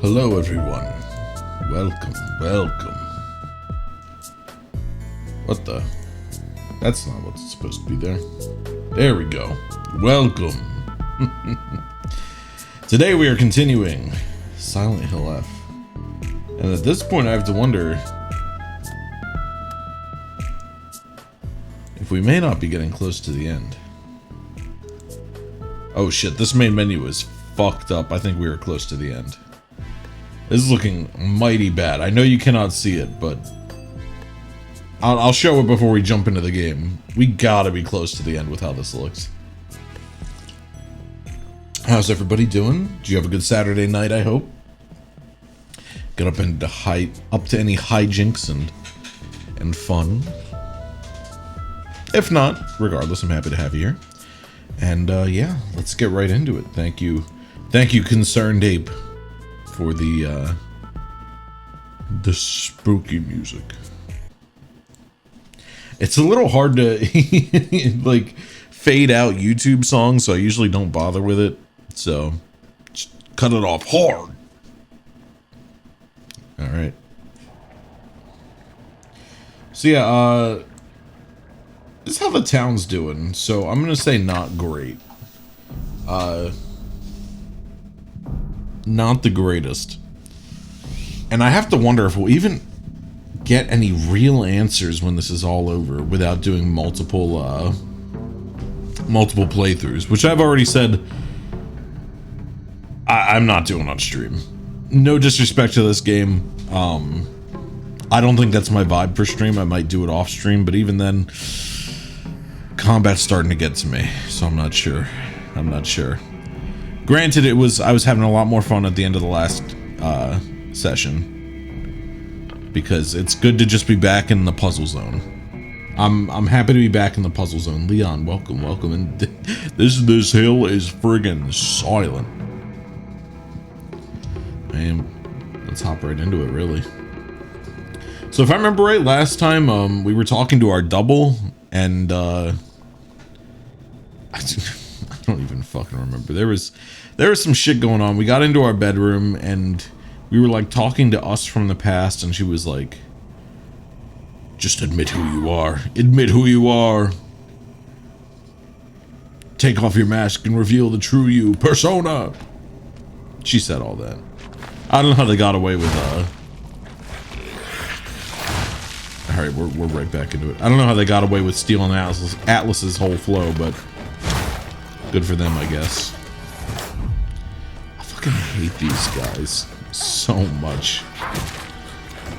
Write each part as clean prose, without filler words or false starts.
Hello everyone. Welcome. What the? That's not what's supposed to be there. There we go. Welcome. Today we are continuing Silent Hill F. And at this point I have to wonder if we may not be getting close to the end. Oh shit, this main menu is fucked up. I think we are close to the end. This is looking mighty bad. I know you cannot see it, but I'll show it before we jump into the game. We gotta be close to the end with how this looks. How's everybody doing? Do you have a good Saturday night, I hope? Get up to any hijinks and fun. If not, regardless, I'm happy to have you here. And yeah, let's get right into it. Thank you, Concerned Ape, for the spooky music. It's a little hard to like fade out YouTube songs, so I usually don't bother with it. So just cut it off hard. All right. So yeah, this is how the town's doing. So I'm gonna say not great. Not the greatest. And I have to wonder if we'll even get any real answers when this is all over without doing multiple playthroughs, which I've already said I'm not doing on stream. No disrespect to this game. I don't think that's my vibe for stream. I might do it off stream, but even then, combat's starting to get to me, so I'm not sure. Granted, I was having a lot more fun at the end of the last session, because it's good to just be back in the puzzle zone. I'm happy to be back in the puzzle zone. Leon, welcome, and this hill is friggin' silent. Man, let's hop right into it, really. So if I remember right, last time we were talking to our double, and I don't even fucking remember. There was some shit going on. We got into our bedroom and we were like talking to us from the past, and she was like, just admit who you are. Admit who you are. Take off your mask and reveal the true you. Persona. She said all that. I don't know how they got away with Alright, we're right back into it. I don't know how they got away with stealing Atlas's whole flow, but good for them, I guess. fucking hate these guys so much.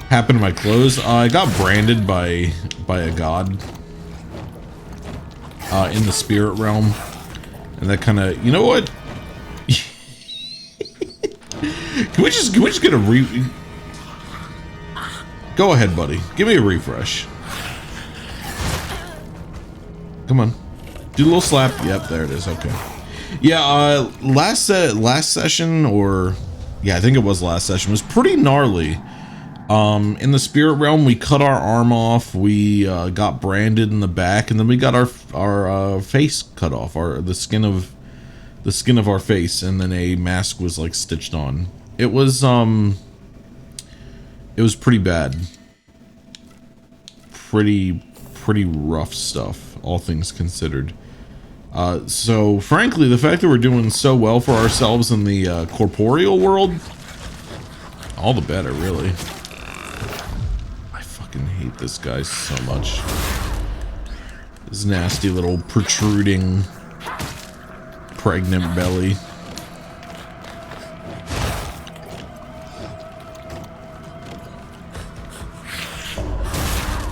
Happened to my clothes. I got branded by a god in the spirit realm, and that kind of, you know what? Can we just get a Go ahead, buddy. Give me a refresh. Come on. Do a little slap. Yep, there it is. Okay. Yeah, last session, or yeah, I think it was last session, was pretty gnarly. In the spirit realm, we cut our arm off, we got branded in the back, and then we got our face cut off, the skin of our face, and then a mask was like stitched on. It was pretty bad. Pretty rough stuff, all things considered. So frankly, the fact that we're doing so well for ourselves in the corporeal world, all the better, really. I fucking hate this guy so much. His nasty little protruding pregnant belly.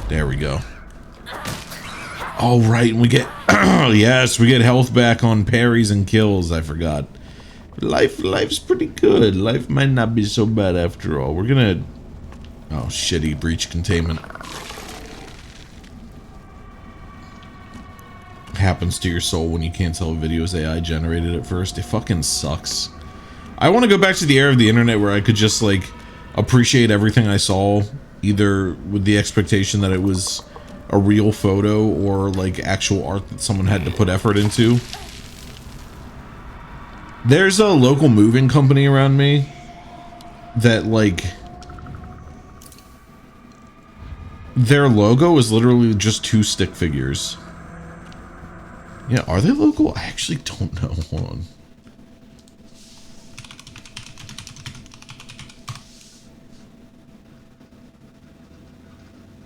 There we go. All right, and we get yes, we get health back on parries and kills. I forgot. Life's pretty good. Life might not be so bad after all. We're gonna oh shitty breach containment. Happens to your soul when you can't tell a video is AI generated at first. It fucking sucks. I want to go back to the era of the internet where I could just like appreciate everything I saw, either with the expectation that it was a real photo or like actual art that someone had to put effort into. There's a local moving company around me that like their logo is literally just 2 stick figures. Yeah, are they local? I actually don't know. Hold on.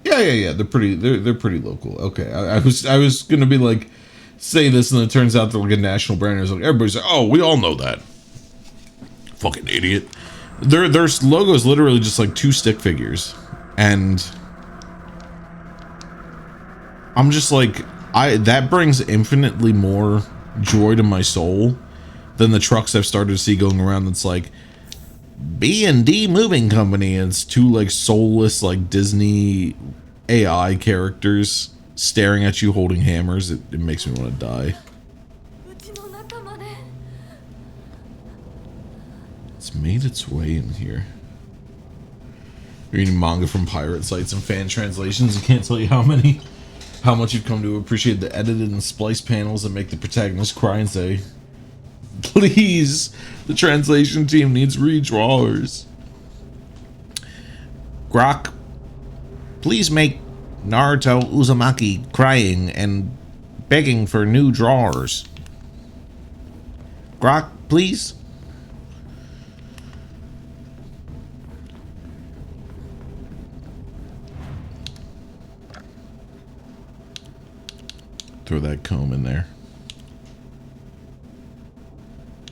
Yeah. They're pretty local. Okay, I was gonna be like, say this, and it turns out they're like a national brand. It's like everybody's like, oh, we all know that. Fucking idiot. Their logo is literally just like 2 stick figures, and I'm just like, that brings infinitely more joy to my soul than the trucks I've started to see going around. That's like B&D Moving Company, and it's 2 like soulless like Disney AI characters staring at you holding hammers. It makes me want to die. It's made its way in here. Reading manga from pirate sites and fan translations, I can't tell you how much you've come to appreciate the edited and spliced panels that make the protagonist cry and say, please, the translation team needs redrawers. Grok, please make Naruto Uzumaki crying and begging for new drawers. Grok, please. Throw that comb in there.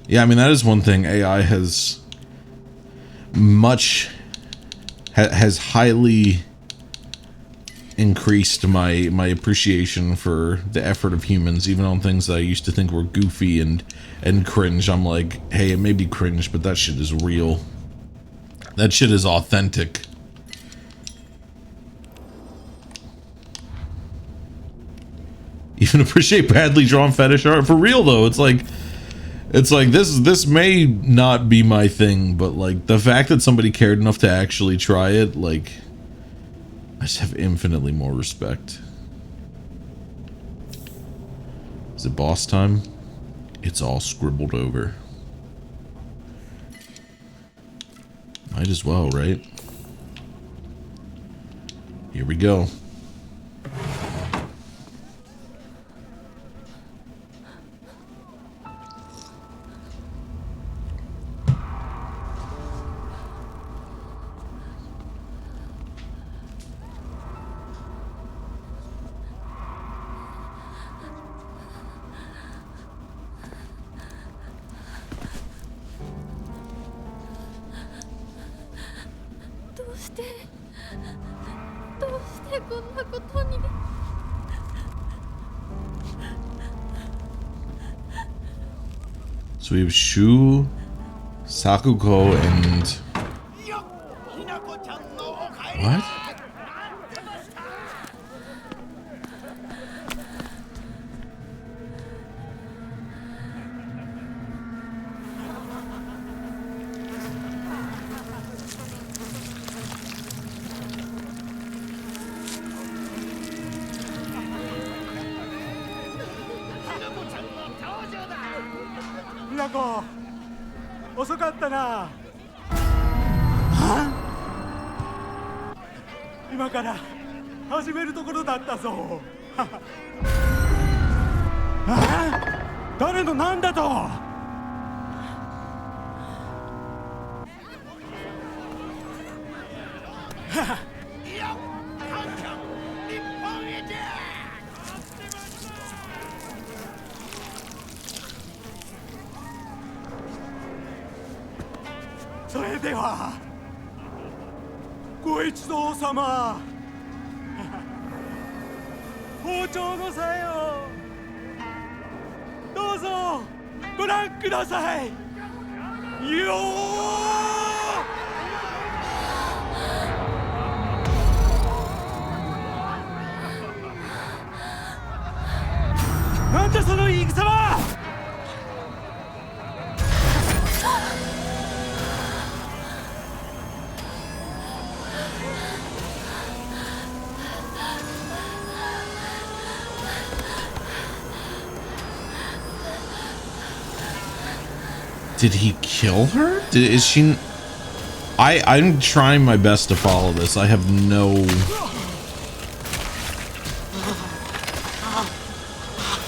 Yeah, I mean, that is one thing AI has highly increased my appreciation for the effort of humans, even on things that I used to think were goofy and cringe. I'm like, hey, it may be cringe, but that shit is real. That shit is authentic. Even appreciate badly drawn fetish art. For real though, it's like this may not be my thing, but like the fact that somebody cared enough to actually try it, like, I just have infinitely more respect. Is it boss time? It's all scribbled over. Might as well, right? Here we go. So we have Shu, Sakuko, and... What? Did he kill her? Is she... I'm trying my best to follow this. I have no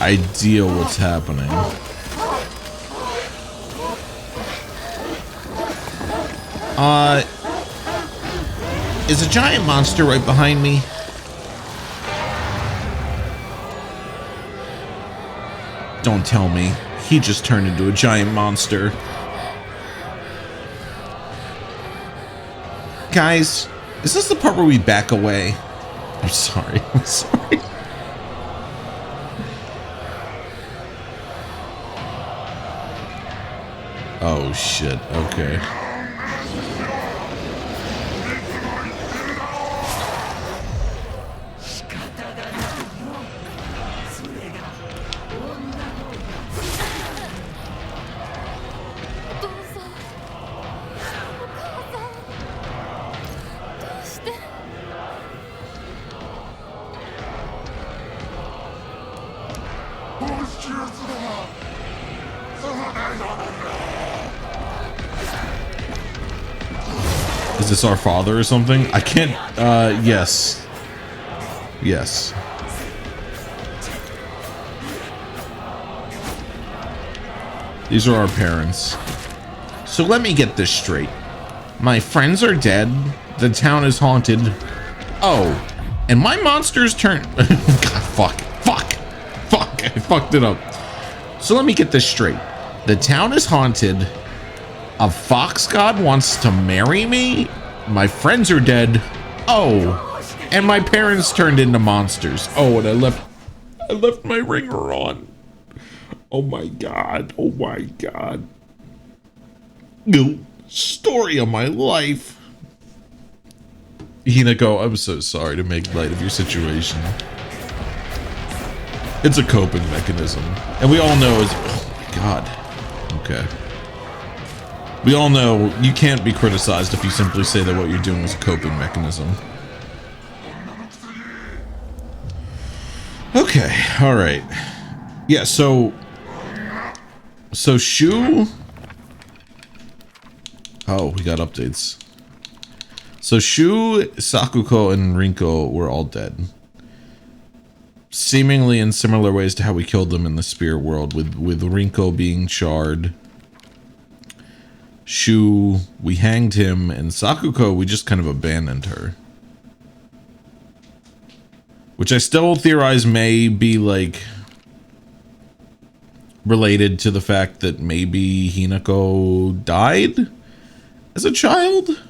idea what's happening. Is a giant monster right behind me? Don't tell me. He just turned into a giant monster. Guys, is this the part where we back away? I'm sorry. I'm sorry. Oh shit. Okay. Is this our father or something? I can't, yes. Yes. These are our parents. So let me get this straight. My friends are dead. The town is haunted. Oh, and my monsters turn... God, fuck. I fucked it up. So let me get this straight. The town is haunted. A fox god wants to marry me. My friends are dead. Oh, and my parents turned into monsters. Oh, and I left my ringer on. Oh my god. Oh my god. No story of my life. Hinako, I'm so sorry to make light of your situation. It's a coping mechanism. And we all know it's... Oh my god. Okay. We all know you can't be criticized if you simply say that what you're doing is a coping mechanism. Okay, alright. Yeah, so Shu... Oh, we got updates. So Shu, Sakuko, and Rinko were all dead. Seemingly in similar ways to how we killed them in the spirit world, with Rinko being charred. Shu, we hanged him, and Sakuko, we just kind of abandoned her. Which I still theorize may be, like, related to the fact that maybe Hinako died as a child?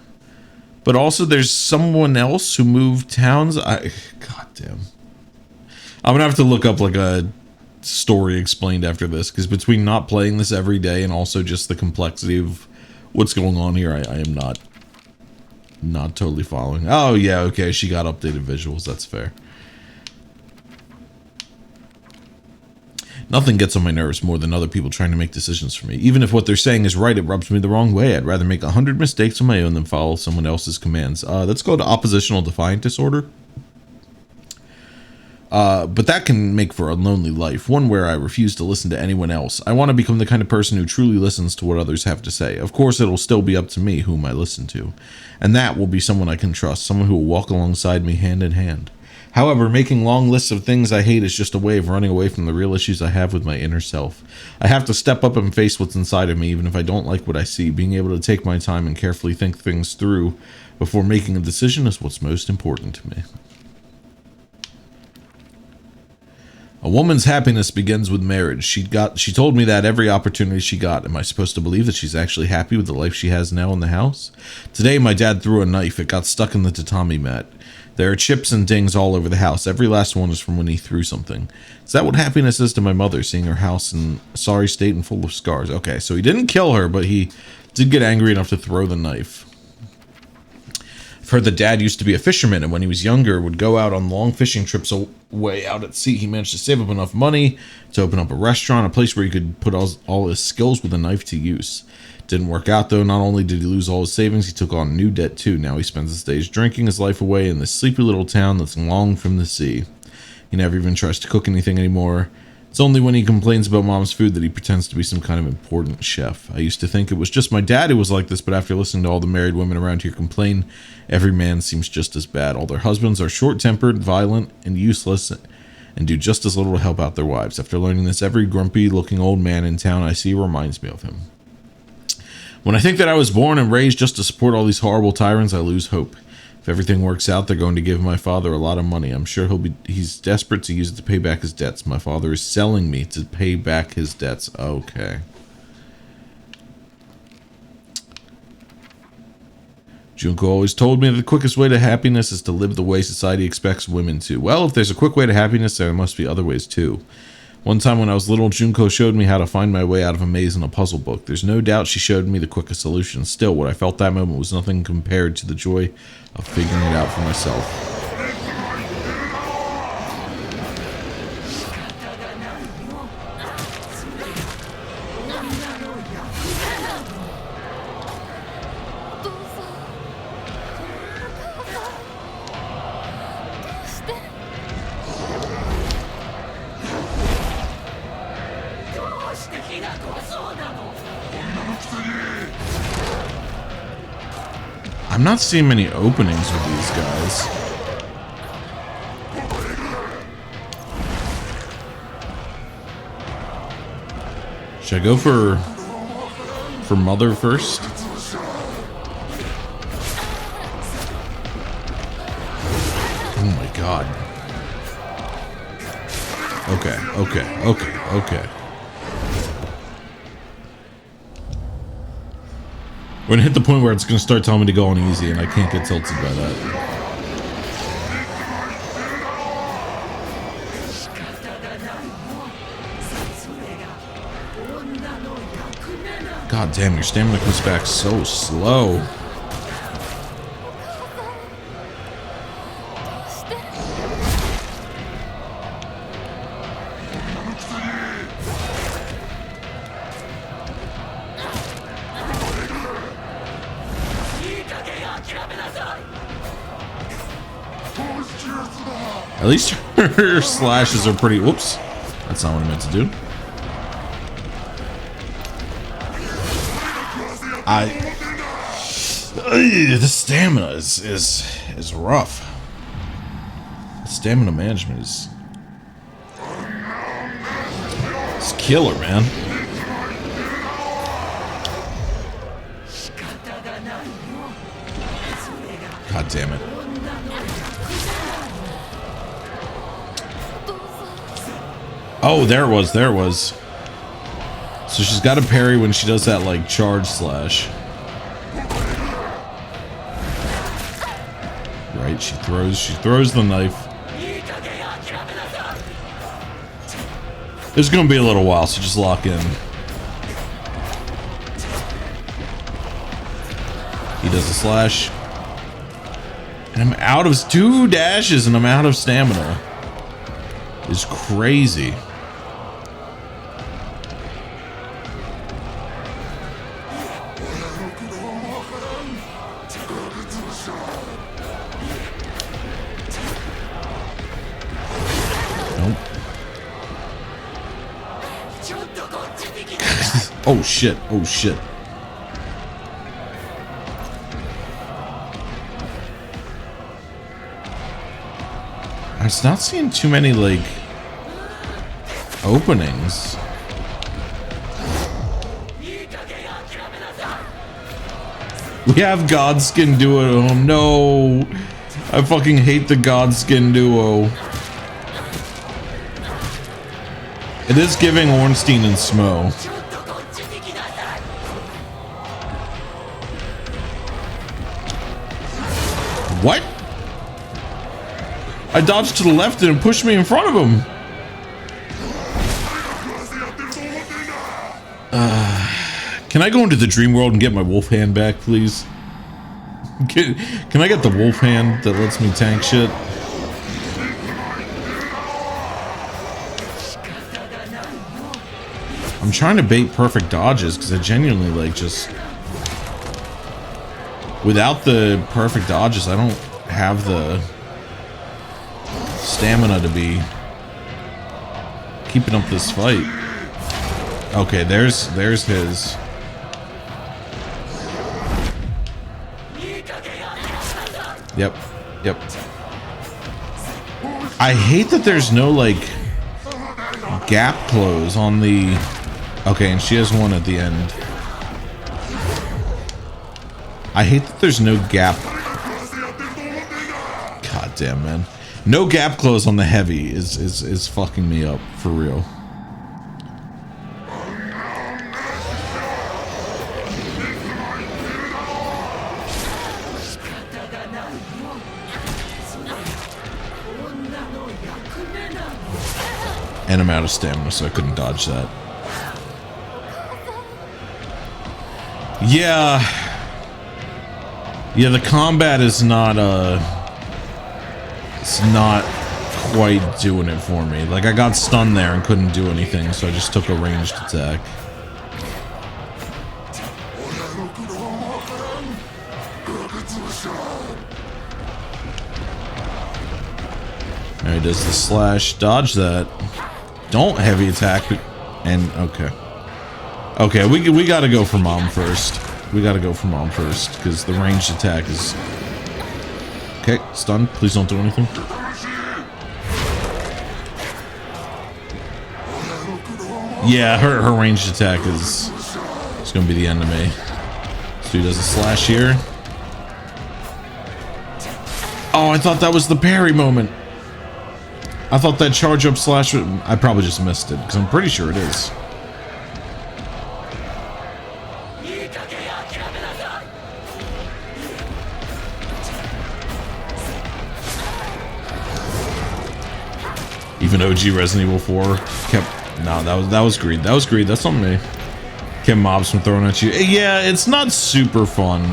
But also there's someone else who moved towns. God damn. I'm gonna have to look up like a story explained after this, because between not playing this every day and also just the complexity of what's going on here, I am not totally following. Oh yeah, okay, she got updated visuals, that's fair. Nothing gets on my nerves more than other people trying to make decisions for me. Even if what they're saying is right, it rubs me the wrong way. I'd rather make 100 mistakes on my own than follow someone else's commands. That's called oppositional defiant disorder. But that can make for a lonely life, one where I refuse to listen to anyone else. I want to become the kind of person who truly listens to what others have to say. Of course, it'll still be up to me whom I listen to. And that will be someone I can trust, someone who will walk alongside me hand in hand. However, making long lists of things I hate is just a way of running away from the real issues I have with my inner self. I have to step up and face what's inside of me, even if I don't like what I see. Being able to take my time and carefully think things through before making a decision is what's most important to me. A woman's happiness begins with marriage. She told me that every opportunity she got. Am I supposed to believe that she's actually happy with the life she has now in the house? Today, my dad threw a knife. It got stuck in the tatami mat. There are chips and dings all over the house. Every last one is from when he threw something. Is that what happiness is to my mother, seeing her house in a sorry state and full of scars? Okay, so he didn't kill her, but he did get angry enough to throw the knife. I've heard that dad used to be a fisherman, and when he was younger would go out on long fishing trips away out at sea. He managed to save up enough money to open up a restaurant, a place where he could put all his skills with a knife to use. Didn't work out though. Not only did he lose all his savings, he took on new debt too. Now he spends his days drinking his life away in this sleepy little town that's long from the sea. He never even tries to cook anything anymore. It's only when he complains about mom's food that he pretends to be some kind of important chef. I used to think it was just my dad who was like this, but after listening to all the married women around here complain, every man seems just as bad. All their husbands are short-tempered, violent, and useless, and do just as little to help out their wives. After learning this, every grumpy-looking old man in town I see reminds me of him. When I think that I was born and raised just to support all these horrible tyrants, I lose hope. If everything works out, they're going to give my father a lot of money. I'm sure he's desperate to use it to pay back his debts. My father is selling me to pay back his debts. Okay. Junko always told me that the quickest way to happiness is to live the way society expects women to. Well, if there's a quick way to happiness, there must be other ways too. One time when I was little, Junko showed me how to find my way out of a maze in a puzzle book. There's no doubt she showed me the quickest solution. Still, what I felt that moment was nothing compared to the joy of figuring it out for myself. I'm not seeing many openings with these guys. Should I go for mother first? Oh my god. Okay. We're gonna hit the point where it's gonna start telling me to go on easy, and I can't get tilted by that. God damn, your stamina comes back so slow. At least her slashes are pretty... Whoops. That's not what I meant to do. The stamina is rough. The stamina management is killer, man. God damn it. Oh, there it was. So she's got a parry when she does that, like, charge slash. right, she throws the knife. It's gonna be a little while, so just lock in. He does a slash. And I'm out of 2 dashes and I'm out of stamina. It's crazy. Nope. Oh shit, oh shit. I was not seeing too many, like, openings. We have Godskin Duo. Oh no. I fucking hate the Godskin Duo. It is giving Ornstein and Smo. What? I dodged to the left and it pushed me in front of him. Can I go into the dream world and get my wolf hand back, please? Can I get the wolf hand that lets me tank shit? I'm trying to bait perfect dodges because I genuinely, like, just... Without the perfect dodges, I don't have the stamina to be keeping up this fight. Okay, there's his. Yep. I hate that there's no, like, gap close on the... Okay, and she has one at the end. I hate that there's no gap. God damn, man. No gap close on the heavy is fucking me up, for real. And I'm out of stamina, so I couldn't dodge that. Yeah, the combat is not, it's not quite doing it for me. Like, I got stunned there and couldn't do anything, so I just took a ranged attack. Alright, does the slash, dodge that. Don't heavy attack, and okay. Okay, we gotta go for mom first. We gotta go for mom first, because the ranged attack is... Okay, stunned. Please don't do anything. Yeah, her ranged attack is gonna be the end of me. So he does a slash here. Oh, I thought that was the parry moment. I thought that charge up slash... I probably just missed it, because I'm pretty sure it is. Even OG Resident Evil 4 kept... No, that was greed. That was greed. That's on me. Kept mobs from throwing at you. Yeah, it's not super fun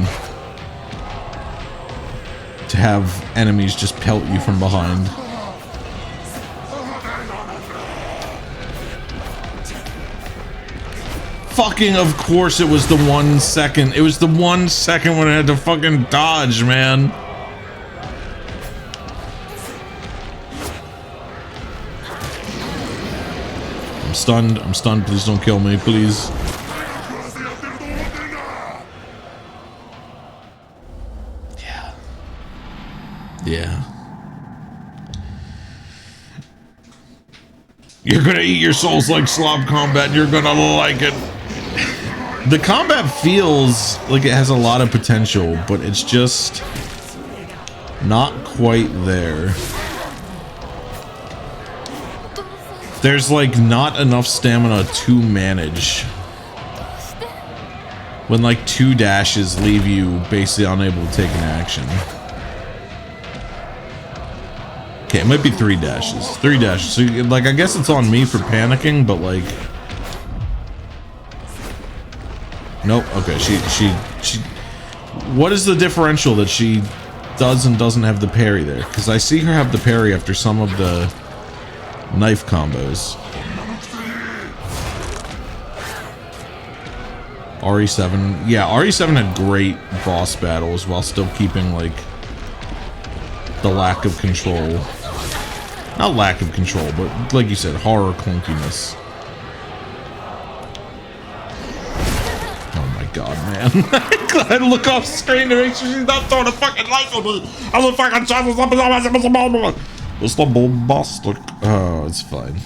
to have enemies just pelt you from behind. Fucking, of course, it was the 1 second. It was the 1 second when I had to fucking dodge, man. I'm stunned. I'm stunned. Please don't kill me, please. Yeah. You're gonna eat your souls like Slav combat, and you're gonna like it. The combat feels like it has a lot of potential, but it's just not quite there. There's like not enough stamina to manage. When like 2 dashes leave you basically unable to take an action. Okay, it might be 3 dashes. 3 dashes. So, like, I guess it's on me for panicking, but, like... Nope. Okay, she... What is the differential that she does and doesn't have the parry there? Because I see her have the parry after some of the knife combos. RE7. Yeah, RE7 had great boss battles while still keeping, like, the lack of control. Not lack of control, but, like you said, horror clunkiness. Oh my god, man. I look off screen to make sure she's not throwing a fucking knife on me. I'm a fucking child. It's the bombastic. Oh, it's fine.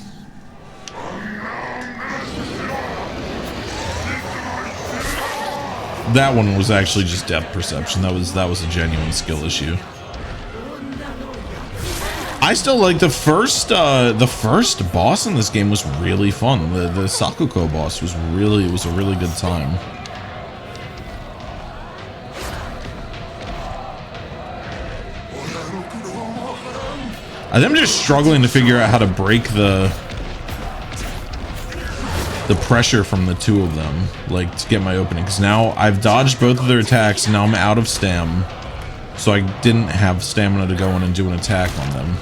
That one was actually just depth perception. That was a genuine skill issue. I still like the first boss in this game was really fun. The Sakuko boss was really, it was a really good time. I think I'm just struggling to figure out how to break the pressure from the two of them, like, to get my opening, because now I've dodged both of their attacks and now I'm out of stam, so I didn't have stamina to go in and do an attack on them.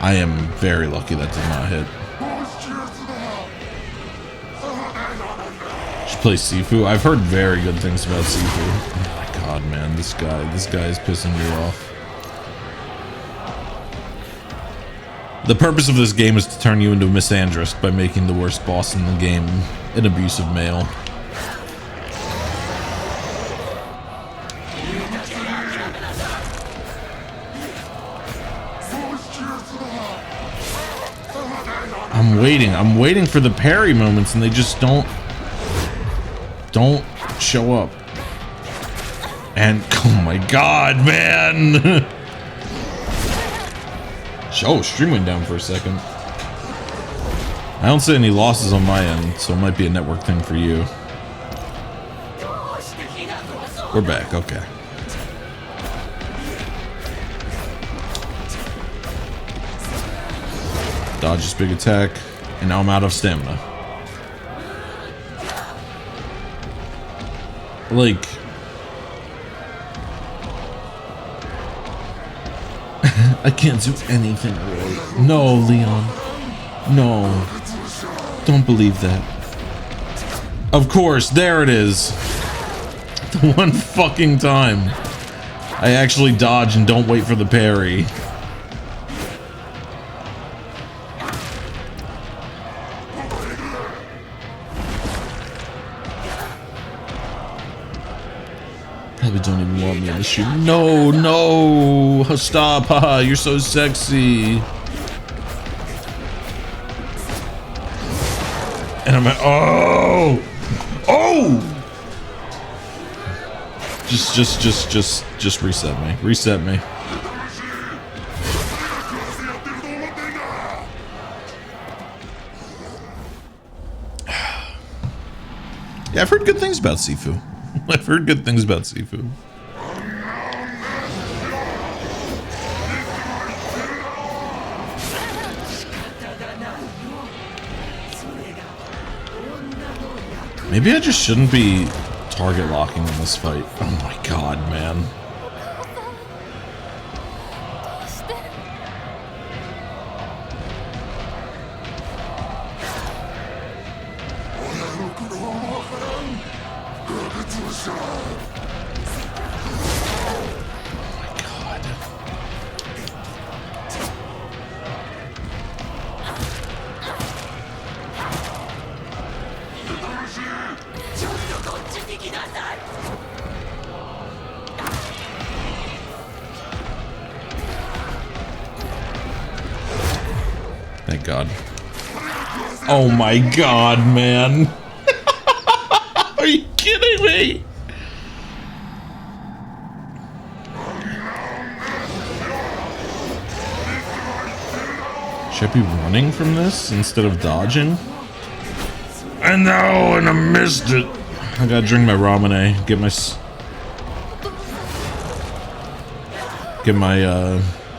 I am very lucky that did not hit. Should play Sifu. I've heard very good things about Sifu. Oh my god, man, this guy is pissing me off. The purpose of this game is to turn you into a misandrist by making the worst boss in the game an abusive male. I'm waiting for the parry moments and they just don't show up. And oh my god, man. Oh, stream went down for a second. I don't see any losses on my end, so it might be a network thing for you. We're back, okay. Dodge this big attack, and now I'm out of stamina. Like... I can't do anything right. No, Leon. No. Don't believe that. Of course, there it is. The one fucking time I actually dodge and don't wait for the parry. Probably don't even want me in the stream. No, no, stop, haha, you're so sexy. And I'm like, oh, just reset me, reset me. Yeah, I've heard good things about Sifu. I've heard good things about Sifu. Maybe I just shouldn't be target locking in this fight. Oh my god, man. Thank God. Oh my god, man. Are you kidding me? Should I be running from this instead of dodging? I know, and I missed it. I gotta drink my ramen, get my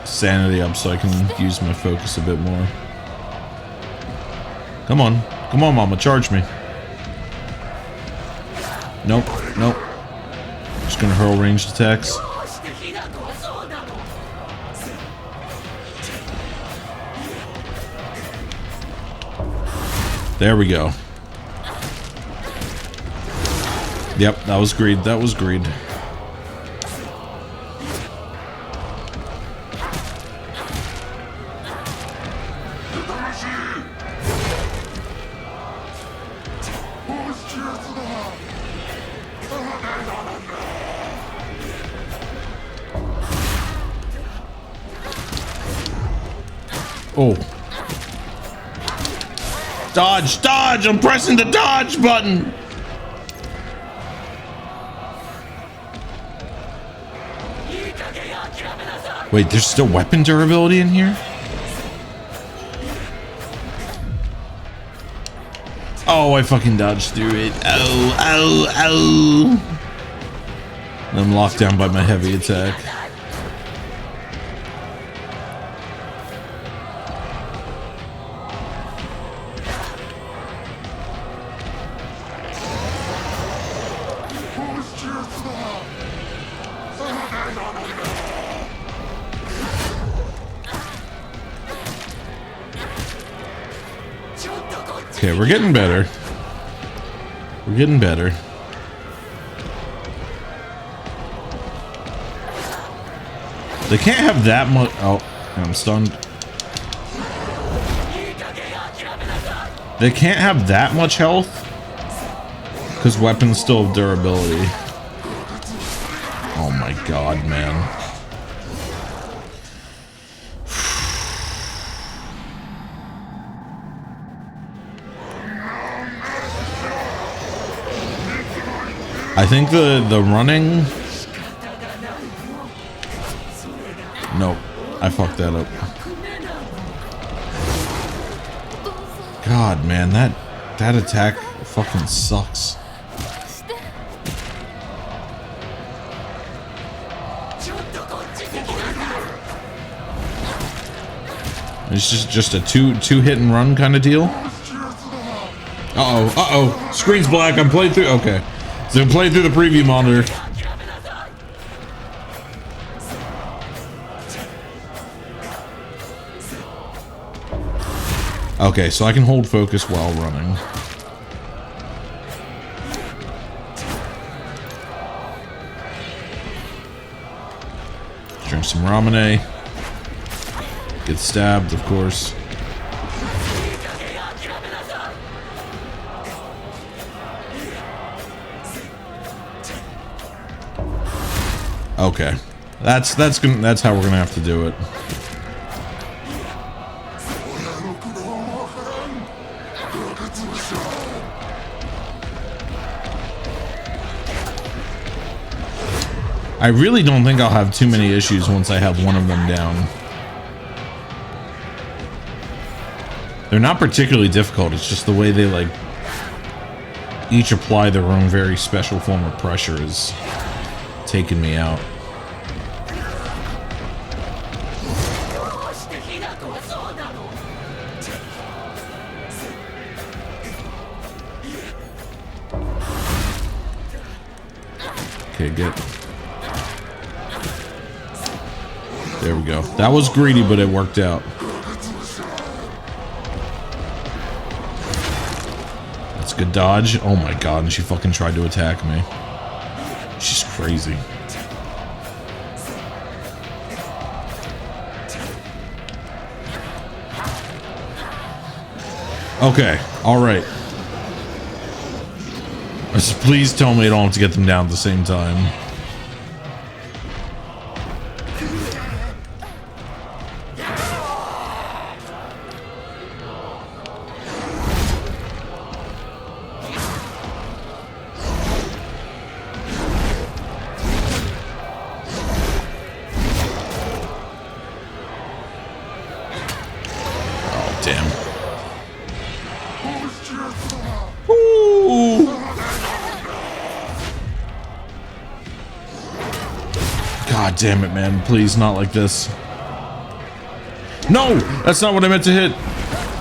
sanity up so I can use my focus a bit more. Come on, mama, charge me. Nope, nope. Just gonna hurl ranged attacks. There we go. Yep, that was greed. That was greed. Oh. Dodge! Dodge! I'm pressing the dodge button! Wait, there's still weapon durability in here? Oh, I fucking dodged through it. Oh, oh, oh. I'm locked down by my heavy attack. Okay, we're getting better. We're getting better. They can't have that much. Oh, I'm stunned. They can't have that much health because weapons still have durability. Oh my god, man. I think the running. Nope, I fucked that up. God, man, that attack fucking sucks. It's just a two hit and run kind of deal. Uh-oh. Screen's black. I'm playing through. Okay. So I'm playing through the preview monitor. Okay, so I can hold focus while running. Drink some ramen. Get stabbed, of course. Okay, that's how we're gonna have to do it. I really don't think I'll have too many issues once I have one of them down. They're not particularly difficult, it's just the way they like each apply their own very special form of pressure is taking me out. Okay, good. There we go. That was greedy, but it worked out. That's a good dodge. Oh my god, and she fucking tried to attack me. She's crazy. Okay, alright. Please tell me I don't have to get them down at the same time. God damn it, man. Please, not like this. No! That's not what I meant to hit.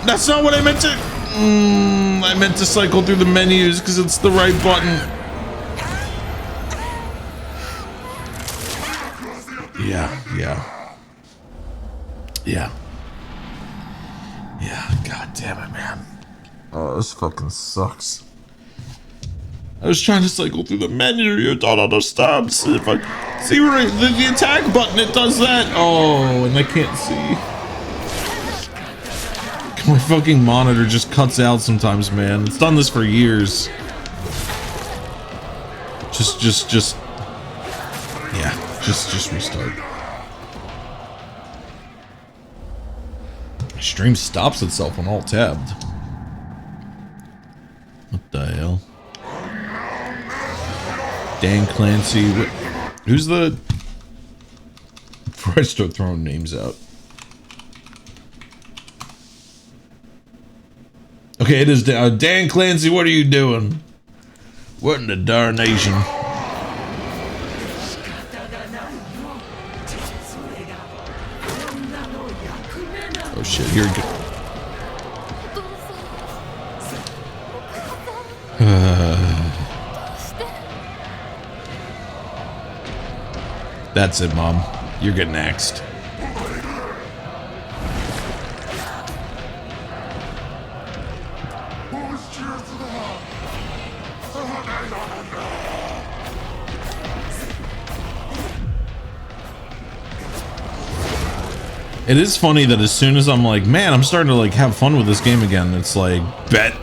That's not what I meant to... I meant to cycle through the menus because it's the right button. Yeah. God damn it, man. Oh, this fucking sucks. I was trying to cycle through the menu. You don't understand. See if I see where the attack button. It does that. Oh, and I can't see. My fucking monitor just cuts out sometimes, man. It's done this for years. Just restart. Stream stops itself when alt tabbed. What the hell? Dan Clancy. Who's the... Before I start throwing names out. Okay, it is Dan Clancy. What are you doing? What in the darnation? Oh shit! Here we go. That's it, Mom. You're getting axed. It is funny that as soon as I'm like, man, I'm starting to like have fun with this game again, it's like, bet.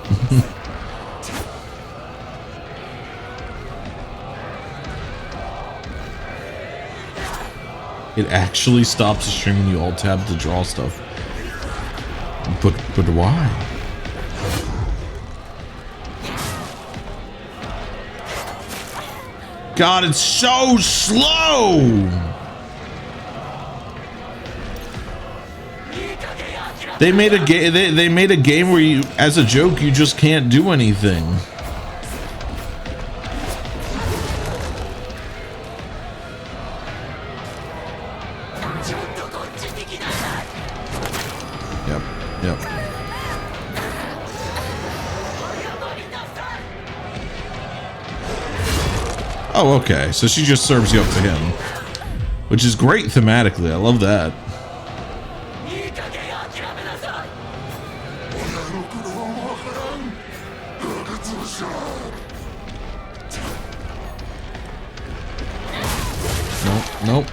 It actually stops the stream when you alt tab to draw stuff. But why? God, it's so slow. They made a game. They made a game where you, as a joke, you just can't do anything. Yep. Oh, okay. So she just serves you up to him, which is great thematically. I love that.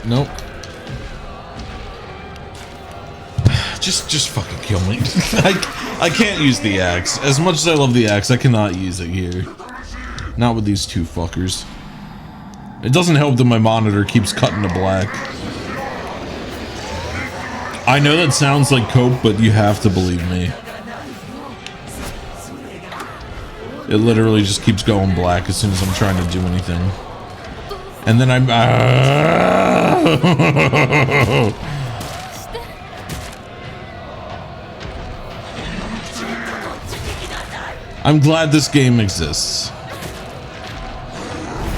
Nope. Just fucking kill me. I can't use the axe. As much as I love the axe, I cannot use it here. Not with these two fuckers. It doesn't help that my monitor keeps cutting to black. I know that sounds like cope, but you have to believe me. It literally just keeps going black as soon as I'm trying to do anything. And then I'm glad this game exists.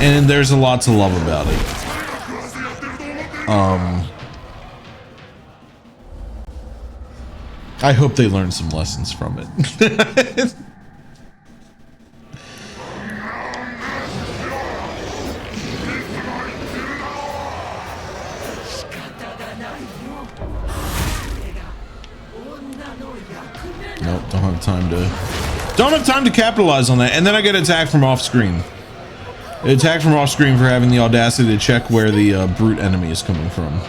And there's a lot to love about it. I hope they learn some lessons from it. Nope, don't have time to capitalize on that. And then I get attacked from off screen. Attacked from off screen for having the audacity to check where the brute enemy is coming from.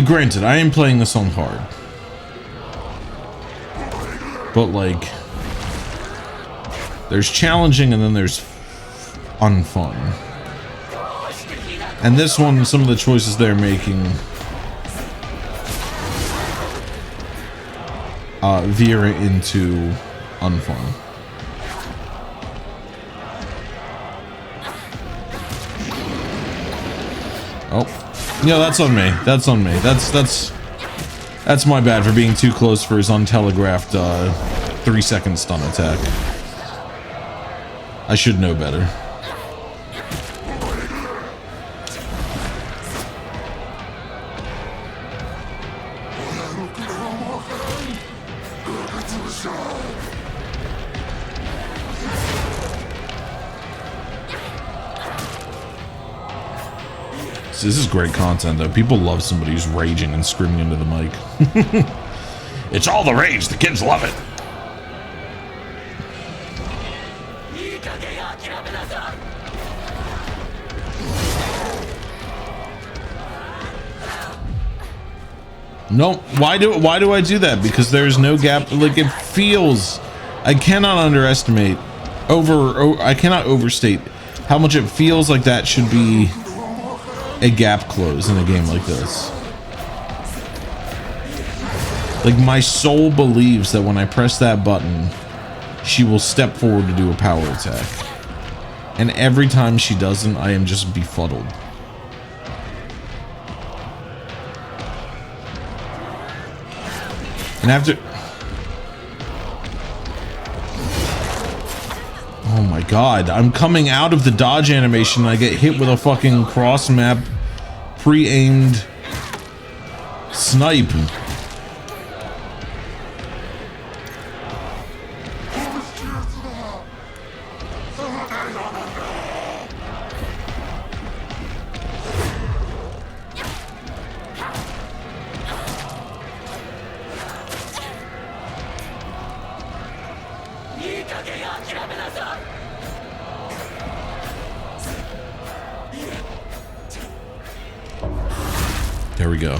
Granted, I am playing this on hard. But like, there's challenging and then there's unfun. And this one, some of the choices they're making veer into unfun. Oh, yeah, that's on me. That's on me. That's my bad for being too close for his untelegraphed 3-second stun attack. I should know better. This is great content, though. People love somebody who's raging and screaming into the mic. It's all the rage. The kids love it. No, why do I do that? Because there's no gap. Like, it feels, I cannot underestimate, I cannot overstate how much it feels like that should be a gap close in a game like this. Like, my soul believes that when I press that button, she will step forward to do a power attack. And every time she doesn't, I am just befuddled. And after... Oh my god, I'm coming out of the dodge animation and I get hit with a fucking cross map pre-aimed snipe. There we go.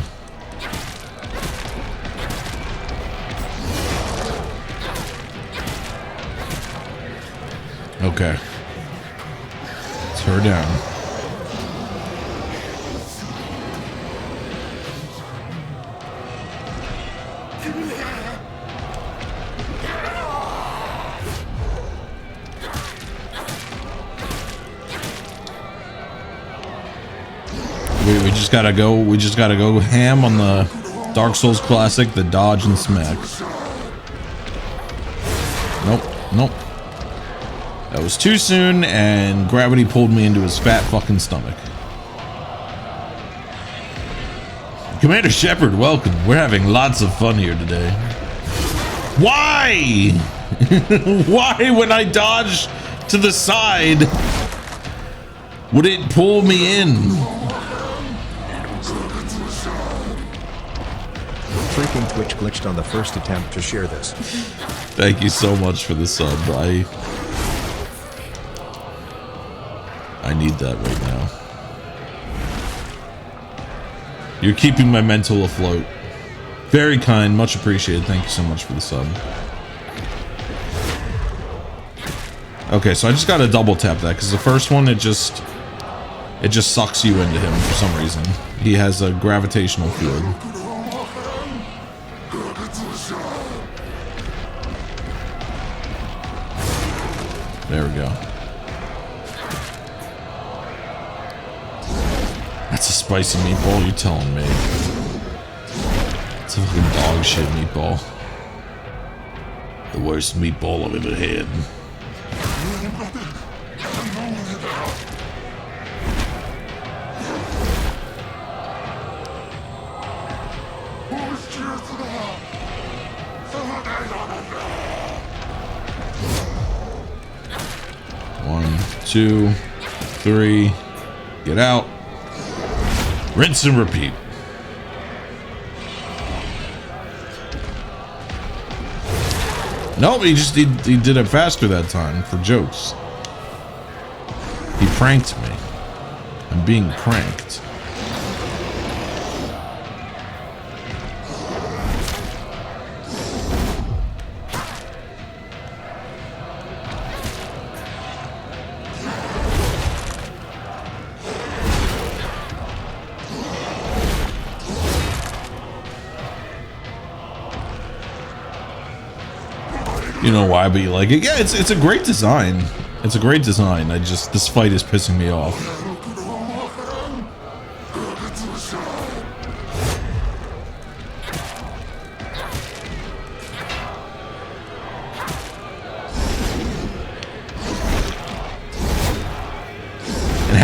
Okay. It's her down. We just gotta go ham on the Dark Souls classic, the dodge and smack. Nope. That was too soon, and gravity pulled me into his fat fucking stomach. Commander Shepard, welcome. We're having lots of fun here today. Why? Why, when I dodge to the side, would it pull me in? Freaking Twitch glitched on the first attempt to share this. Thank you so much for the sub. I need that right now. You're keeping my mental afloat. Very kind, much appreciated. Thank you so much for the sub. Okay, so I just gotta double tap that because the first one it just sucks you into him for some reason. He has a gravitational field. There we go. That's a spicy meatball, you telling me? It's a fucking dog shit meatball. The worst meatball I've ever had. One, two, three. Get out. Rinse and repeat. Nope, he did it faster that time for jokes. He pranked me. I'm being pranked. You know why, but you like it. Yeah, it's a great design. It's a great design. This fight is pissing me off.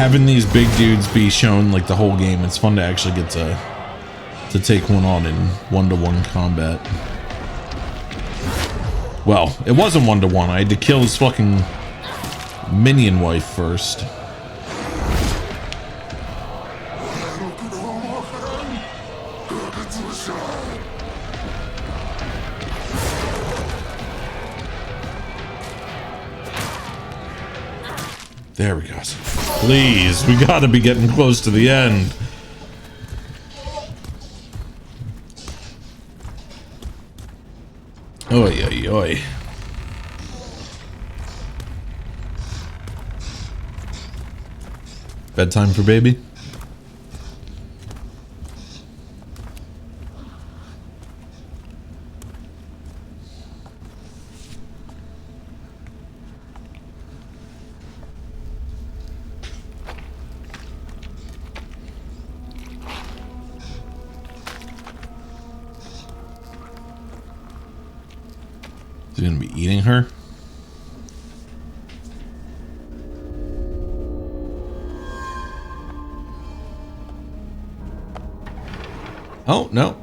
having these big dudes be shown like the whole game, it's fun to actually get to take one on in one-to-one combat. Well, it wasn't one-to-one. I had to kill his fucking minion wife first. There we go. Please, we gotta be getting close to the end. Oi, oi, oi. Bedtime for baby? Is he gonna be eating her? Oh, no.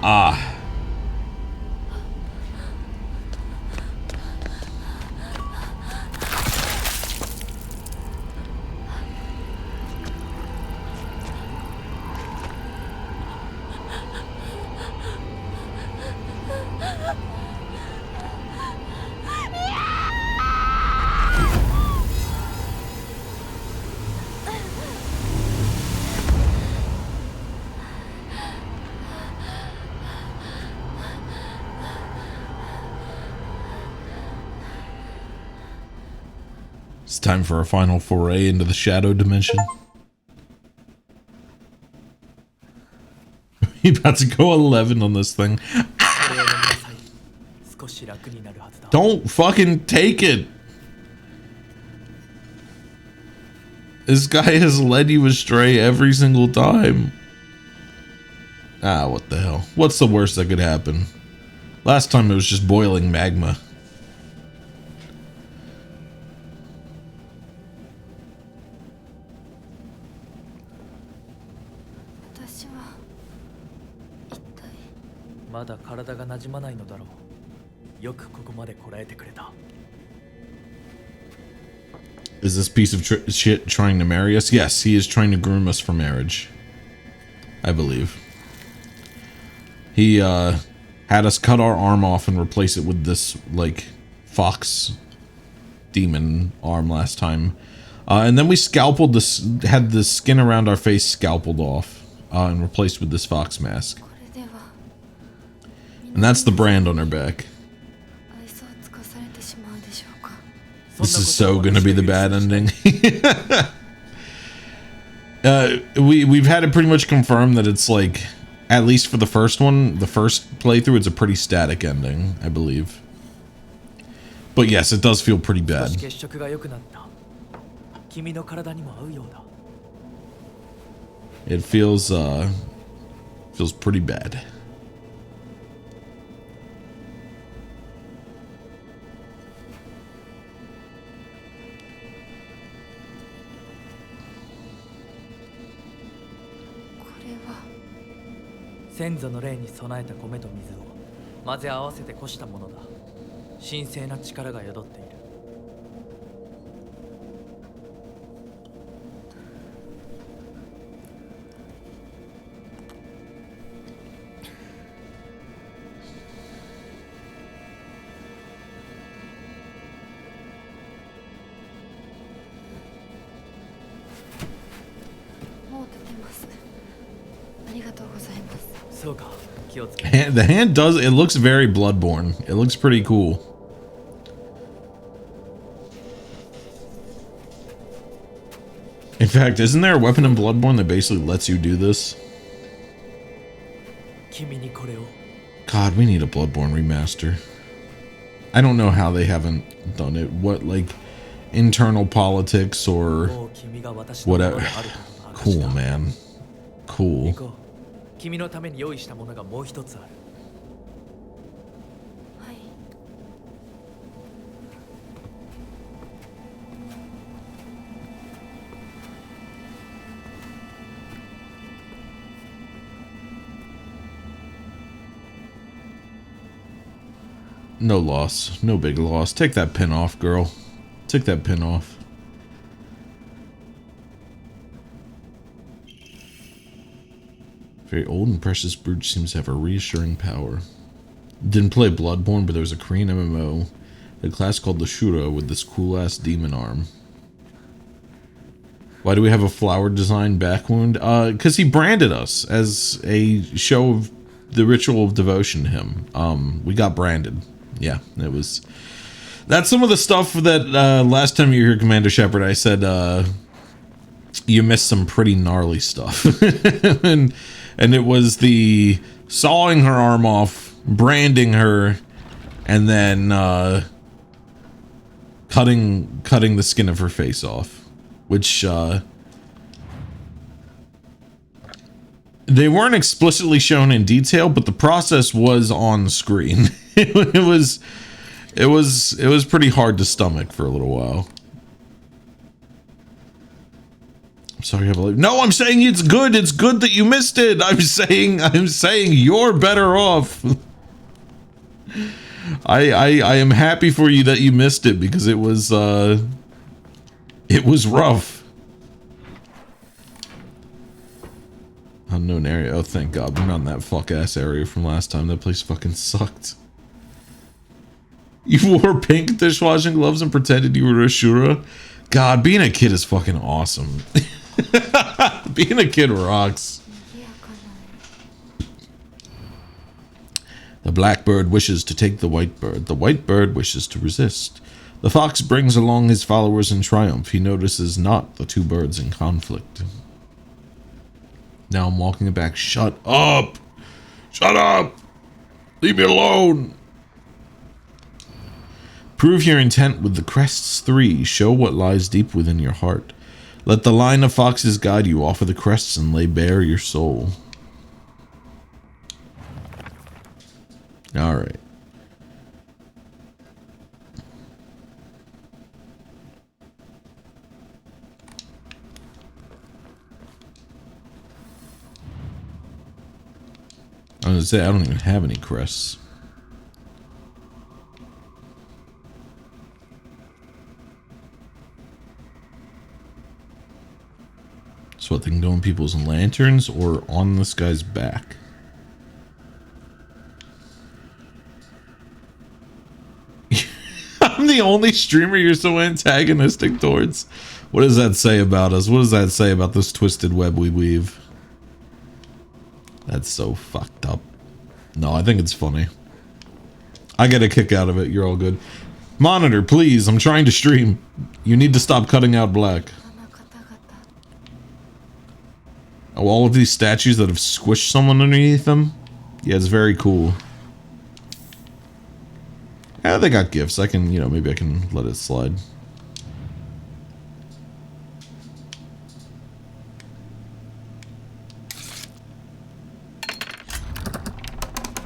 Ah. It's time for a final foray into the shadow dimension. You about to go 11 on this thing. Don't fucking take it. This guy has led you astray every single time. Ah, what the hell? What's the worst that could happen? Last time it was just boiling magma. Is this piece of shit trying to marry us? Yes, he is trying to groom us for marriage. I believe. He had us cut our arm off and replace it with this, like, fox demon arm last time. And then we scalpeled this, had the skin around our face scalpeled off and replaced with this fox mask. And that's the brand on her back. This is so gonna be the bad ending. We've had it pretty much confirmed that it's like, at least for the first one, the first playthrough, it's a pretty static ending, I believe. But yes, it does feel pretty bad. It feels pretty bad. The hand does, it looks very Bloodborne. It looks pretty cool. In fact, isn't there a weapon in Bloodborne that basically lets you do this? God, we need a Bloodborne remaster. I don't know how they haven't done it. What, like, internal politics or whatever. Cool, man. Cool. 君のために用意したものがもう一つある。はい。No loss. No big loss. Take that pin off, girl. Take that pin off. Very old and precious brooch seems to have a reassuring power. Didn't play Bloodborne, but there was a Korean MMO, a class called the Shura with this cool-ass demon arm. Why do we have a flower design back wound? Because he branded us as a show of the ritual of devotion to him. We got branded. Yeah, it was... That's some of the stuff that last time you were here, Commander Shepard, I said you missed some pretty gnarly stuff. and it was the sawing her arm off, branding her, and then cutting the skin of her face off. Which they weren't explicitly shown in detail, but the process was on screen. It was pretty hard to stomach for a little while. I'm sorry, I have a life. No, I'm saying it's good. It's good that you missed it. I'm saying you're better off. I am happy for you that you missed it because it was rough. Unknown area. Oh, thank God. We're not in that fuck-ass area from last time. That place fucking sucked. You wore pink dishwashing gloves and pretended you were a Shura? God, being a kid is fucking awesome. Being a kid rocks. The black bird wishes to take the white bird. The white bird wishes to resist. The fox brings along his followers in triumph. He notices not the two birds in conflict. Now I'm walking it back. Shut up! Shut up! Leave me alone! Prove your intent with the crests 3. Show what lies deep within your heart. Let the line of foxes guide you. Offer the crests and lay bare your soul. Alright. I was gonna say, I don't even have any crests. So what, they can go in people's lanterns or on this guy's back? I'm the only streamer you're so antagonistic towards. What does that say about us? What does that say about this twisted web we weave? That's so fucked up. No, I think it's funny. I get a kick out of it. You're all good. Monitor, please. I'm trying to stream. You need to stop cutting out black. Oh, all of these statues that have squished someone underneath them? Yeah, it's very cool. Yeah, they got gifts. I can, you know, maybe I can let it slide.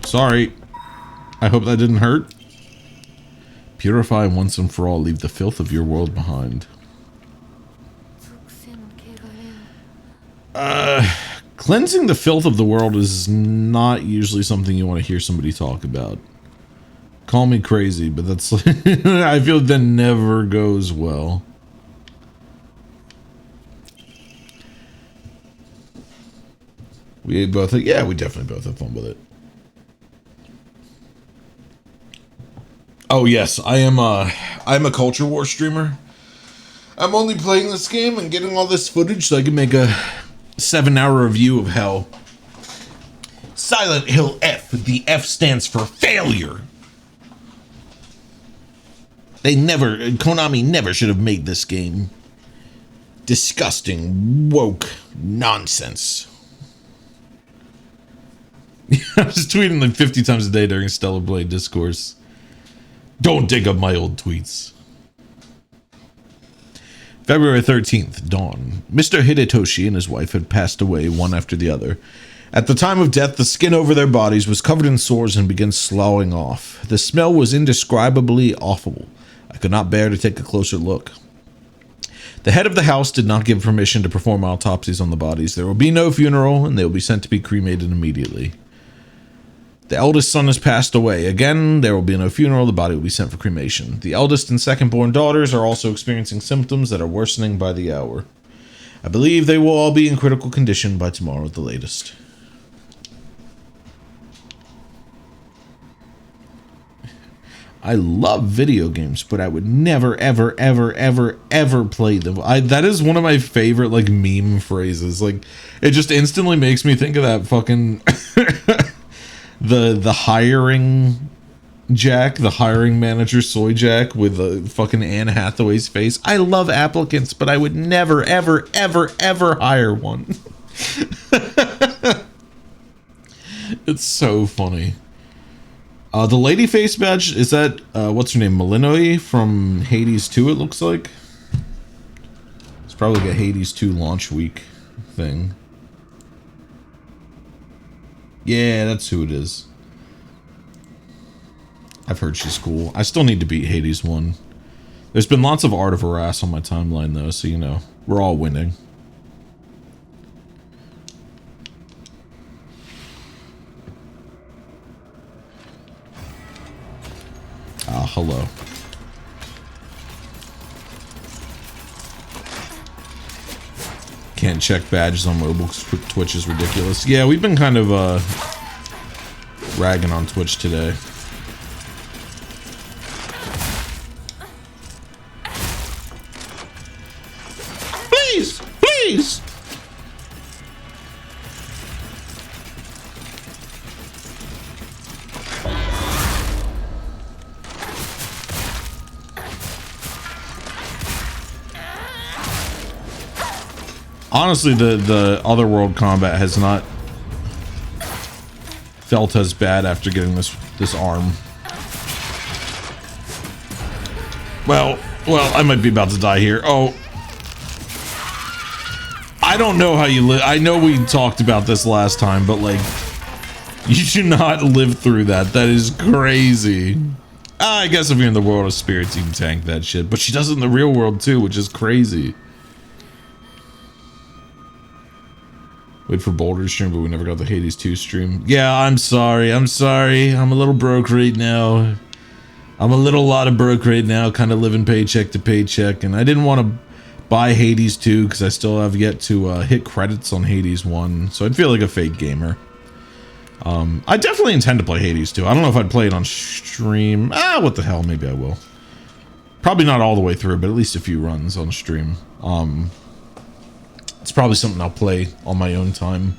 Sorry. I hope that didn't hurt. Purify once and for all. Leave the filth of your world behind. Cleansing the filth of the world is not usually something you want to hear somebody talk about. Call me crazy, but that's I feel that never goes well. We both, yeah, we definitely both have fun with it. Oh yes, I'm a Culture War streamer. I'm only playing this game and getting all this footage so I can make a 7-hour review of how Silent Hill F, the F stands for failure. Konami never should have made this game. Disgusting, woke nonsense. I was tweeting like 50 times a day during Stellar Blade Discourse. Don't dig up my old tweets. February 13th, dawn. Mr. Hidetoshi and his wife had passed away one after the other. At the time of death, the skin over their bodies was covered in sores and began sloughing off. The smell was indescribably awful. I could not bear to take a closer look. The head of the house did not give permission to perform autopsies on the bodies. There will be no funeral, and they will be sent to be cremated immediately. The eldest son has passed away. Again, there will be no funeral. The body will be sent for cremation. The eldest and second-born daughters are also experiencing symptoms that are worsening by the hour. I believe they will all be in critical condition by tomorrow at the latest. I love video games, but I would never, ever, ever, ever, ever play them. That is one of my favorite, like, meme phrases. Like, it just instantly makes me think of that fucking... the hiring Jack, the hiring manager Soy Jack with the fucking Anne Hathaway's face. I love applicants, but I would never, ever, ever, ever hire one. It's so funny. The lady face badge, is that, what's her name, Malinoi from Hades 2, it looks like? It's probably like a Hades 2 launch week thing. Yeah, that's who it is. I've heard she's cool. I still need to beat Hades 1. There's been lots of Art of Harass on my timeline, though, so, you know, we're all winning. Ah, hello. Can't check badges on mobile. Twitch is ridiculous. Yeah, we've been kind of ragging on Twitch today. Please! Please! Honestly, the Otherworld combat has not felt as bad after getting this arm. Well, I might be about to die here. Oh. I don't know how you live. I know we talked about this last time, but like, you should not live through that. That is crazy. I guess if you're in the world of spirits, you can tank that shit. But she does it in the real world too, which is crazy. Wait for Boulder's stream, but we never got the Hades 2 stream. Yeah, I'm sorry. I'm a little broke right now. I'm a lot of broke right now, kind of living paycheck to paycheck. And I didn't want to buy Hades 2 because I still have yet to hit credits on Hades 1. So I'd feel like a fake gamer. I definitely intend to play Hades 2. I don't know if I'd play it on stream. What the hell? Maybe I will. Probably not all the way through, but at least a few runs on stream. It's probably something I'll play on my own time,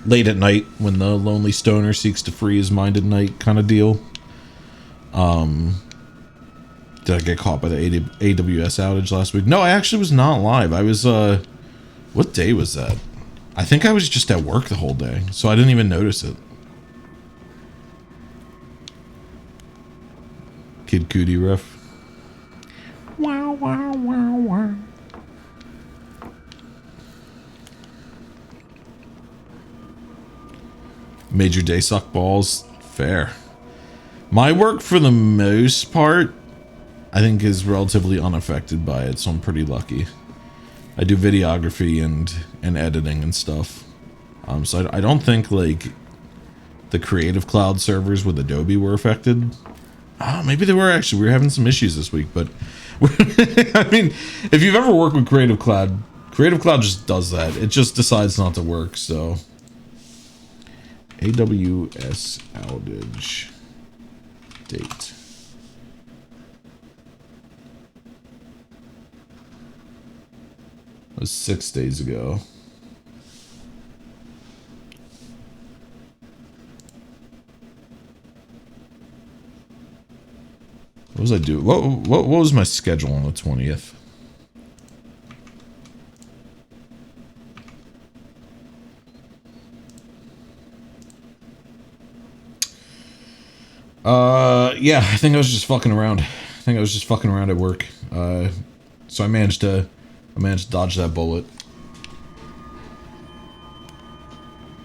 late at night when the lonely stoner seeks to free his mind at night, kind of deal. Did I get caught by the AWS outage last week? No, I actually was not live. I was, what day was that? I think I was just at work the whole day, so I didn't even notice it. Kid Cootie ref. Wow, wow, wow, wow. Made your day suck balls? Fair. My work, for the most part, I think is relatively unaffected by it, so I'm pretty lucky. I do videography and editing and stuff. So I don't think, like, the Creative Cloud servers with Adobe were affected. Maybe they were actually. We were having some issues this week, but... I mean, if you've ever worked with Creative Cloud just does that. It just decides not to work, so... AWS outage date. It was 6 days ago. What was I doing? What was my schedule on the 20th? Yeah, I think I was just fucking around. I think I was just fucking around at work. So I managed to dodge that bullet.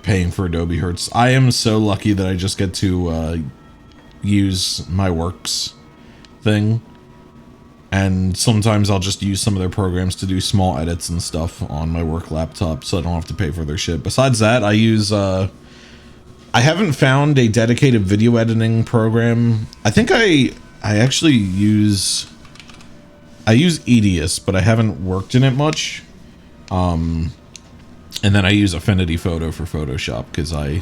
Paying for Adobe hurts. I am so lucky that I just get to use my works thing. And sometimes I'll just use some of their programs to do small edits and stuff on my work laptop so I don't have to pay for their shit. Besides that, I use, I haven't found a dedicated video editing program. I think I actually use Edius, but I haven't worked in it much. And then I use Affinity Photo for Photoshop because I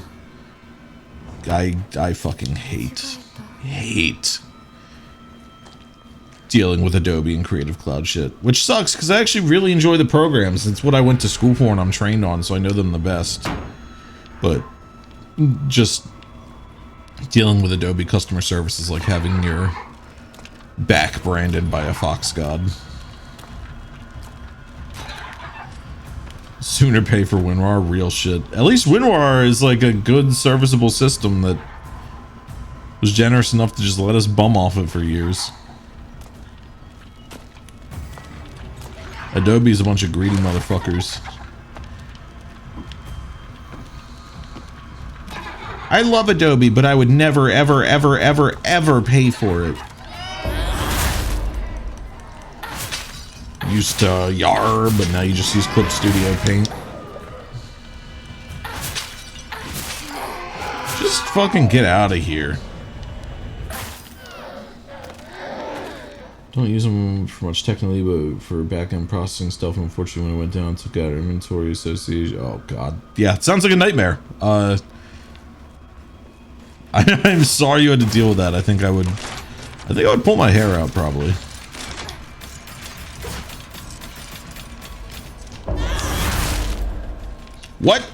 fucking hate dealing with Adobe and Creative Cloud shit, which sucks because I actually really enjoy the programs. It's what I went to school for and I'm trained on, so I know them the best. But just dealing with Adobe customer service is like having your back branded by a fox god. Sooner pay for WinRAR, real shit. At least WinRAR is like a good serviceable system that was generous enough to just let us bum off it for years. Adobe's a bunch of greedy motherfuckers. I love Adobe, but I would never, ever, ever, ever, ever pay for it. Used to YAR, but now you just use Clip Studio Paint. Just fucking get out of here. Don't use them for much technically, but for back-end processing stuff, unfortunately, when it went down, took out inventory association. Oh, God. Yeah, it sounds like a nightmare. I'm sorry you had to deal with that. I think I would pull my hair out, probably. What?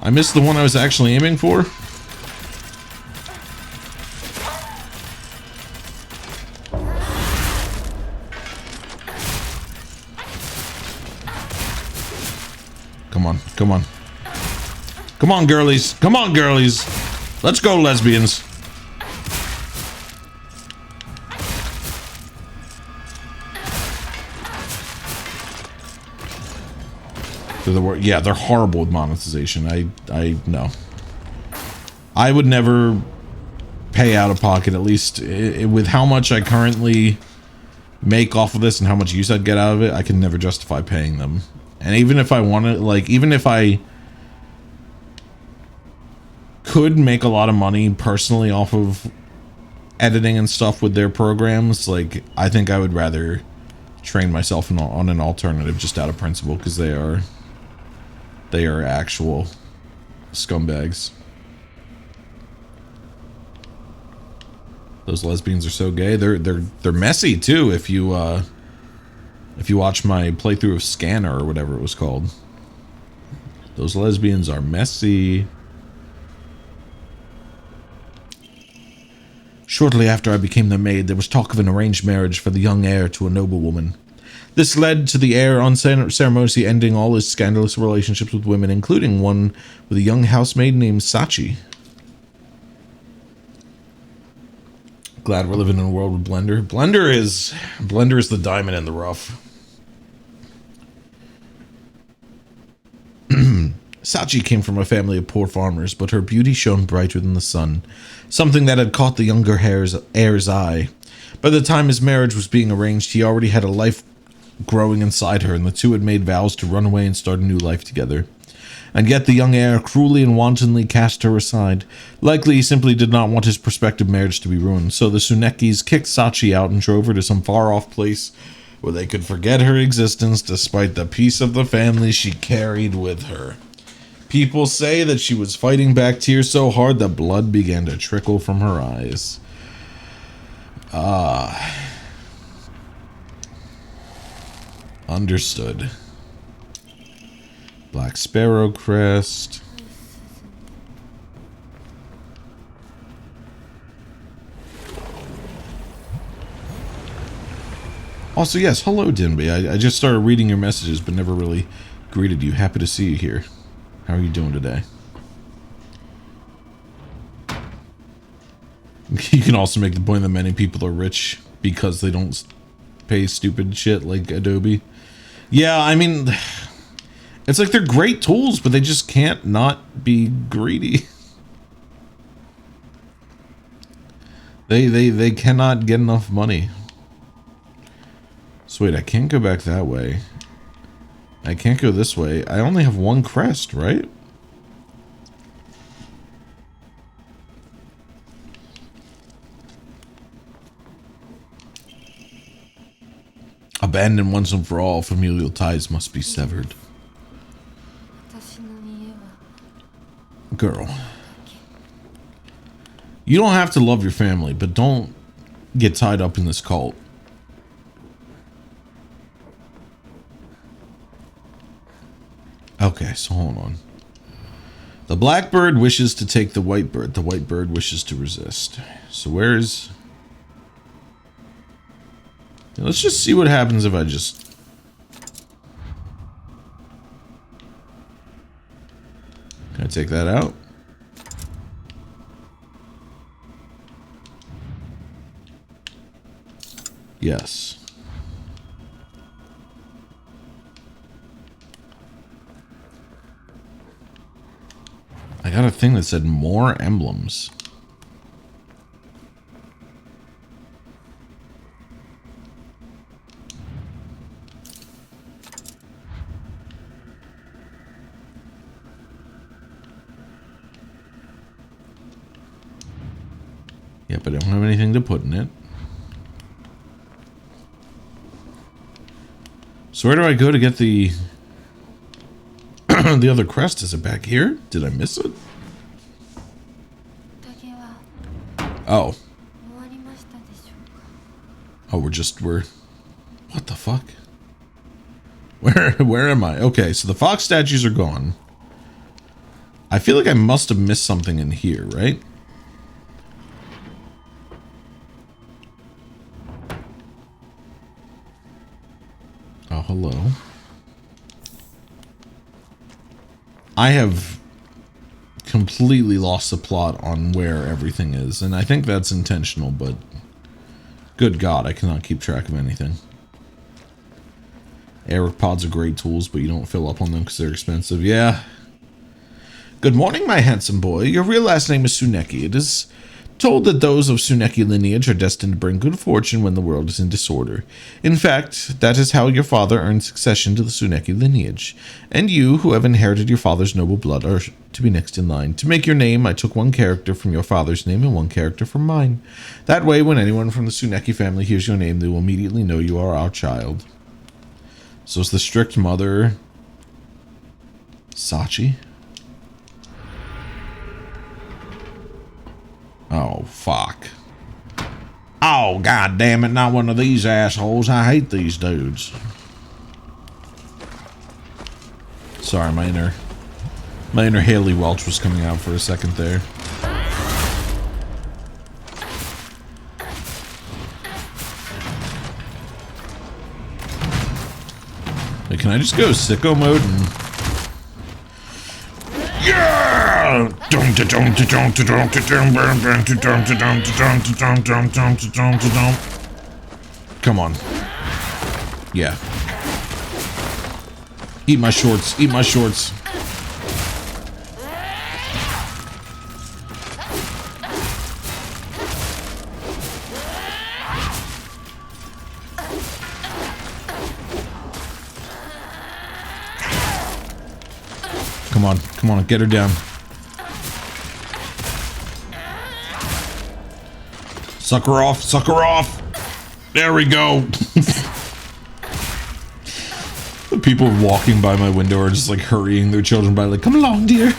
I missed the one I was actually aiming for? Come on, come on. Come on, girlies. Come on, girlies. Let's go, lesbians. Yeah, they're horrible with monetization. I know. I would never pay out of pocket, at least with how much I currently make off of this and how much use I'd get out of it. I can never justify paying them. And even if I wanted, like, even if I could make a lot of money personally off of editing and stuff with their programs, like, I think I would rather train myself on an alternative just out of principle, because they are actual scumbags. Those lesbians are so gay. They're messy too. If you watch my playthrough of Scanner or whatever it was called, those lesbians are messy. Shortly after I became their maid, there was talk of an arranged marriage for the young heir to a noblewoman. This led to the heir unceremoniously ending all his scandalous relationships with women, including one with a young housemaid named Sachi. Glad we're living in a world with Blender. Blender is the diamond in the rough. Sachi came from a family of poor farmers, but her beauty shone brighter than the sun, something that had caught the younger heir's eye. By the time his marriage was being arranged, he already had a life growing inside her, and the two had made vows to run away and start a new life together. And yet the young heir cruelly and wantonly cast her aside. Likely he simply did not want his prospective marriage to be ruined, so the Tsunekis kicked Sachi out and drove her to some far-off place where they could forget her existence despite the piece of the family she carried with her. People say that she was fighting back tears so hard that blood began to trickle from her eyes. Understood. Black Sparrow crest. Also, yes, hello, Dinby. I just started reading your messages, but never really greeted you. Happy to see you here. How are you doing today? You can also make the point that many people are rich because they don't pay stupid shit like Adobe. Yeah, I mean, it's like they're great tools, but they just can't not be greedy. They cannot get enough money. So wait, I can't go back that way. I can't go this way. I only have one crest, right? Abandoned once and for all, familial ties must be severed. Girl. You don't have to love your family, but don't get tied up in this cult. Okay, so hold on. The black bird wishes to take the white bird. The white bird wishes to resist. So where's... Let's just see what happens if I just... Can I take that out? Yes. I got a thing that said more emblems. Yep, I don't have anything to put in it. So where do I go to get the the other crest? Is it back here? Did I miss it? Oh. Oh, we're what the fuck? Where am I? Okay, so the fox statues are gone. I feel like I must have missed something in here, right? Oh, hello. I have completely lost the plot on where everything is, and I think that's intentional, but good God, I cannot keep track of anything. Eric pods are great tools, but you don't fill up on them because they're expensive. Yeah. Good morning, my handsome boy. Your real last name is Tsuneki. It is told that those of Tsuneki lineage are destined to bring good fortune when the world is in disorder. In fact, that is how your father earned succession to the Tsuneki lineage. And you, who have inherited your father's noble blood, are to be next in line. To make your name, I took one character from your father's name and one character from mine. That way, when anyone from the Tsuneki family hears your name, they will immediately know you are our child. So is the strict mother Sachi? Oh, fuck. Oh, god damn it, not one of these assholes. I hate these dudes. Sorry, my inner Haley Welch was coming out for a second there. Wait, can I just go sicko mode and... Yeah! Come on. Yeah. Eat my shorts. Eat my shorts. Come on. Come on. Get her down. Suck her off. Suck her off. There we go. The people walking by my window are just like hurrying their children by, like, come along, dear.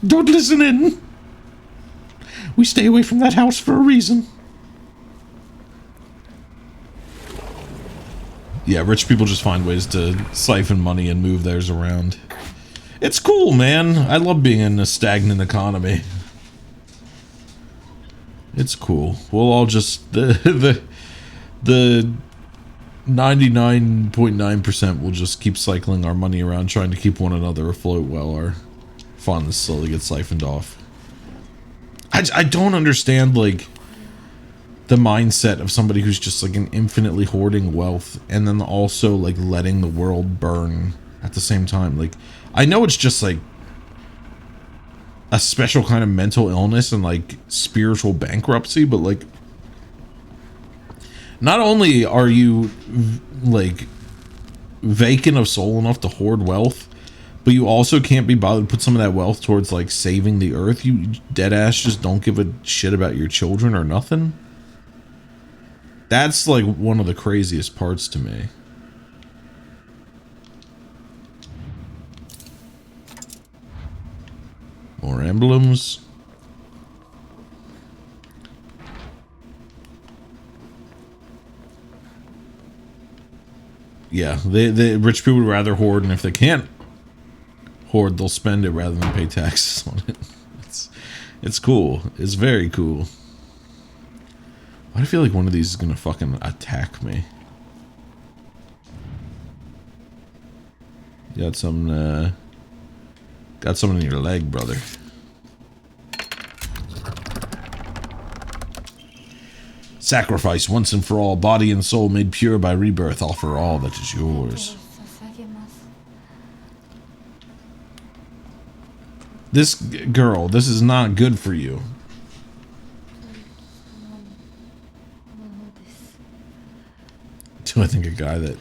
Don't listen in. We stay away from that house for a reason. Yeah, rich people just find ways to siphon money and move theirs around. It's cool, man. I love being in a stagnant economy. It's cool. We'll all just the 99.9% will just keep cycling our money around, trying to keep one another afloat while our funds slowly get siphoned off. I don't understand, like, the mindset of somebody who's just like an infinitely hoarding wealth and then also like letting the world burn at the same time. Like, I know it's just like a special kind of mental illness and like spiritual bankruptcy, but like, not only are you like vacant of soul enough to hoard wealth, but you also can't be bothered to put some of that wealth towards like saving the earth. You dead ass just don't give a shit about your children or nothing. That's like one of the craziest parts to me. More emblems. Yeah, the rich people would rather hoard, and if they can't hoard, they'll spend it rather than pay taxes on it. It's cool. It's very cool. Why do I feel like one of these is gonna fucking attack me? Got something in your leg, brother. Sacrifice once and for all, body and soul made pure by rebirth, offer all that is yours. This girl, this is not good for you. Do I think a guy that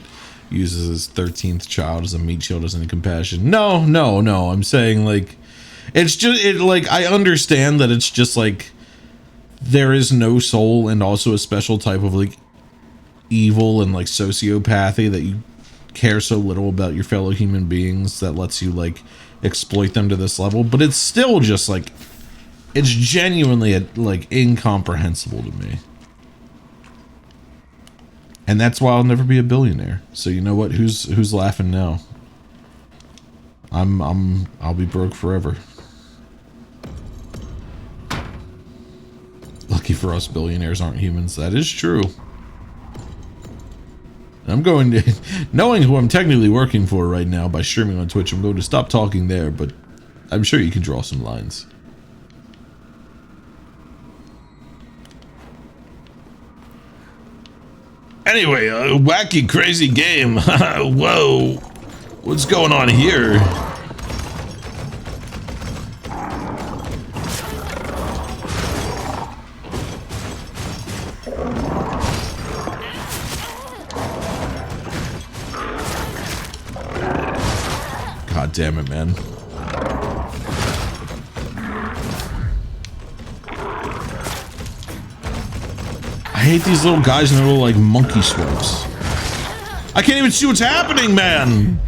uses his 13th child as a meat shield has any compassion? No. I'm saying like, it's just, like, I understand that it's just like, there is no soul and also a special type of like evil and like sociopathy that you care so little about your fellow human beings that lets you like exploit them to this level, but it's still just like, it's genuinely like incomprehensible to me. And that's why I'll never be a billionaire. So you know what? Who's laughing now? I'll be broke forever. Lucky for us, billionaires aren't humans. That is true. I'm going to, knowing who I'm technically working for right now by streaming on Twitch, I'm going to stop talking there, but I'm sure you can draw some lines. Anyway, a wacky, crazy game. Whoa. What's going on here? God damn it, man. I hate these little guys in their little, like, monkey swipes. I can't even see what's happening, man!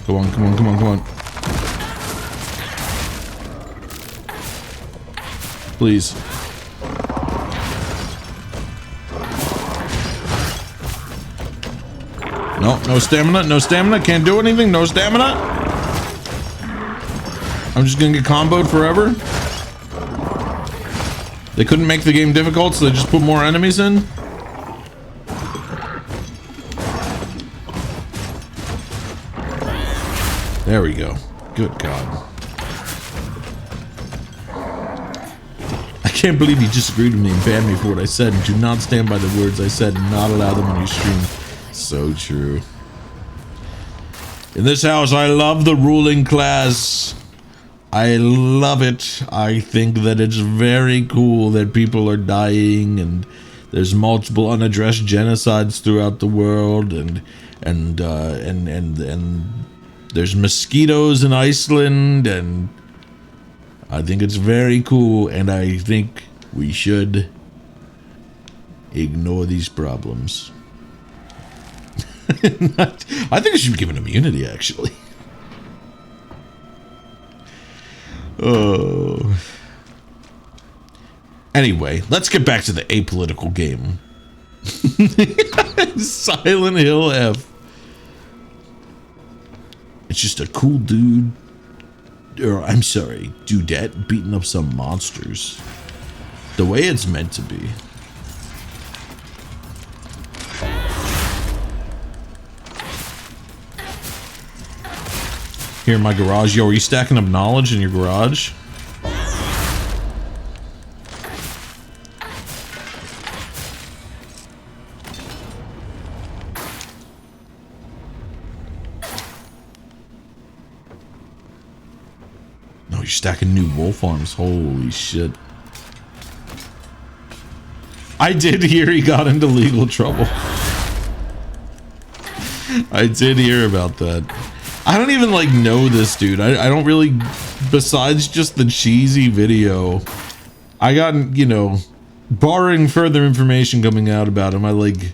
Come on, come on, come on, come on. Please. No, no stamina, no stamina, can't do anything, no stamina. I'm just gonna get comboed forever. They couldn't make the game difficult, so they just put more enemies in. There we go. Good God. I can't believe you disagreed with me and banned me for what I said. Do not stand by the words I said and not allow them on your stream. So true. In this house, I love the ruling class. I love it. I think that it's very cool that people are dying and there's multiple unaddressed genocides throughout the world, and there's mosquitoes in Iceland, and I think it's very cool, and I think we should ignore these problems. I think I should be given immunity, actually. Oh. Anyway, let's get back to the apolitical game. Silent Hill F. It's just a cool dude, or I'm sorry, dudette beating up some monsters. The way it's meant to be. Here in my garage. Yo, are you stacking up knowledge in your garage? No, you're stacking new wolf arms. Holy shit. I did hear he got into legal trouble. I did hear about that. I don't even like know this dude. I don't really, besides just the cheesy video, I got, you know, barring further information coming out about him, I like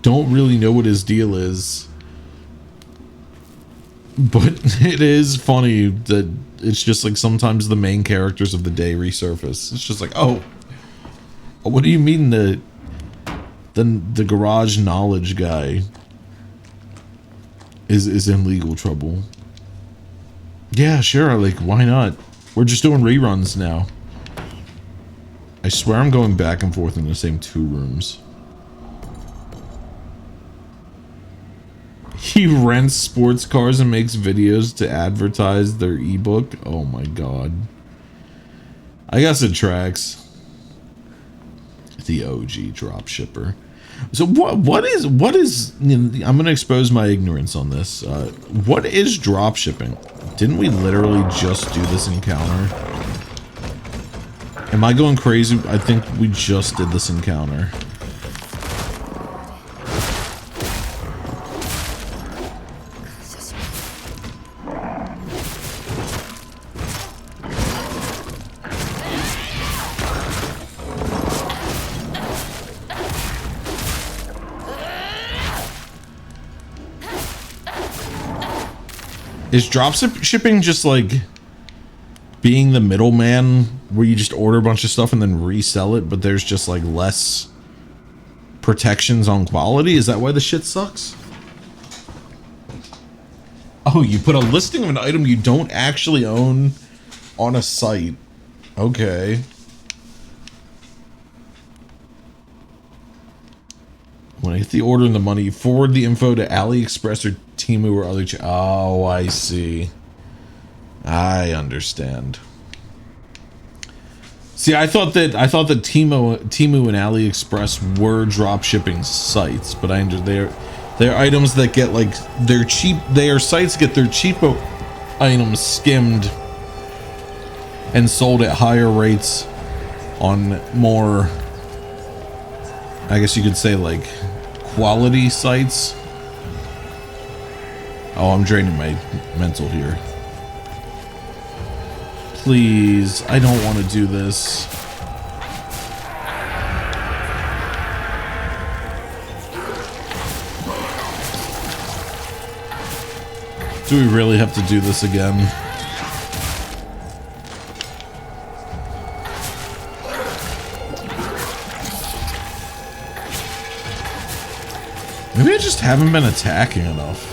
don't really know what his deal is. But it is funny that it's just like sometimes the main characters of the day resurface. It's just like, oh, what do you mean the garage knowledge guy is in legal trouble? Yeah, sure, like, why not? We're just doing reruns now. I swear I'm going back and forth in the same 2 rooms. He rents sports cars and makes videos to advertise their ebook. Oh my god. I guess it tracks. The OG dropshipper. So what is you know, I'm gonna expose my ignorance on this. What is dropshipping? Didn't we literally just do this encounter? Am I going crazy? I think we just did this encounter. Is dropshipping just like being the middleman where you just order a bunch of stuff and then resell it, but there's just like less protections on quality? Is that why the shit sucks? Oh, you put a listing of an item you don't actually own on a site. Okay. When I get the order and the money, you forward the info to AliExpress or Temu or other. Oh, I see. I understand. See, I thought that Temu and AliExpress were drop shipping sites, but they're items that get like their cheap. Their sites get their cheapo items skimmed and sold at higher rates on more, I guess you could say, like quality sites. Oh, I'm draining my mental here. Please, I don't want to do this. Do we really have to do this again? Maybe I just haven't been attacking enough.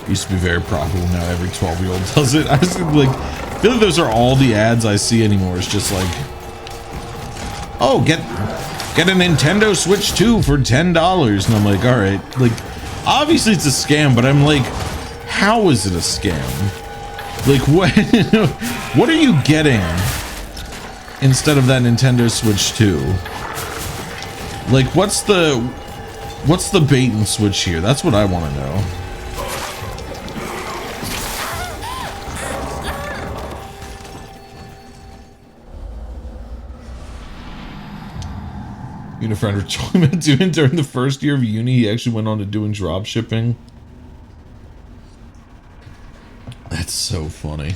Used to be very profitable. Now every 12-year-old does it. I was like, I feel like those are all the ads I see anymore. It's just like, oh, get a Nintendo Switch 2 for $10, and I'm like, all right, like, obviously it's a scam, but I'm like, how is it a scam? Like, what? What are you getting instead of that Nintendo Switch 2? Like, what's the bait and switch here? That's what I want to know. You and a friend were talking about doing during the first year of uni. He actually went on to doing drop shipping. That's so funny.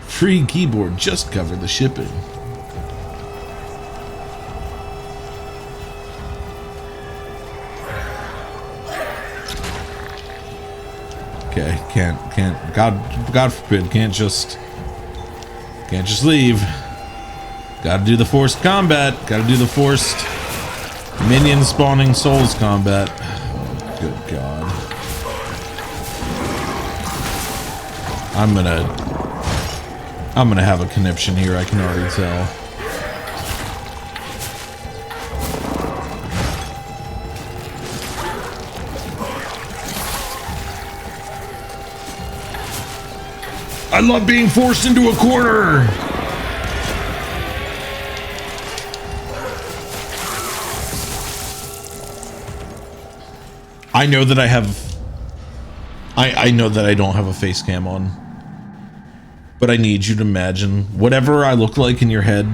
Free keyboard, just cover the shipping. Okay, can't. God forbid, can't just leave. Gotta do the forced combat. Gotta do the forced minion spawning souls combat. Oh, good God. I'm gonna have a conniption here, I can already tell. I love being forced into a corner! I know that I have... I know that I don't have a face cam on. But I need you to imagine whatever I look like in your head.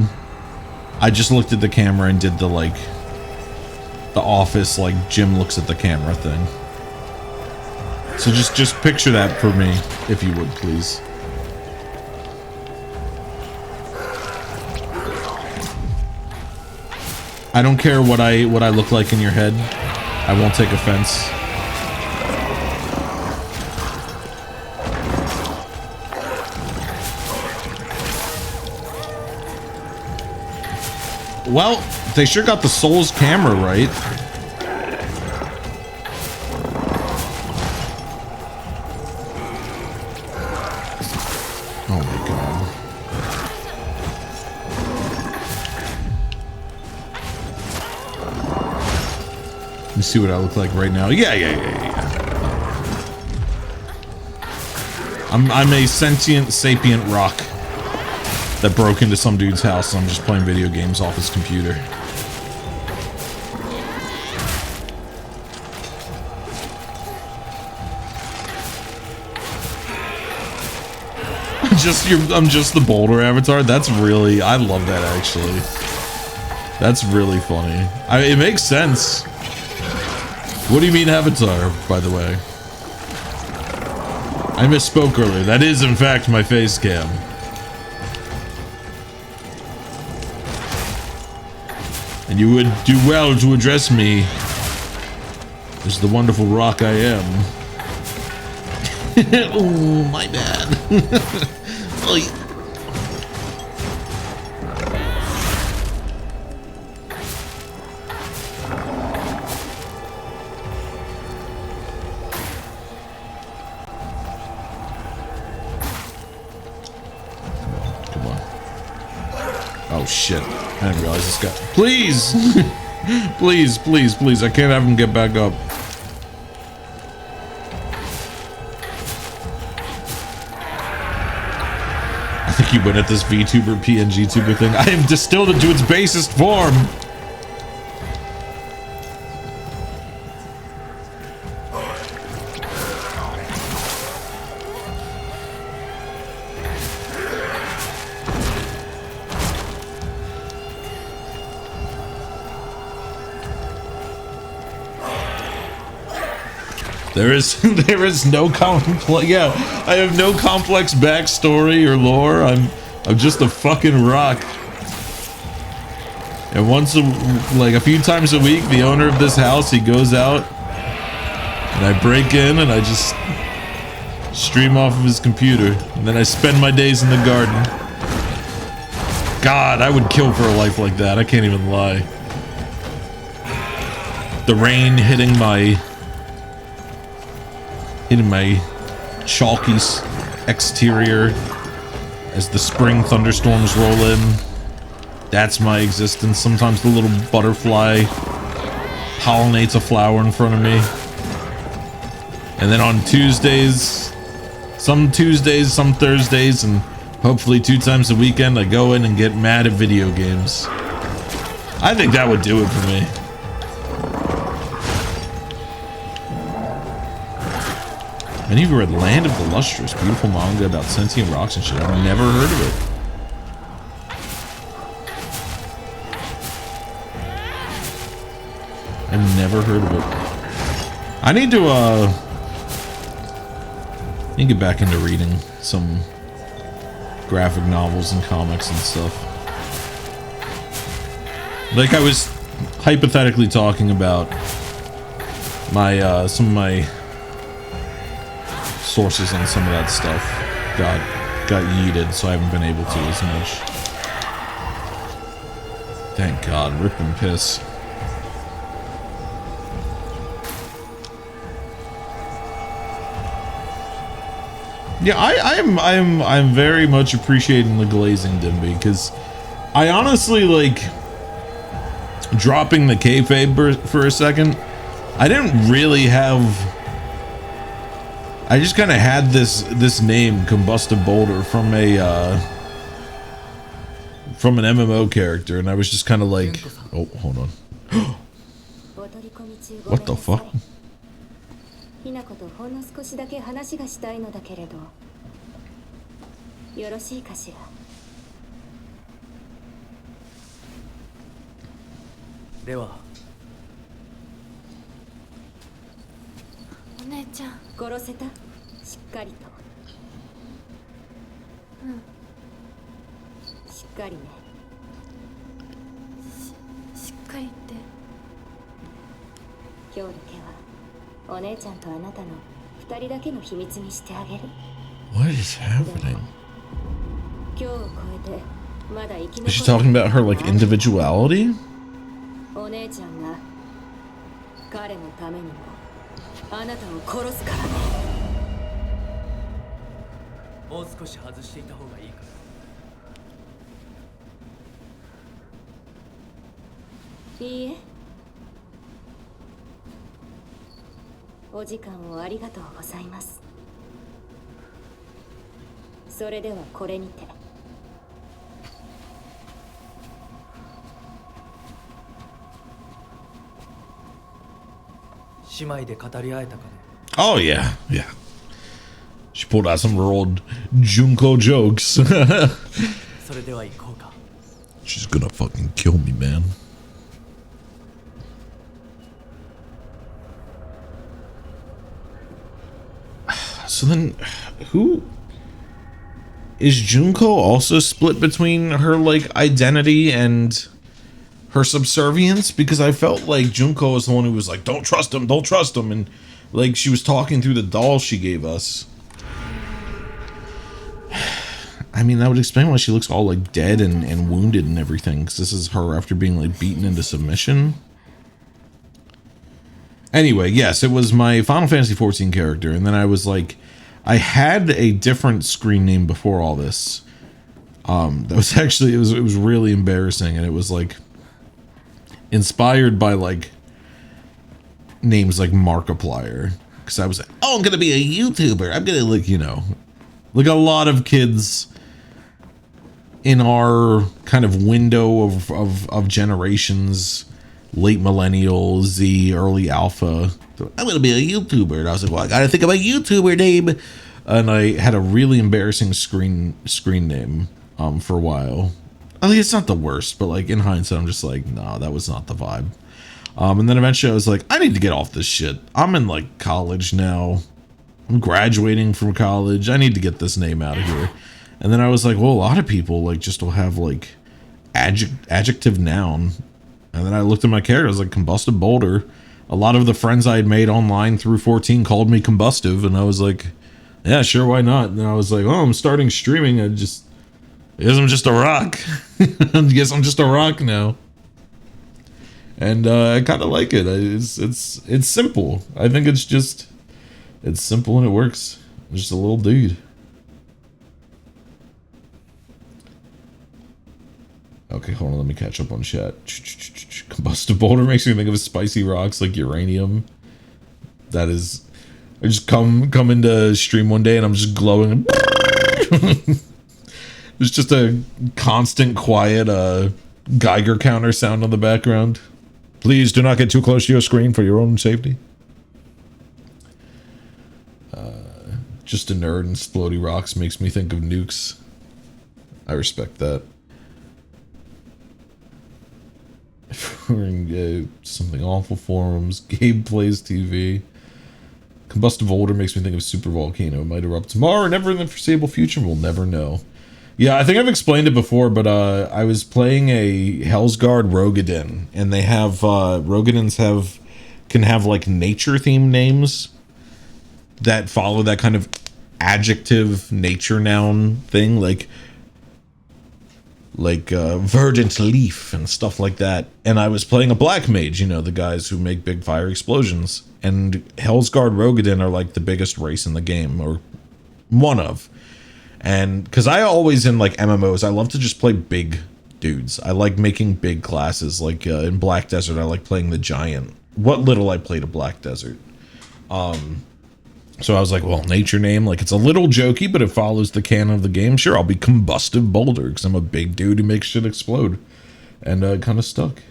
I just looked at the camera and did the, like... the Office, like, Jim looks at the camera thing. So just picture that for me, if you would, please. I don't care what I look like in your head. I won't take offense. Well, they sure got the Soul's camera right. Oh my god. Let me see what I look like right now. Yeah. I'm a sentient, sapient rock that broke into some dude's house and I'm just playing video games off his computer. I'm just the boulder avatar. That's really, I love that actually. That's really funny. It makes sense. What do you mean avatar, by the way? I misspoke earlier. That is in fact my face cam. And you would do well to address me as the wonderful rock I am. Oh, my bad. Oy. Come on. Oh shit. I didn't realize this guy. Please! please. I can't have him get back up. I think you went at this VTuber PNG tuber thing. I have distilled it to its basest form. There is no complex. Yeah, I have no complex backstory or lore. I'm just a fucking rock. And like a few times a week, the owner of this house, he goes out, and I break in and I just stream off of his computer, and then I spend my days in the garden. God, I would kill for a life like that. I can't even lie. The rain hitting my chalky exterior as the spring thunderstorms roll in. That's my existence. Sometimes the little butterfly pollinates a flower in front of me. And then on Tuesdays, some Thursdays, and hopefully 2 times a weekend, I go in and get mad at video games. I think that would do it for me. And you've read Land of the Lustrous, beautiful manga about sentient rocks and shit. I've never heard of it. I've never heard of it. I need to get back into reading some graphic novels and comics and stuff. Like I was hypothetically talking about my some of my sources on some of that stuff got yeeted, so I haven't been able to as much. Thank God, rip and piss. Yeah, I'm very much appreciating the glazing, Dimby, because I honestly, like, dropping the kayfabe for a second, I didn't really have, I just kind of had this name, Combustive Boulder, from from an MMO character, and I was just kind of like, oh, hold on. What the fuck? ひなことほんの少しだけ話がしたいのだけれどよろしいかしらではお姉ちゃん殺せたしっかりとうんしっかりねしっかりって今日だけはお姉ちゃんとあなたの二人だけの秘密にしてあげる What is happening? 今日を超えてまだ生き残 Is she talking about her, like, individuality? お姉ちゃんが彼のためにもあなたを殺すからねもう少し外していた方がいいかいいえお時間をありがとうございますそれではこれにて姉妹で語り合えたかね Oh, yeah, yeah. She pulled out some real Junko jokes. それでは行こうか She's gonna fucking kill me, man. So then, who is Junko also split between her, like, identity and her subservience? Because I felt like Junko was the one who was like, don't trust him, and like she was talking through the doll she gave us. I mean, that would explain why she looks all like dead and wounded and everything, because this is her after being like beaten into submission. Anyway, yes, it was my Final Fantasy XIV character, and then I was like, I had a different screen name before all this. That was actually, it was really embarrassing, and it was like inspired by like names like Markiplier, because I was like, oh, I'm gonna be a YouTuber. I'm gonna, like, you know, like a lot of kids in our kind of window of generations, late millennial, Z, early alpha. I'm gonna be a YouTuber, and I was like, well, I gotta think of a YouTuber name, and I had a really embarrassing screen name for a while. I mean, it's not the worst, but like in hindsight, I'm just like, nah, that was not the vibe. And then eventually I was like, I need to get off this shit. I'm in like college now. I'm graduating from college. I need to get this name out of here. And then I was like, well, a lot of people like just will have like adjective noun. And then I looked at my character. I was like, Combustive Boulder. A lot of the friends I had made online through 14 called me Combustive, and I was like, yeah, sure, why not? And I was like, oh, I'm starting streaming. I guess I'm just a rock. I guess I'm just a rock now. And I kind of like it. It's simple. I think it's simple and it works. I'm just a little dude. Okay, hold on. Let me catch up on chat. Combustive Boulder makes me think of spicy rocks like uranium. That is, I just come into stream one day and I'm just glowing. There's just a constant quiet Geiger counter sound on the background. Please do not get too close to your screen for your own safety. Just a nerd and splody rocks makes me think of nukes. I respect that. Something awful forums. Gabe plays TV. Combustive Boulder makes me think of super volcano. It might erupt tomorrow or never in the foreseeable future. We'll never know. Yeah, I think I've explained it before, but I was playing a Hellsguard Rogadin, and they have Rogadins can have like nature themed names that follow that kind of adjective nature noun thing, like verdant leaf and stuff like that. And I was playing a black mage, you know, the guys who make big fire explosions. And Hellsguard Rogadin are like the biggest race in the game, or One of. And because I always in like MMOs, I love to just play big dudes. I like making big classes. Like in Black Desert, I like playing the giant. What little I played of Black Desert. So I was like, well, nature name, like it's a little jokey, but it follows the canon of the game. Sure, I'll be Combustive Boulder because I'm a big dude who makes shit explode. And kind of stuck.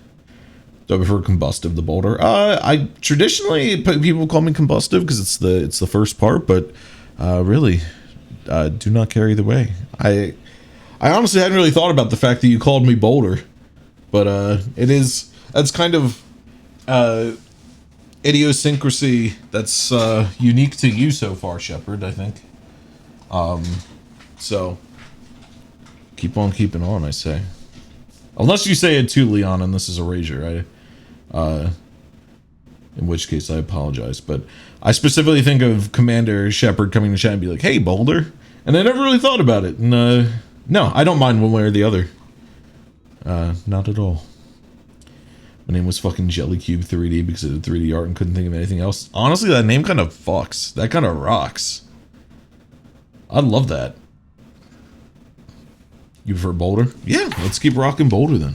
So I prefer Combustive the Boulder. I traditionally people call me Combustive because it's the first part, but really, do not care either way. I honestly hadn't really thought about the fact that you called me Boulder, but that's kind of idiosyncrasy that's unique to you so far, Shepard, I think. So keep on keeping on, I say. Unless you say it to Leon and this is erasure, in which case I apologize. But I specifically think of Commander Shepard coming to chat and be like, hey, Boulder. And I never really thought about it. And, no, I don't mind one way or the other. Not at all. My name was fucking Jellycube 3D because it did 3D art and couldn't think of anything else. Honestly, that name kind of fucks. That kind of rocks. I love that. You prefer Boulder? Yeah, let's keep rocking Boulder then.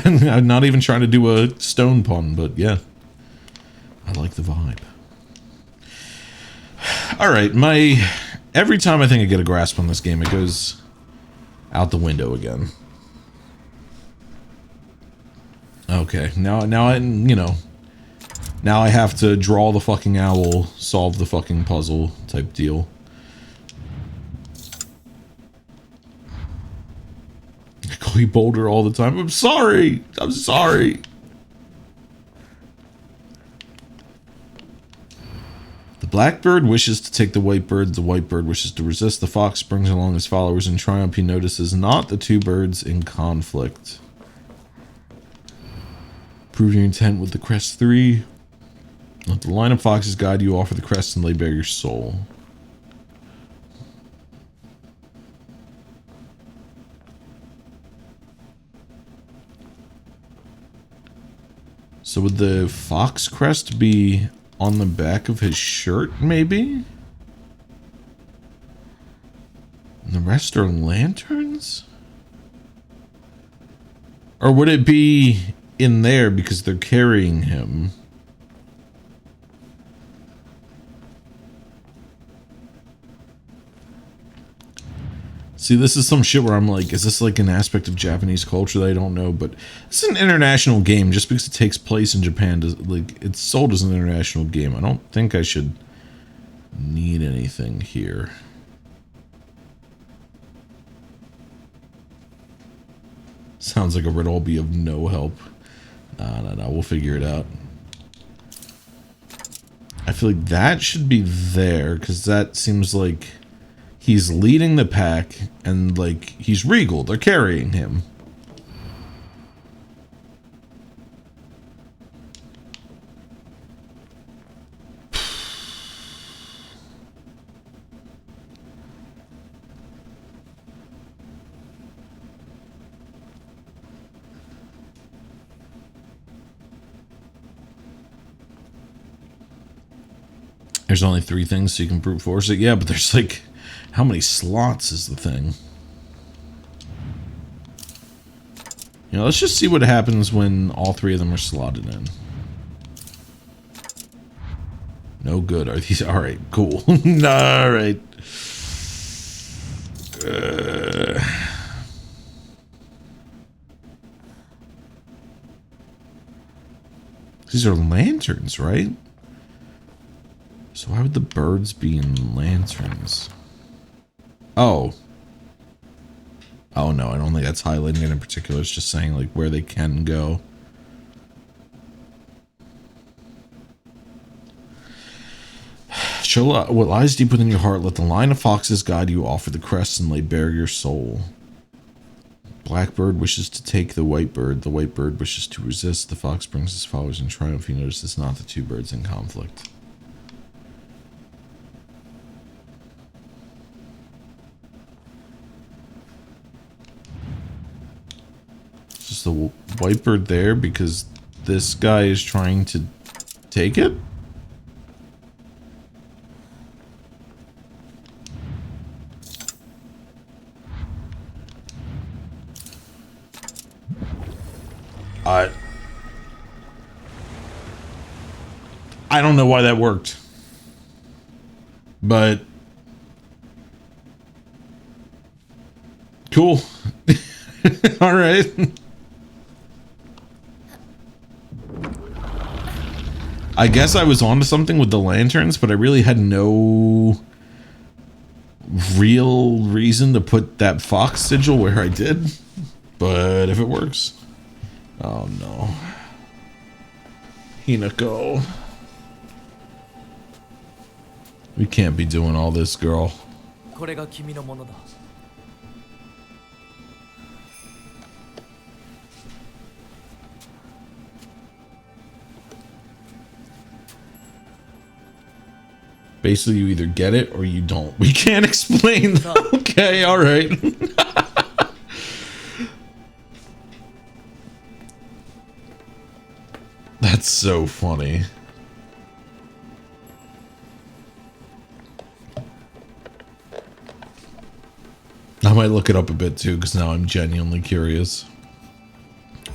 I'm not even trying to do a stone pun, but yeah. I like the vibe. Alright, every time I think I get a grasp on this game, it goes out the window again. Okay, now I have to draw the fucking owl, solve the fucking puzzle type deal. I call you Boulder all the time. I'm sorry. I'm sorry. The blackbird wishes to take the white bird. The white bird wishes to resist. The fox brings along his followers in triumph. He notices not the two birds in conflict. Prove your intent with the crest 3. Let the line of foxes guide you. Offer the crest and lay bare your soul. So would the fox crest be on the back of his shirt, maybe? And the rest are lanterns? Or would it be in there because they're carrying him? See, this is some shit where I'm like, is this like an aspect of Japanese culture that I don't know? But it's an international game. Just because it takes place in Japan, it's sold as an international game. I don't think I should need anything here. Sounds like a riddle will be of no help. No, we'll figure it out. I feel like that should be there, because that seems like he's leading the pack, and like, he's regal. They're carrying him. There's only 3 things, so you can brute force it. Yeah, but there's like, how many slots is the thing? You know, let's just see what happens when all 3 of them are slotted in. No good. Are these... Alright, cool. Alright. These are lanterns, right? So why would the birds be in lanterns? Oh. Oh no, I don't think that's highlighting it in particular. It's just saying like where they can go. Show what lies deep within your heart. Let the line of foxes guide you. Offer the crest and lay bare your soul. Blackbird wishes to take the white bird. The white bird wishes to resist. The fox brings his followers in triumph. He notices not the 2 birds in conflict. Is the white bird there because this guy is trying to take it? I don't know why that worked. But cool. All right. I guess I was onto something with the lanterns, but I really had no real reason to put that fox sigil where I did. But if it works. Oh no. Hinako. We can't be doing all this, girl. これが君のものだ Basically, you either get it or you don't. We can't explain. Okay, all right. That's so funny. I might look it up a bit too, because now I'm genuinely curious.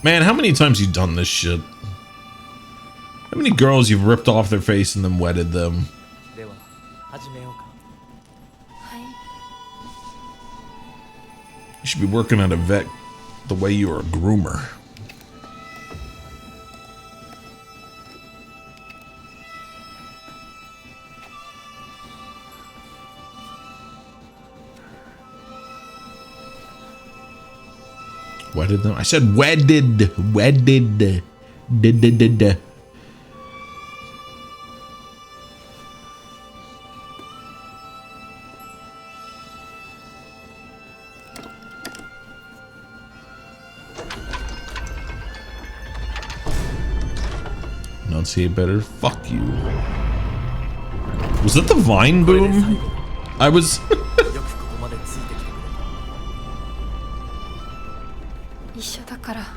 Man, how many times you done this shit? How many girls you've ripped off their face and then wetted them? では始めようか You should be working at a vet the way you are a groomer. Wedded them? I said wedded. Wedded. Did. Enunciate better. Fuck you. Was that the vine boom? I was. よくここまでついてきてくれた 一緒だからこ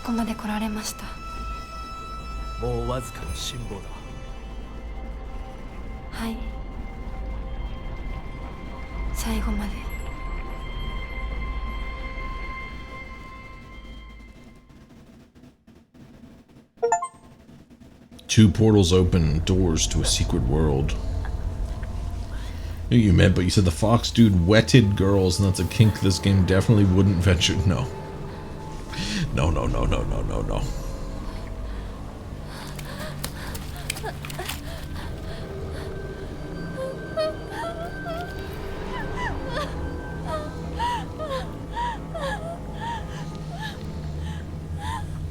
こまで来られましたもうわずかの辛抱だはい最後まで Two portals open doors to a secret world. I knew you meant, but you said the fox dude wetted girls, and that's a kink this game definitely wouldn't venture. No. No.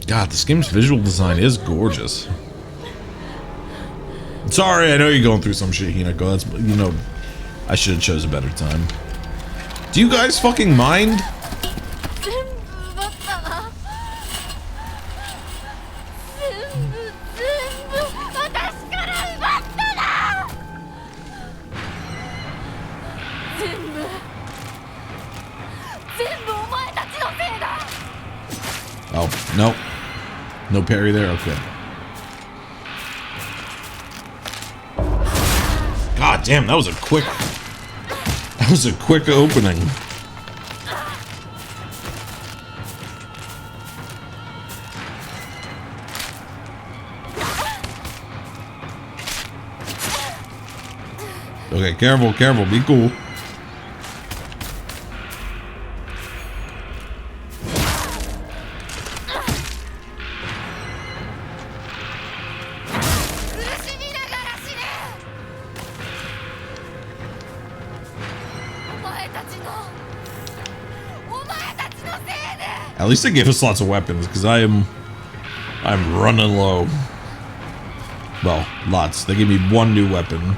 God, this game's visual design is gorgeous. Sorry, I know you're going through some shit, Hinako. That's, you know, I should have chose a better time. Do you guys fucking mind? Oh, no. No parry there? Okay. God damn, that was a quick opening. Okay, careful, be cool. At least they gave us lots of weapons, because I'm running low. Well, lots. They gave me one new weapon.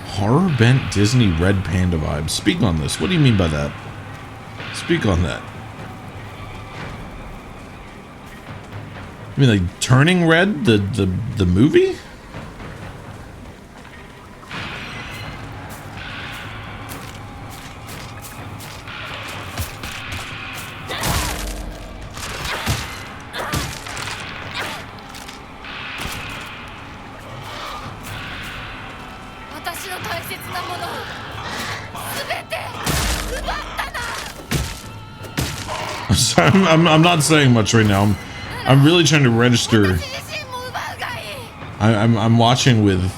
Horror bent Disney red panda vibes. Speak on this. What do you mean by that? Speak on that. You mean like Turning Red, the movie? I'm not saying much right now. I'm really trying to register. I'm watching with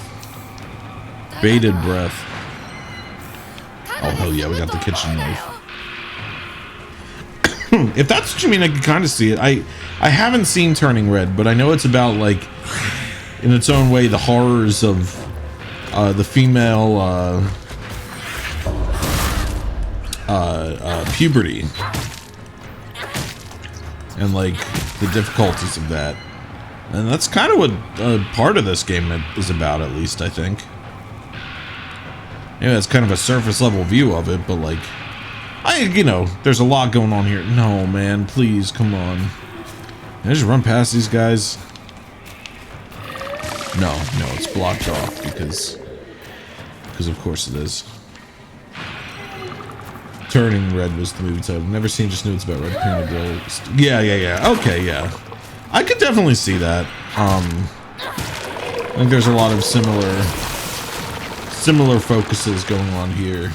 bated breath. Oh hell yeah, we got the kitchen knife. If that's what you mean, I can kind of see it. I haven't seen Turning Red, but I know it's about, like, in its own way, the horrors of the female puberty and, like, the difficulties of that. And that's kind of what part of this game is about, at least, I think. Yeah, it's kind of a surface level view of it, but, like, you know, there's a lot going on here. No, man, please, come on. Can I just run past these guys? No, it's blocked off because of course it is. Turning Red was the movie title. Never seen, just knew it's about red painted girl. Yeah. Okay, yeah. I could definitely see that. I think there's a lot of similar focuses going on here.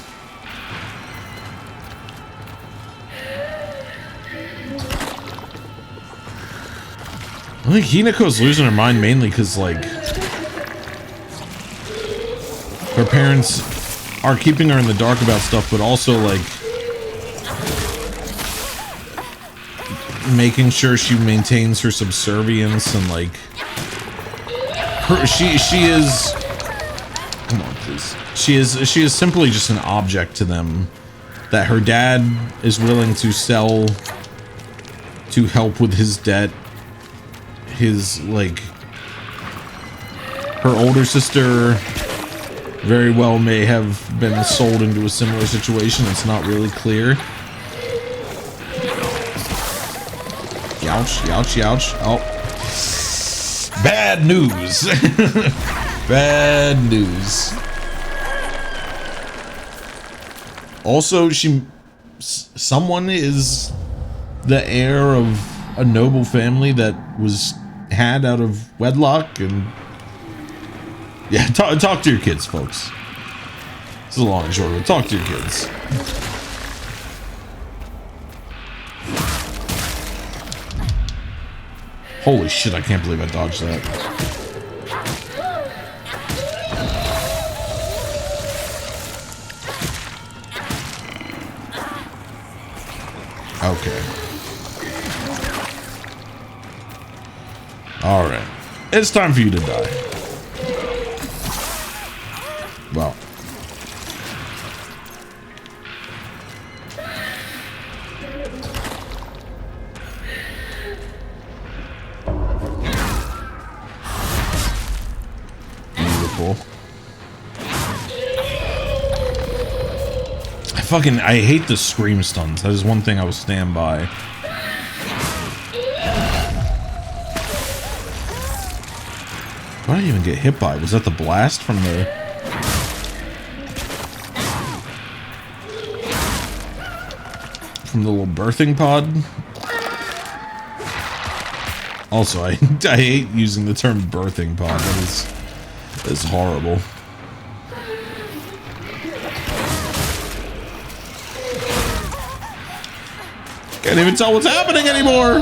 I think Hinako's losing her mind mainly because, like, her parents are keeping her in the dark about stuff, but also, like, making sure she maintains her subservience and, like, she is, come on, please. She is simply just an object to them that her dad is willing to sell to help with his debt. His, like, her older sister very well may have been sold into a similar situation. It's not really clear. Youch. Oh. Bad news. Bad news. Also, someone is the heir of a noble family that was had out of wedlock, and yeah, talk to your kids, folks. This is a long and short of it. Talk to your kids. Holy shit, I can't believe I dodged that. Okay. Alright. It's time for you to die. Well. Beautiful. I hate the scream stuns. That is one thing I will stand by. What did I even get hit by? Was that the blast from the... from the little birthing pod? Also, I hate using the term birthing pod. That is horrible. Can't even tell what's happening anymore!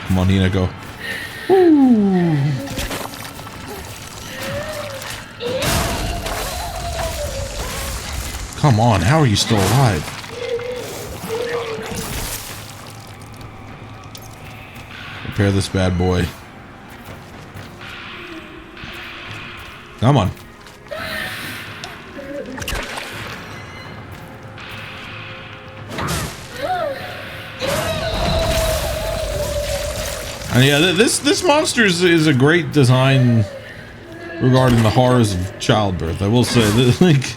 Come on, Hinako. Woo. Come on, how are you still alive? Repair this bad boy. Come on. And yeah, this monster is a great design regarding the horrors of childbirth. I will say that, like,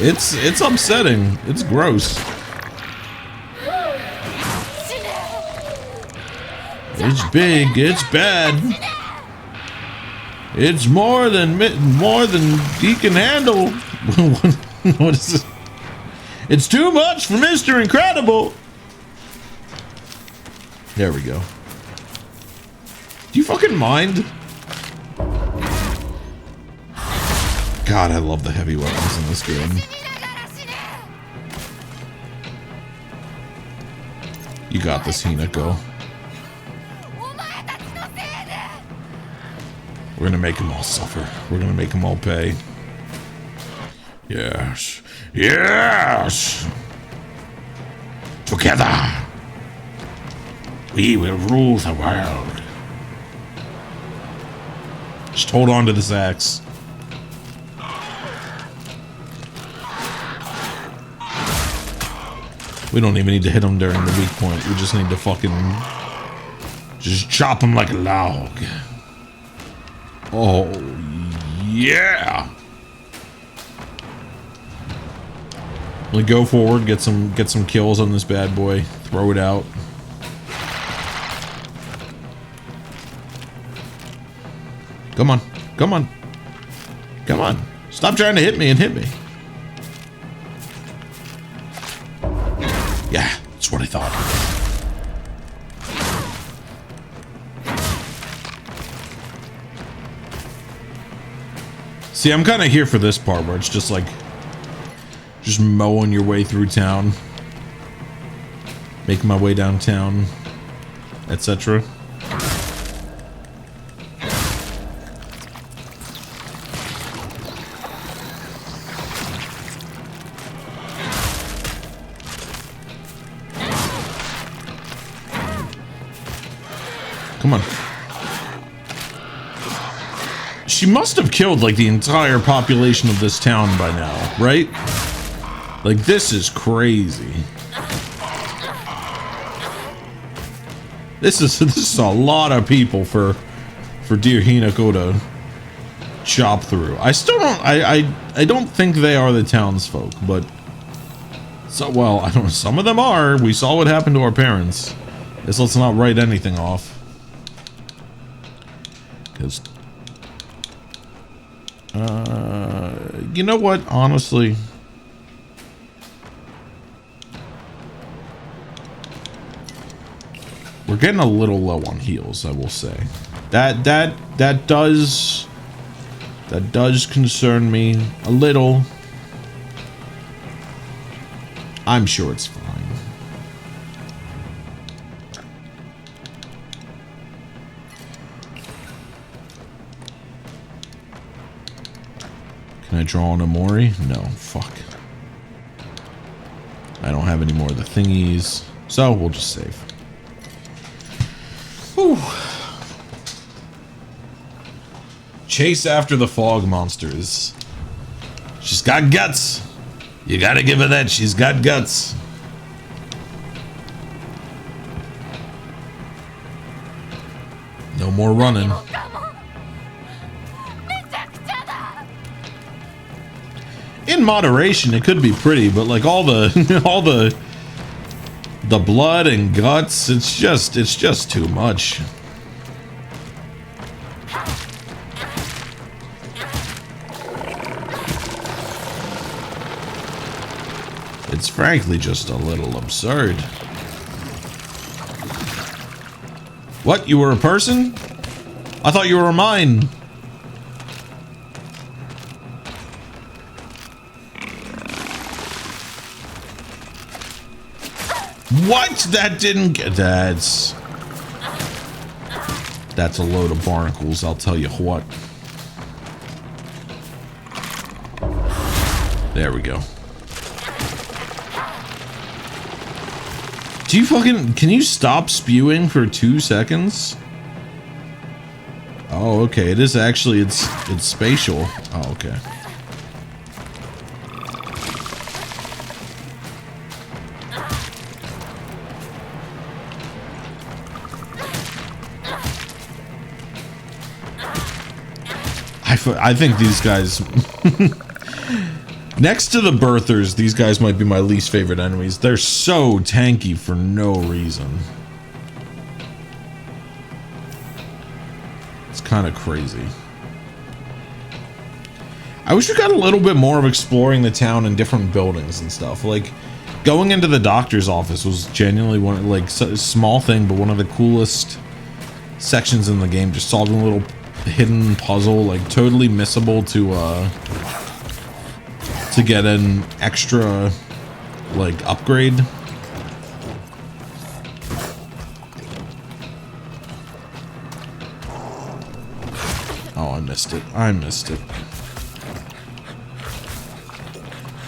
it's upsetting. It's gross. It's big. It's bad. It's more than he can handle. What is it? It's too much for Mr. Incredible. There we go. Do you fucking mind? God, I love the heavy weapons in this game. You got this, Hinako. We're gonna make them all suffer. We're gonna make them all pay. Yes. Yes! Together, we will rule the world. Just hold on to this axe. We don't even need to hit him during the weak point. We just need to fucking just chop him like a log. Oh yeah. Like, go forward, get some kills on this bad boy. Throw it out. Come on. Come on. Come on. Stop trying to hit me and hit me. Yeah, that's what I thought. See, I'm kind of here for this part where it's just like just mowing your way through town, making my way downtown, etc. Come on. She must have killed like the entire population of this town by now, right? Like, this is crazy. This is a lot of people for dear Hinako to chop through. I still don't I don't think they are the townsfolk, but so, well, I don't know, some of them are. We saw what happened to our parents. Guess let's not write anything off. Cause you know what, honestly, we're getting a little low on heals, I will say. That does concern me a little. I'm sure it's fine. Can I draw on a Mori? No, fuck. I don't have any more of the thingies, so we'll just save. Whew. Chase after the fog monsters. She's got guts. You gotta give her that. She's got guts. No more running. In moderation, it could be pretty, but like all the blood and guts, it's just too much. It's frankly just a little absurd. What? You were a person? I thought you were a mine. What? That didn't get... That's a load of barnacles, I'll tell you what. There we go. Do you fucking... Can you stop spewing for 2 seconds? Oh, okay. It is actually... It's spatial. Oh, okay. I think these guys... Next to the birthers, these guys might be my least favorite enemies. They're so tanky for no reason. It's kind of crazy. I wish we got a little bit more of exploring the town and different buildings and stuff. Like, going into the doctor's office was genuinely one, like, a small thing, but one of the coolest sections in the game. Just solving a little hidden puzzle, like totally missable to get an extra like upgrade. Oh, I missed it. I missed it.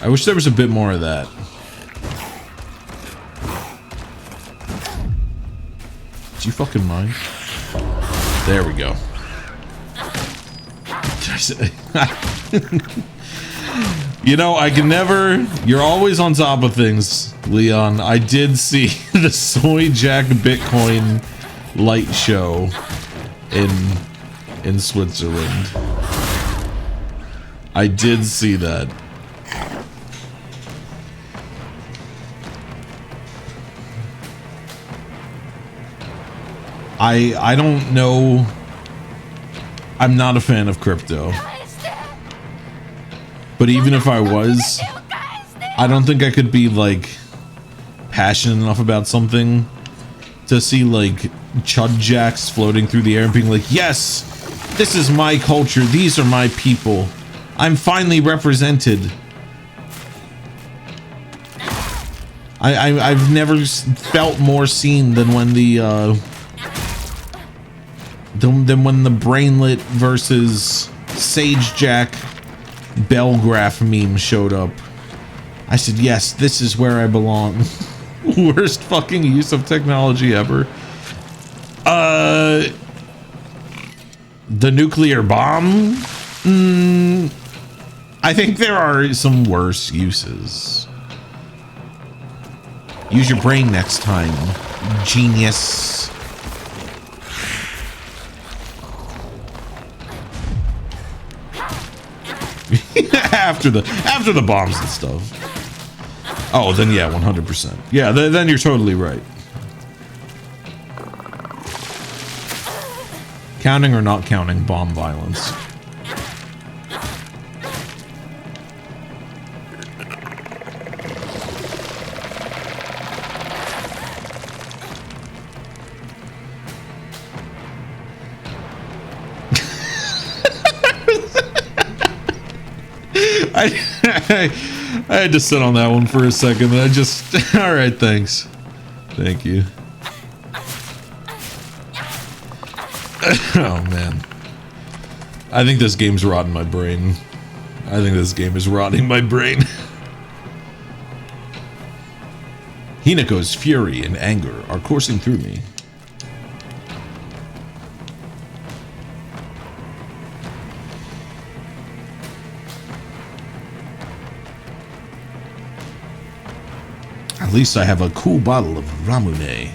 I wish there was a bit more of that. Do you fucking mind? There we go. You know, I can never... You're always on top of things, Leon. I did see the Soy Jack Bitcoin light show in Switzerland. I did see that. I don't know. I'm not a fan of crypto. But even if I was, I don't think I could be like passionate enough about something to see like chud jacks floating through the air and being like, yes, this is my culture. These are my people. I'm finally represented. I've never felt more seen than when the Brainlet versus Sage Jack Bellgraph meme showed up. I said, yes, this is where I belong. Worst fucking use of technology ever. The nuclear bomb? I think there are some worse uses. Use your brain next time, genius. after the bombs and stuff. Oh, then yeah, 100%. Yeah, then you're totally right. Counting or not counting bomb violence? I had to sit on that one for a second. I just... Alright, thanks. Thank you. Oh, man. I think this game's rotting my brain. I think this game is rotting my brain. Hinako's fury and anger are coursing through me. At least I have a cool bottle of Ramune.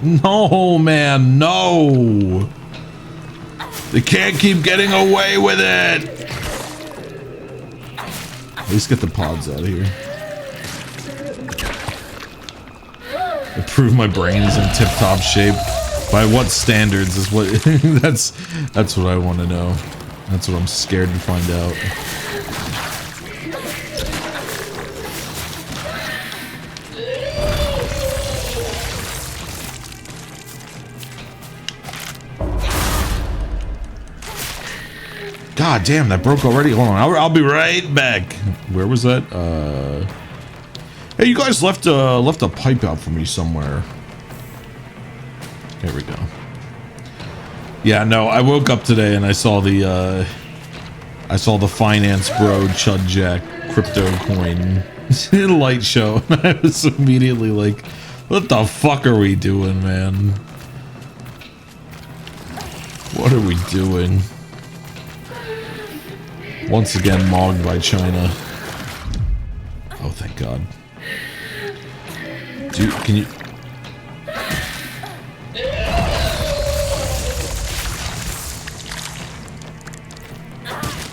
No, man, no! They can't keep getting away with it! At least get the pods out of here. Improve my brains in tip-top shape. By what standards is what... that's what I want to know. That's what I'm scared to find out. God damn, that broke already. Hold on, I'll be right back. Where was that? Hey, you guys left a pipe out for me somewhere. Here we go. Yeah, no, I woke up today and I saw the Finance Bro Chud Jack crypto coin light show, and I was immediately like, what the fuck are we doing, man? What are we doing? Once again, mogged by China. Oh, thank God. Dude, can you...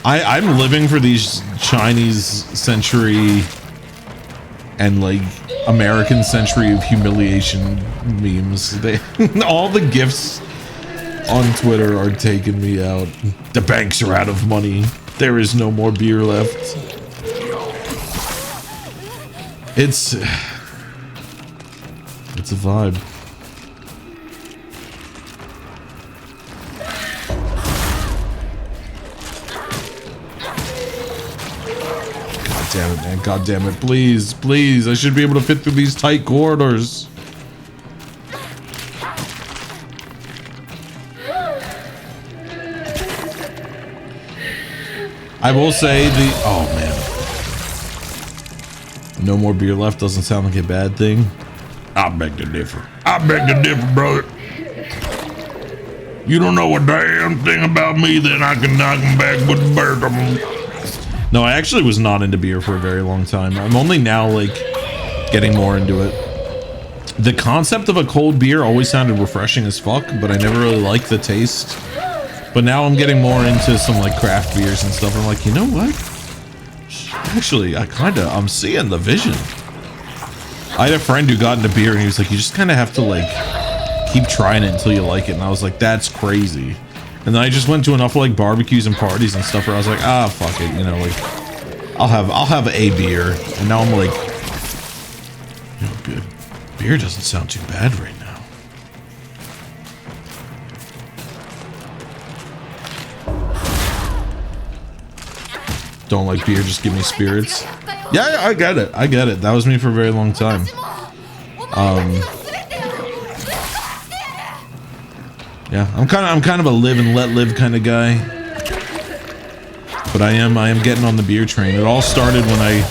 I'm living for these Chinese century and, like, American century of humiliation memes. All the gifs on Twitter are taking me out. The banks are out of money. There is no more beer left. It's a vibe. God damn it, man. God damn it. Please, please. I should be able to fit through these tight corridors. I will say oh man, no more beer left doesn't sound like a bad thing. I beg to differ. I beg to differ, brother. You don't know a damn thing about me, then I can knock him back with the bird. No, I actually was not into beer for a very long time. I'm only now like getting more into it. The concept of a cold beer always sounded refreshing as fuck, but I never really liked the taste. But now I'm getting more into some like craft beers and stuff. I'm like, you know what? Actually, I'm seeing the vision. I had a friend who got into beer and he was like, you just kind of have to like keep trying it until you like it. And I was like, that's crazy. And then I just went to enough like barbecues and parties and stuff where I was like, ah, fuck it. You know, like I'll have a beer. And now I'm like, you know, good. Beer doesn't sound too bad right now. Don't like beer, just give me spirits. Yeah, I get it. I get it. That was me for a very long time. Yeah, I'm kind of a live and let live kind of guy. But I am getting on the beer train. It all started when I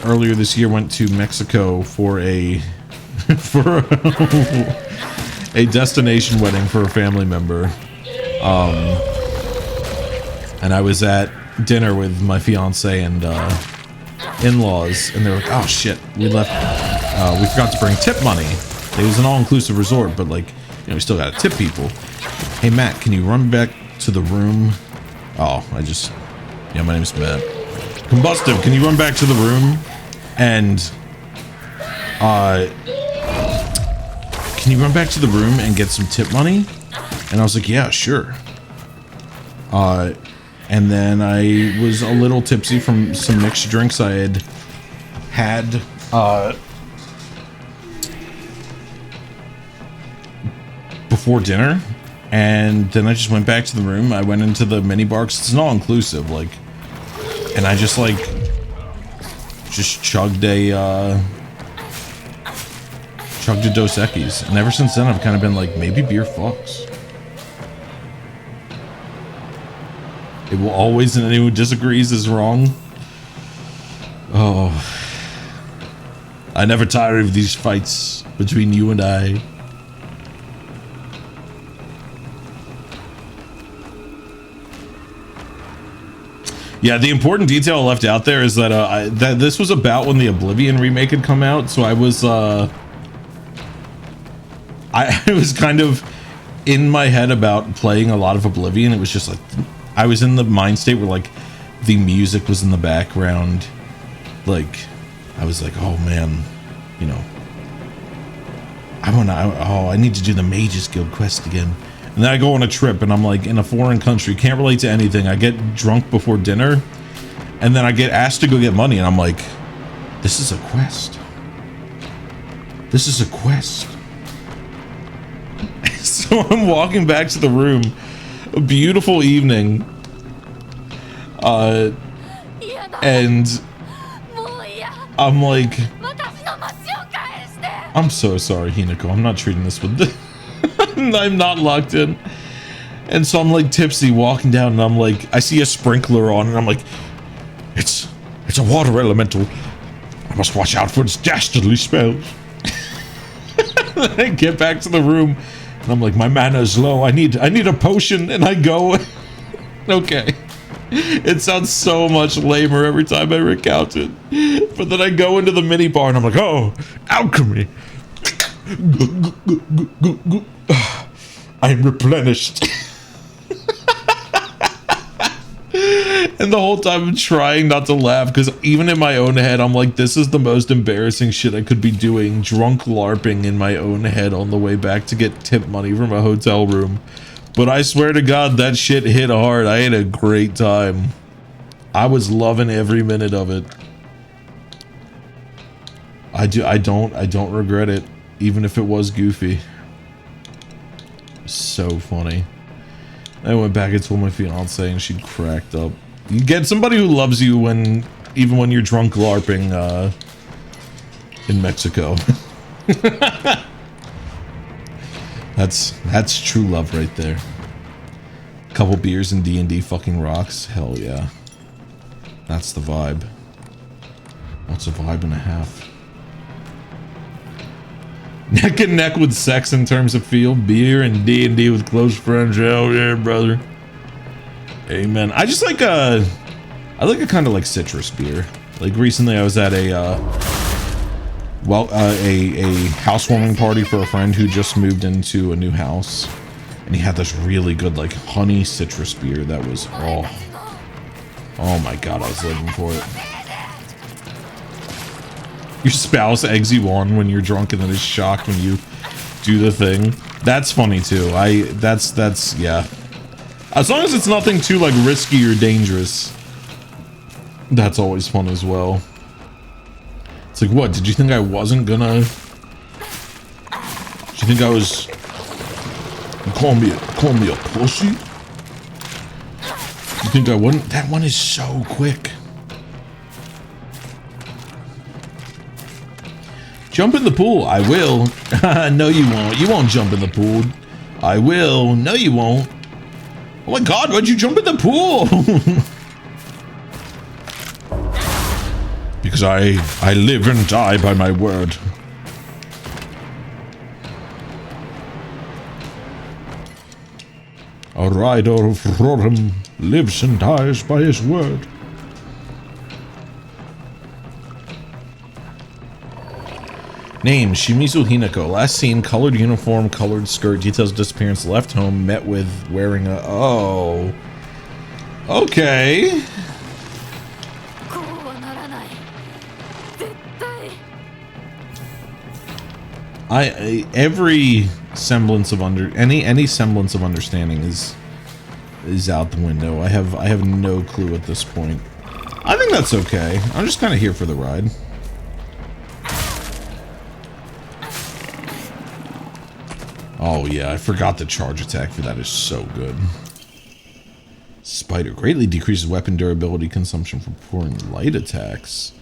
earlier this year went to Mexico for a a destination wedding for a family member. And I was at dinner with my fiance and in-laws, and they were like, oh shit, we forgot to bring tip money. It was an all-inclusive resort, but like, you know, we still gotta tip people. Hey Matt, can you run back to the room? Oh, yeah, my name's Matt. Combustive, can you run back to the room and can you run back to the room and get some tip money? And I was like, yeah, sure. And then I was a little tipsy from some mixed drinks I had before dinner. And then I just went back to the room. I went into the mini bar, 'cause it's an all-inclusive, like, and I just chugged a Dos Equis. And ever since then, I've kind of been like, maybe beer fucks. It will always, and anyone who disagrees is wrong. Oh. I never tire of these fights between you and I. Yeah, the important detail I left out there is that that this was about when the Oblivion remake had come out, so I was I was kind of in my head about playing a lot of Oblivion. It was just like I was in the mind state where like the music was in the background. Like I was like, oh man, you know, I need to do the Mages Guild quest again. And then I go on a trip and I'm like in a foreign country, can't relate to anything. I get drunk before dinner and then I get asked to go get money and I'm like, this is a quest. This is a quest. So I'm walking back to the room, a beautiful evening, and I'm like, I'm so sorry, Hinako, I'm not treating this with this. I'm not locked in. And so I'm like tipsy walking down and I'm like, I see a sprinkler on and I'm like, it's a water elemental. I must watch out for its dastardly spells. Then I get back to the room and I'm like, my mana is low. I need a potion. And I go, okay. It sounds so much lamer every time I recount it. But then I go into the mini bar and I'm like, oh, alchemy. I am replenished. And the whole time I'm trying not to laugh because even in my own head I'm like, this is the most embarrassing shit I could be doing, drunk LARPing in my own head on the way back to get tip money from a hotel room. But I swear to God, that shit hit hard. I had a great time. I was loving every minute of it. I don't regret it, even if it was goofy. So funny. I went back and told my fiance and she cracked up. You get somebody who loves you even when you're drunk LARPing in Mexico. That's true love right there. Couple beers and D&D fucking rocks. Hell yeah. That's the vibe. What's a vibe and a half? Neck and neck with sex in terms of feel. Beer and D&D with close friends. Hell yeah, brother. Amen. I just like I like a kind of like citrus beer. Like recently I was at a housewarming party for a friend who just moved into a new house. And he had this really good like honey citrus beer that was oh my god, I was living for it. Your spouse eggs you on when you're drunk and then is shocked when you do the thing. That's funny too. That's yeah. As long as it's nothing too like risky or dangerous. That's always fun as well. It's like, what? Did you think I wasn't gonna? Did you think I was? You call me a pussy? You think I wouldn't? That one is so quick. Jump in the pool. I will. No, you won't. You won't jump in the pool. I will. No, you won't. Oh my god, why'd you jump in the pool? Because I live and die by my word. A rider of Roram lives and dies by his word. Name, Shimizu Hinako. Last seen, colored uniform, colored skirt. Details of disappearance. Left home, met with wearing a... Oh. Okay. Every semblance of any semblance of understanding is out the window. I have no clue at this point. I think that's okay. I'm just kind of here for the ride. Oh yeah, I forgot the charge attack for that is so good. Spider greatly decreases weapon durability consumption from pouring light attacks.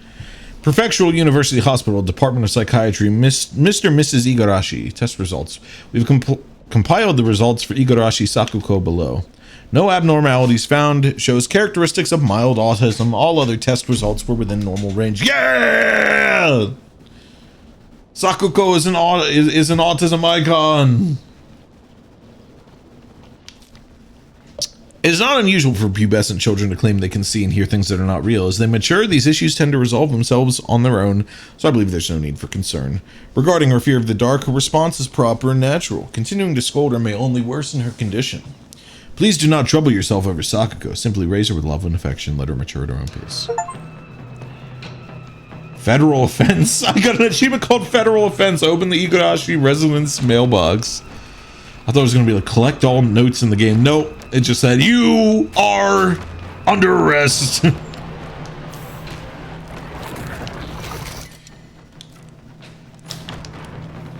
Prefectural University Hospital, Department of Psychiatry, Mr. and Mrs. Igarashi. Test results. We've compiled the results for Igarashi Sakuko below. No abnormalities found. Shows characteristics of mild autism. All other test results were within normal range. Yeah! Sakuko is an autism icon. It is not unusual for pubescent children to claim they can see and hear things that are not real. As they mature, these issues tend to resolve themselves on their own, so I believe there's no need for concern. Regarding her fear of the dark, her response is proper and natural. Continuing to scold her may only worsen her condition. Please do not trouble yourself over Sakuko. Simply raise her with love and affection. Let her mature at her own pace. Federal offense. I got an achievement called Federal Offense. Open the Igarashi residence mailbox. I thought it was going to be like collect all notes in the game. Nope. It just said, you are under arrest.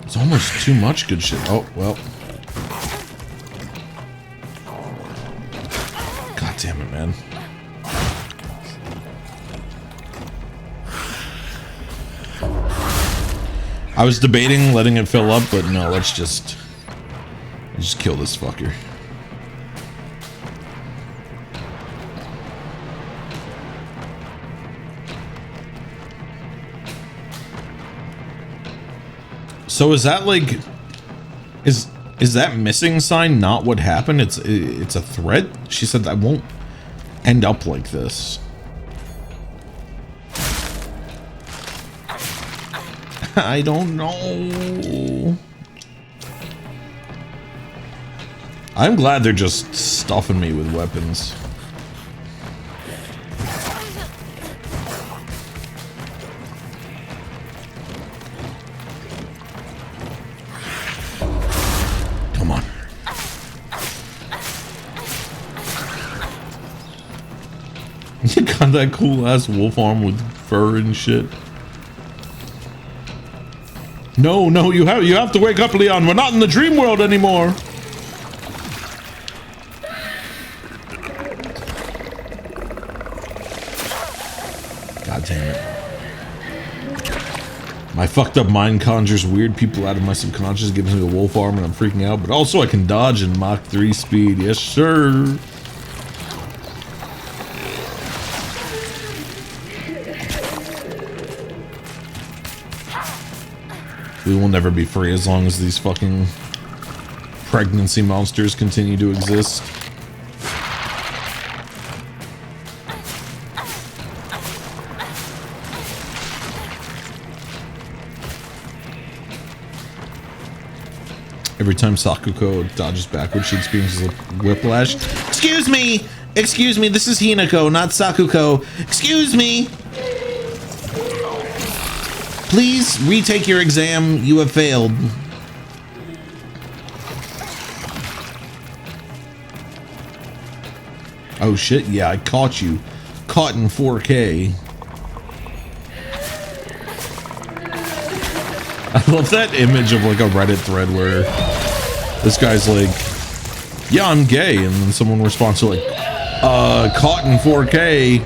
It's almost too much good shit. Oh, well. God damn it, man. I was debating letting it fill up, but no, let's just kill this fucker. So is that like, is that missing sign not what happened? It's a threat? She said I won't end up like this. I don't know. I'm glad they're just stuffing me with weapons. Come on. You got that cool ass wolf arm with fur and shit. No, you have to wake up, Leon. We're not in the dream world anymore. God damn it. My fucked up mind conjures weird people out of my subconscious, gives me a wolf arm and I'm freaking out, but also I can dodge in Mach 3 speed. Yes, sir. We will never be free as long as these fucking pregnancy monsters continue to exist. Every time Sakuko dodges backwards, she experiences a whiplash. Excuse me! Excuse me, this is Hinako, not Sakuko. Excuse me! Please retake your exam. You have failed. Oh shit, yeah, I caught you. Caught in 4K. I love that image of like a Reddit thread where this guy's like, yeah, I'm gay, and then someone responds to like, caught in 4K.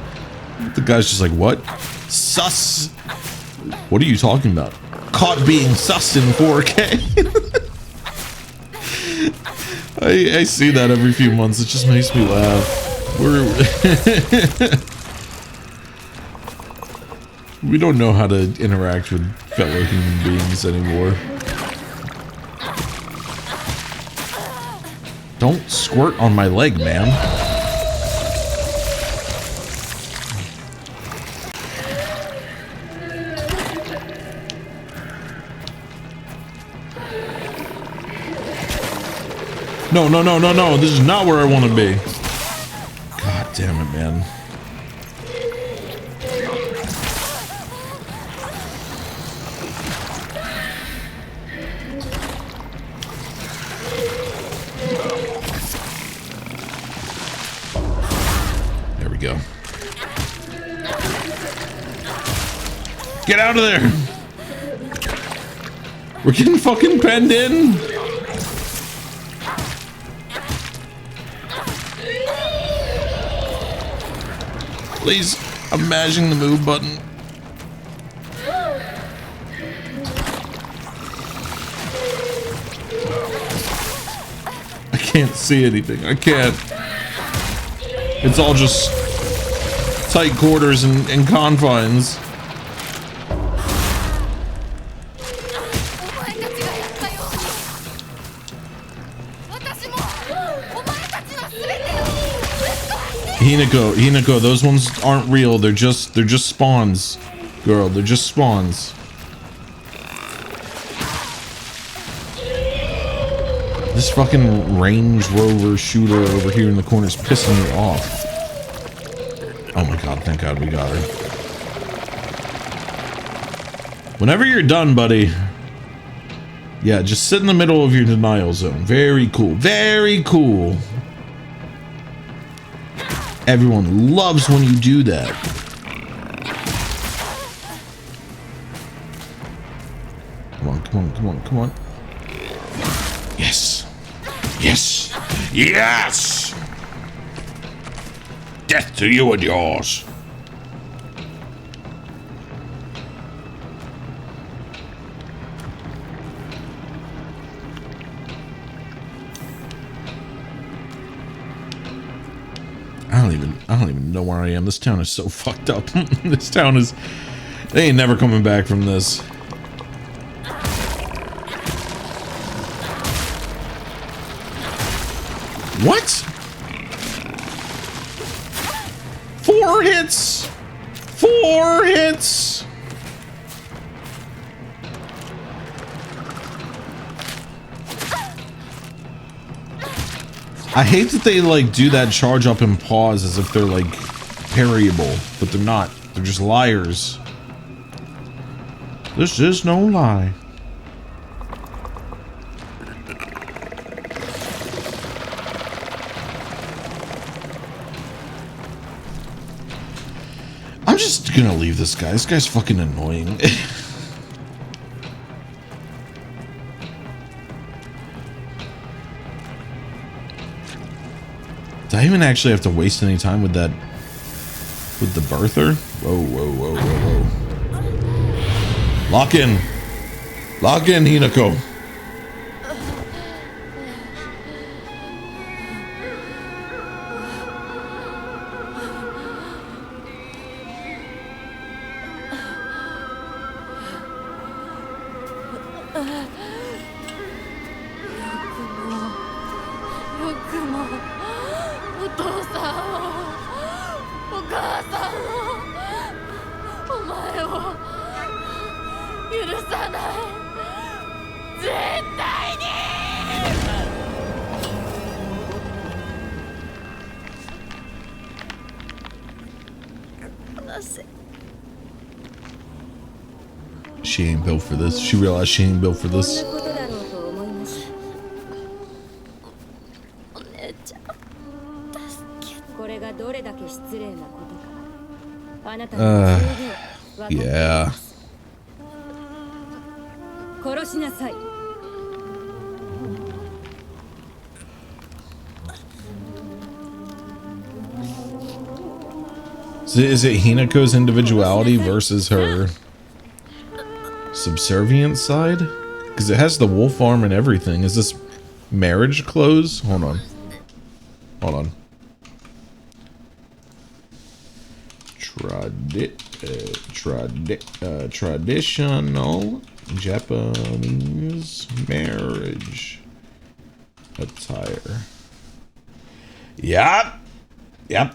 The guy's just like, what? Sus. What are you talking about? Caught being sus in 4K. I see that every few months. It just makes me laugh. We don't know how to interact with fellow human beings anymore. Don't squirt on my leg, man. No, no, no, no, no. This is not where I want to be. God damn it, man. There we go. Get out of there. We're getting fucking penned in. Please, I'm mashing the move button. I can't see anything. I can't. It's all just tight quarters and confines. Hinako, those ones aren't real. They're just spawns, girl. They're just spawns. This fucking Range Rover shooter over here in the corner is pissing me off. Oh my god! Thank God we got her. Whenever you're done, buddy. Yeah, just sit in the middle of your denial zone. Very cool. Very cool. Everyone loves when you do that. Come on, come on, come on, come on. Yes. Yes. Yes! Death to you and yours. I don't even know where I am. This town is so fucked up. This town is... They ain't never coming back from this. What? 4 hits! 4 hits! I hate that they like do that charge up and pause as if they're like parryable, but they're not. They're just liars. This is no lie. I'm just gonna leave this guy. This guy's fucking annoying. Do I even actually have to waste any time with that? With the birther? Whoa, whoa, whoa, whoa, whoa. Lock in. Lock in, Hinako. She ain't built for this. She realized she ain't built for こんな this. ことだろうと思いましたお姉ちゃん助けて。これがどれだけ失礼なことかあなたには十分分かっています Yeah. 殺しなさい So is it Hinako's individuality versus her subservient side? Because it has the wolf arm and everything. Is this marriage clothes? Hold on. Hold on. Traditional Japanese marriage attire. Yup. Yep.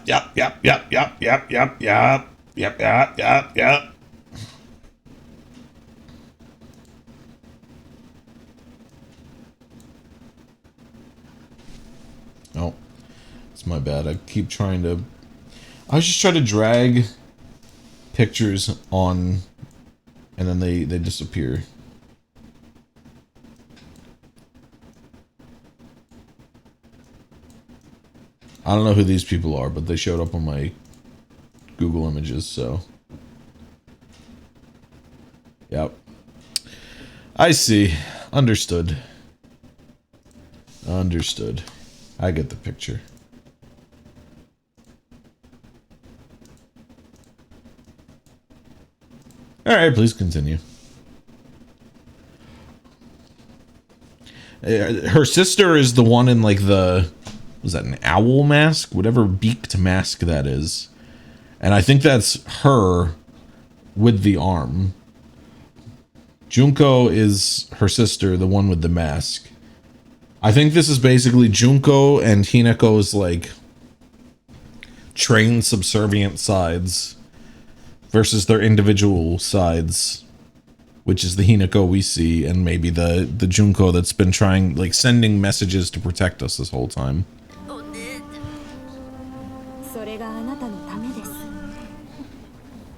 Oh, it's my bad. I keep trying to... I was just trying to drag pictures on, and then they disappear. I don't know who these people are, but they showed up on my Google Images, so... Yep. I see. Understood. Understood. I get the picture. Alright, please continue. Her sister is the one in, like, the... Was that an owl mask? Whatever beaked mask that is. And I think that's her with the arm. Junko is her sister, the one with the mask. I think this is basically Junko and Hinako's, like, trained subservient sides versus their individual sides, which is the Hinako we see, and maybe the Junko that's been trying, like, sending messages to protect us this whole time. それがあなたのためで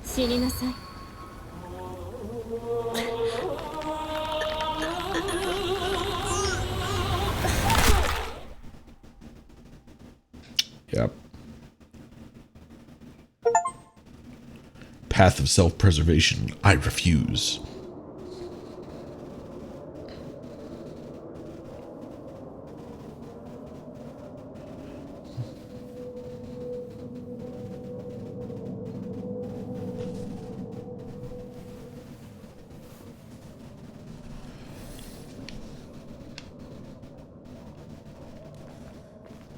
す死になさい Yep. Path of self-preservation. I refuse.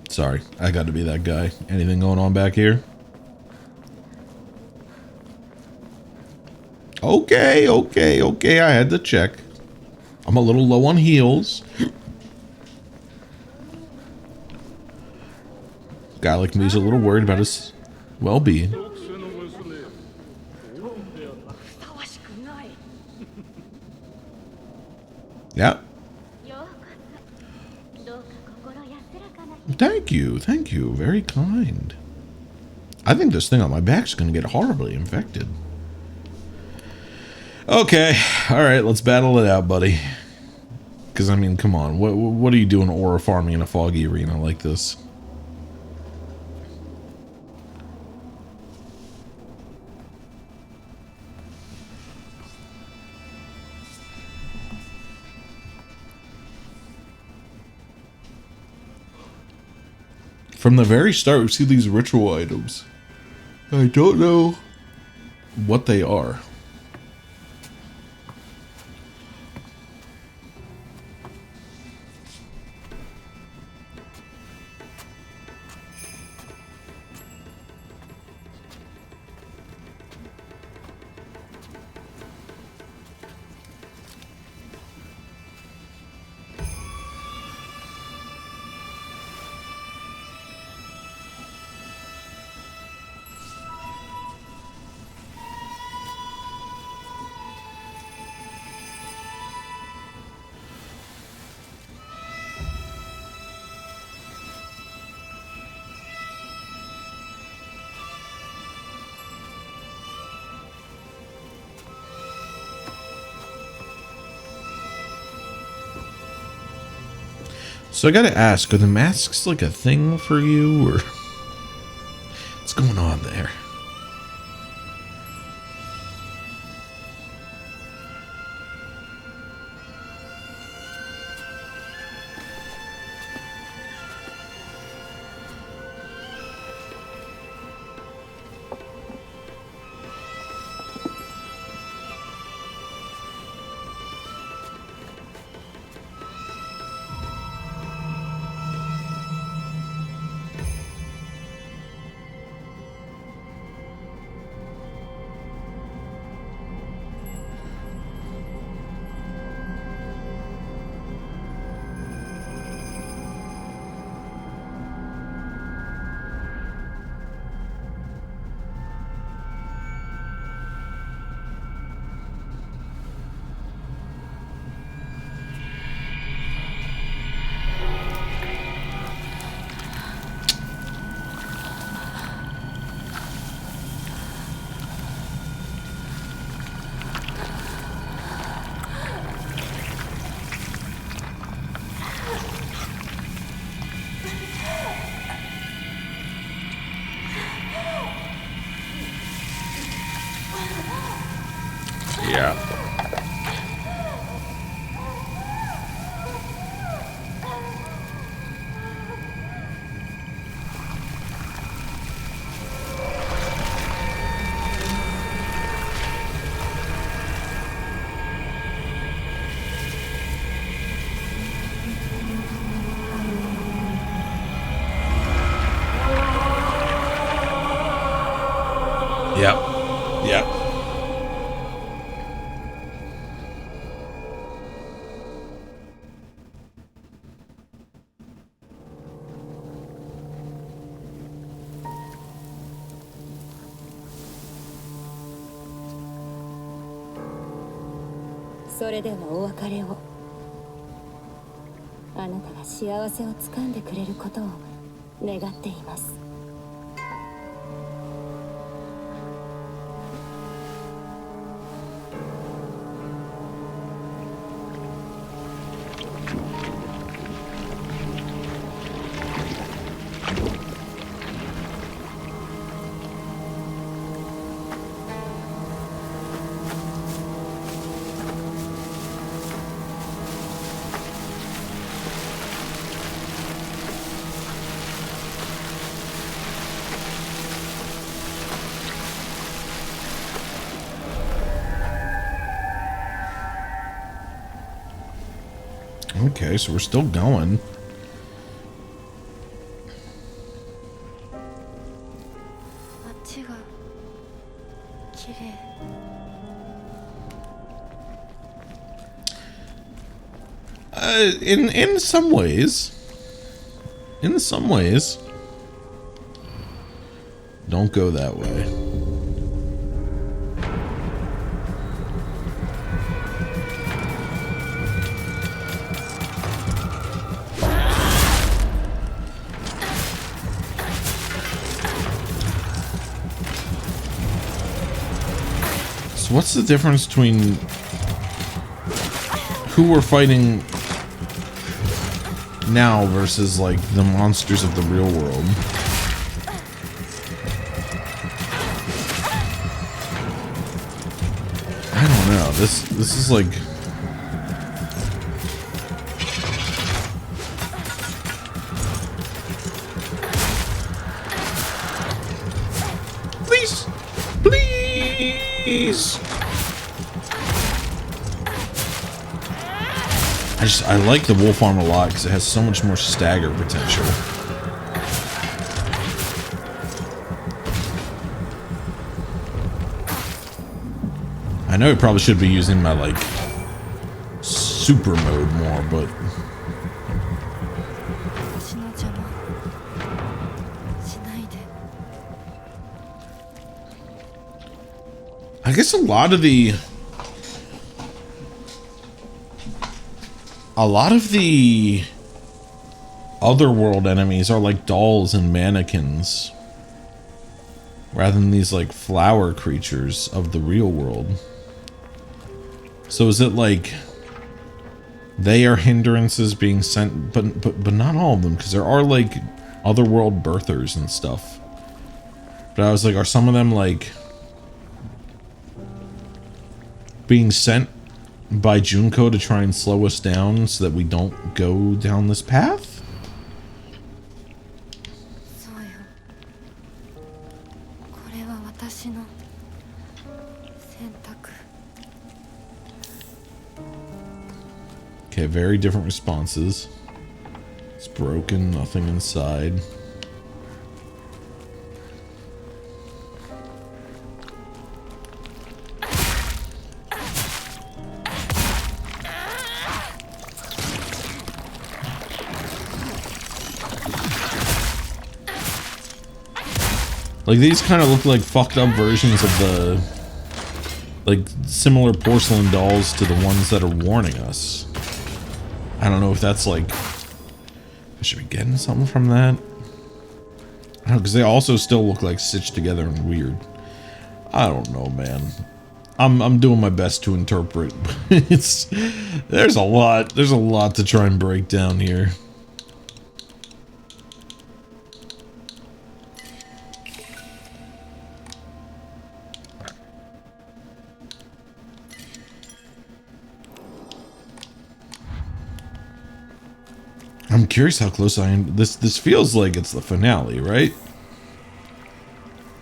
Sorry, I got to be that guy. Anything going on back here? Okay, I had to check. I'm a little low on heals. Guy like me is a little worried about his well-being. Yeah. Thank you. Very kind. I think this thing on my back's gonna get horribly infected. Okay, alright, let's battle it out, buddy. Because, I mean, come on. What are you doing aura farming in a foggy arena like this? From the very start, we see these ritual items. I don't know what they are. So I gotta ask, are the masks like a thing for you, or what's going on there? Yeah. Yep. Yep.それではお別れを。あなたが幸せをつかんでくれることを願っています。Okay, so we're still going. In some ways. In some ways. Don't go that way. So what's the difference between who we're fighting now versus like the monsters of the real world? I don't know. This is like please. I like the wolf arm a lot because it has so much more stagger potential. I know I probably should be using my like super mode more, but I guess a lot of the otherworld enemies are like dolls and mannequins rather than these like flower creatures of the real world. So is it like They are hindrances being sent, but not all of them, because there are like otherworld birthers and stuff. But I was like, are some of them like being sent by Junko to try and slow us down so that we don't go down this path? そうよ。これは私の選択。 Okay, very different responses. It's broken, nothing inside. Like, these kind of look like fucked up versions of the, like, similar porcelain dolls to the ones that are warning us. I don't know if that's like, I should be getting something from that. I don't know, because they also still look like stitched together and weird. I don't know, man. I'm doing my best to interpret. There's a lot to try and break down here. I'm curious how close I am. This feels like it's the finale, right?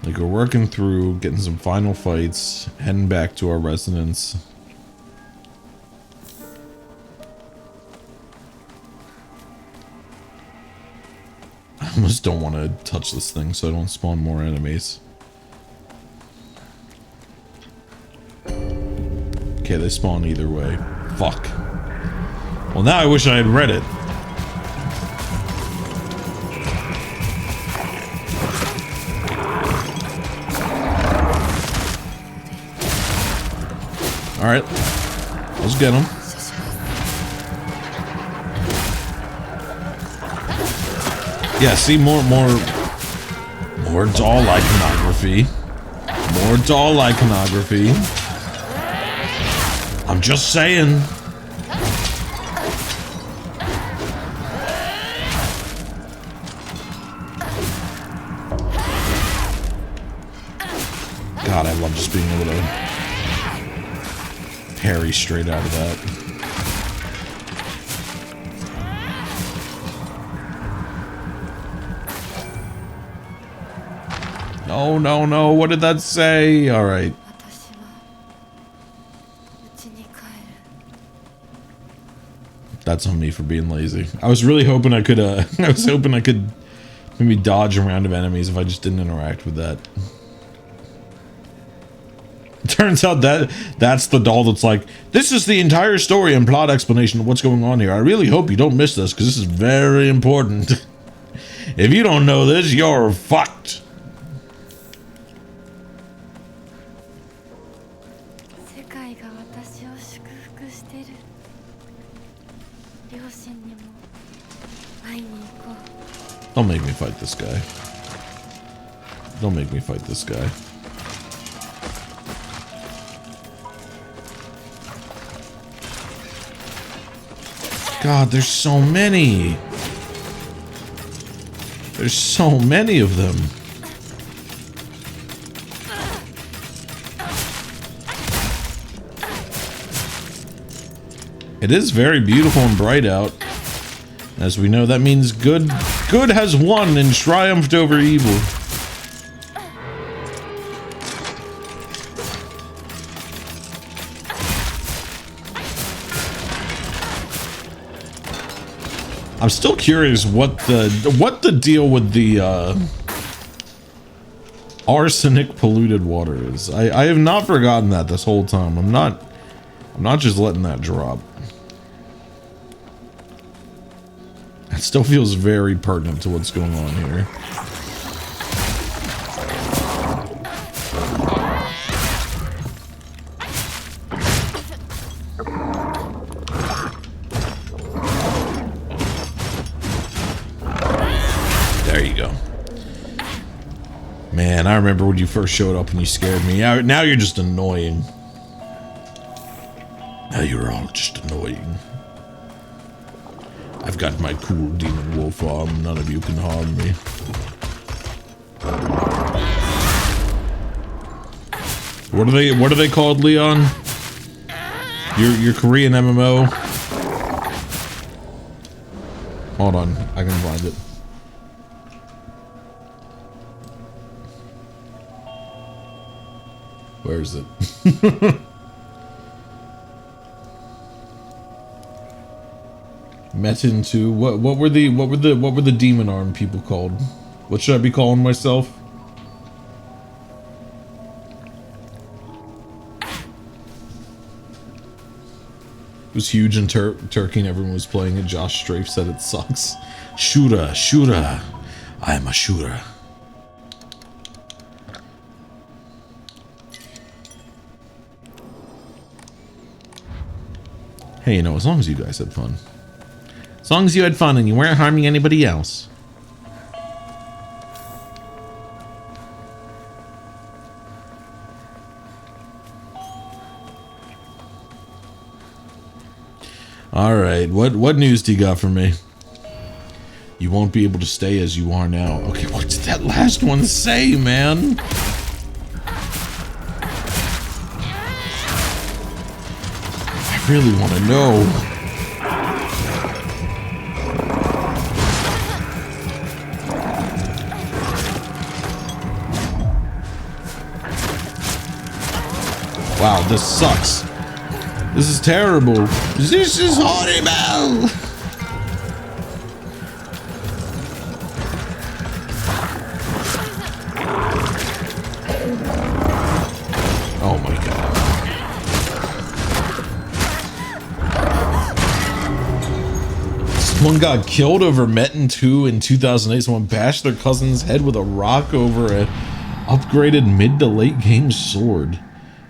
Like we're working through, getting some final fights, heading back to our residence. I almost don't want to touch this thing so I don't spawn more enemies. Okay, they spawn either way. Fuck. Well, now I wish I had read it. Alright, let's get him. Yeah, see, more doll iconography. More doll iconography. I'm just saying. God, I love just being able to parry straight out of that. No, no, no. What did that say? All right. 私は家に帰る。 That's on me for being lazy. I was really hoping I could, I was hoping I could maybe dodge a round of enemies if I just didn't interact with that. Turns out that's the doll that's like, this is the entire story and plot explanation of what's going on here. I really hope you don't miss this because this is very important. If you don't know this, you're fucked. 世界が私を祝福してる。両親にも会いに行こう。 Don't make me fight this guy. Don't make me fight this guy. God, there's so many. There's so many of them. It is very beautiful and bright out. As we know, that means good has won and triumphed over evil. I'm still curious what the deal with the arsenic polluted water is. I have not forgotten that this whole time. I'm not just letting that drop. It still feels very pertinent to what's going on here. There you go. Man, I remember when you first showed up and you scared me. Now you're just annoying. Now you're all just annoying. I've got my cool demon wolf arm. None of you can harm me. What are they called, Leon? Your Korean MMO? Hold on, I can find it. Where is it? Metin 2. What were the demon arm people called? What should I be calling myself? It was huge in Turkey and everyone was playing it. Josh Strafe said it sucks. Shura. I am a shooter. Hey, you know, as long as you guys had fun. As long as you had fun and you weren't harming anybody else. Alright, what news do you got for me? You won't be able to stay as you are now. Okay, what did that last one say, man? I really want to know. Wow, this sucks. This is terrible. This is horrible. Oh my god. Someone got killed over Metin 2 in 2008. Someone bashed their cousin's head with a rock over an upgraded mid to late game sword.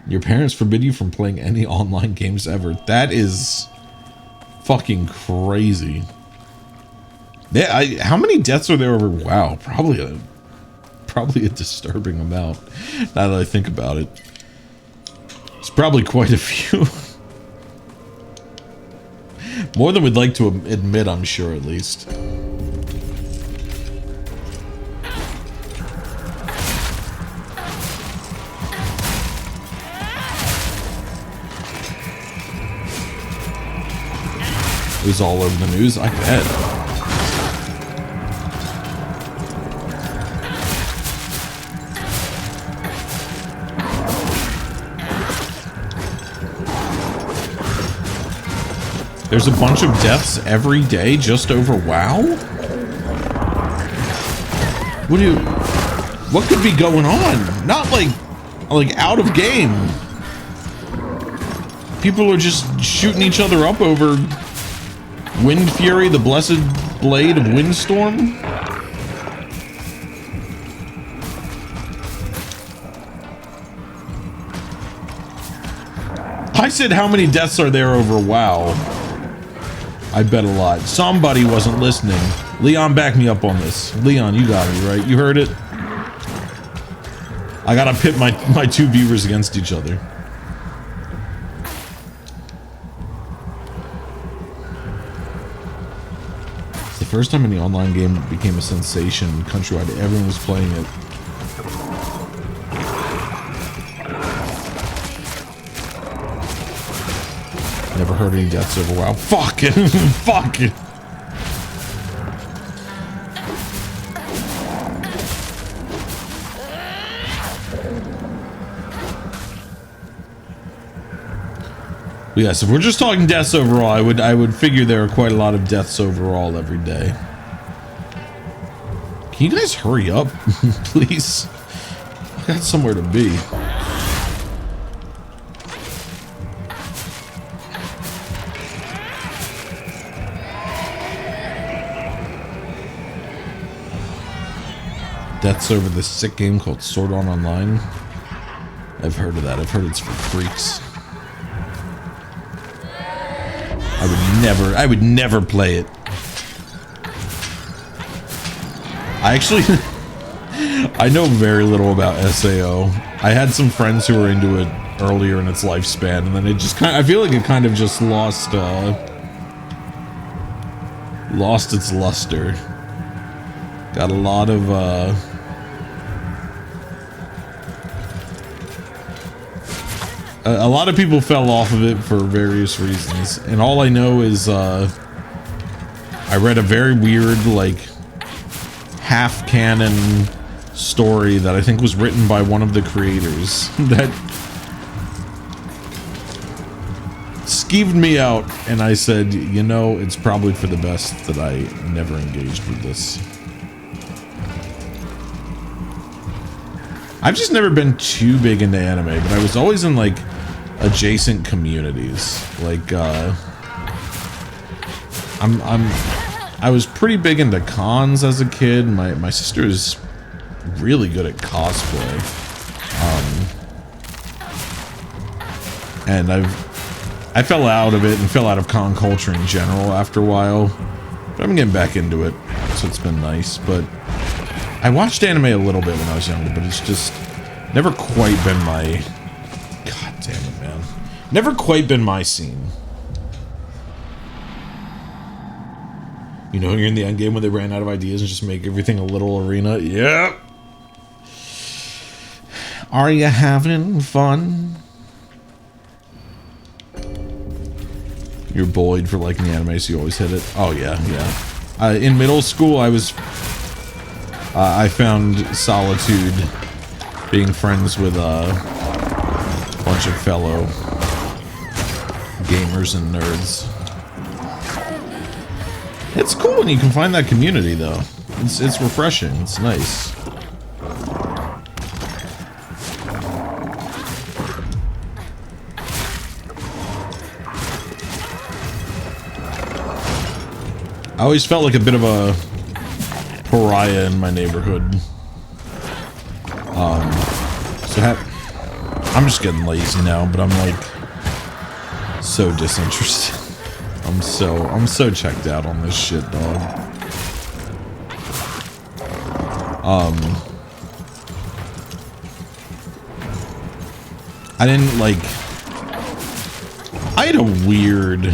Your parents forbid you from playing any online games ever. That is fucking crazy. Yeah, how many deaths are there over WoW? Probably a disturbing amount. Now that I think about it, it's probably quite a few. More than we'd like to admit, I'm sure, at least. It was all over the news, I bet. There's a bunch of deaths every day just over WoW? What could be going on? Not like out of game. People are just shooting each other up over Wind Fury, the blessed blade of Windstorm? I said how many deaths are there over WoW? I bet a lot. Somebody wasn't listening. Leon, back me up on this. Leon, you got me, right? You heard it? I gotta pit my two viewers against each other. First time any online game became a sensation countrywide. Everyone was playing it. Never heard any deaths over WoW. Fuck it. Fuck it. But yes, if we're just talking deaths overall, I would figure there are quite a lot of deaths overall every day. Can you guys hurry up, please? I got somewhere to be. Deaths over this sick game called Sword Art Online. I've heard of that. I've heard it's for freaks. I would never play it. I actually, I know very little about SAO. I had some friends who were into it earlier in its lifespan, and then it just I feel like it kind of just lost lost its luster. Got a lot of a lot of people fell off of it for various reasons, and all I know is I read a very weird, like, half-canon story that I think was written by one of the creators that skeeved me out, and I said, you know, it's probably for the best that I never engaged with this. I've just never been too big into anime, but I was always in, like, adjacent communities. Like, I was pretty big into cons as a kid. My sister is really good at cosplay. And I fell out of it and fell out of con culture in general after a while. But I'm getting back into it, so it's been nice. But I watched anime a little bit when I was younger, but it's just never quite been my... God damn it, man. Never quite been my scene. You know, you're in the end game when they ran out of ideas and just make everything a little arena. Yep. Are you having fun? You're bullied for liking anime, so you always hit it. Oh yeah, yeah. In middle school, I found solitude being friends with a bunch of fellow gamers and nerds. It's cool when you can find that community, though. It's refreshing. It's nice. I always felt like a bit of a pariah in my neighborhood. I'm just getting lazy now, but I'm like so disinterested. I'm so checked out on this shit, dog. I didn't like... I had a weird...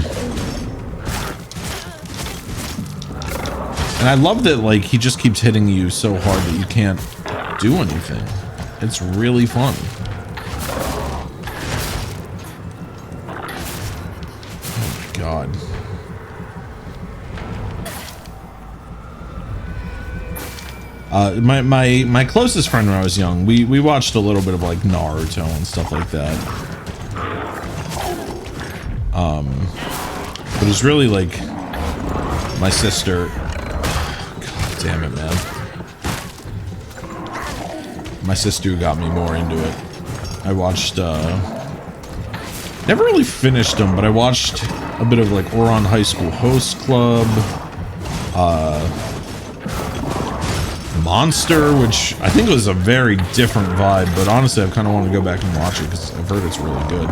And I love that, like, he just keeps hitting you so hard that you can't do anything. It's really fun. Oh my god. My closest friend when I was young, we watched a little bit of, like, Naruto and stuff like that. But it was really, like, my sister... Damn it, man. My sister got me more into it. I watched, never really finished them, but I watched a bit of, like, Ouran High School Host Club, Monster, which I think was a very different vibe, but honestly, I kind of want to go back and watch it, because I've heard it's really good.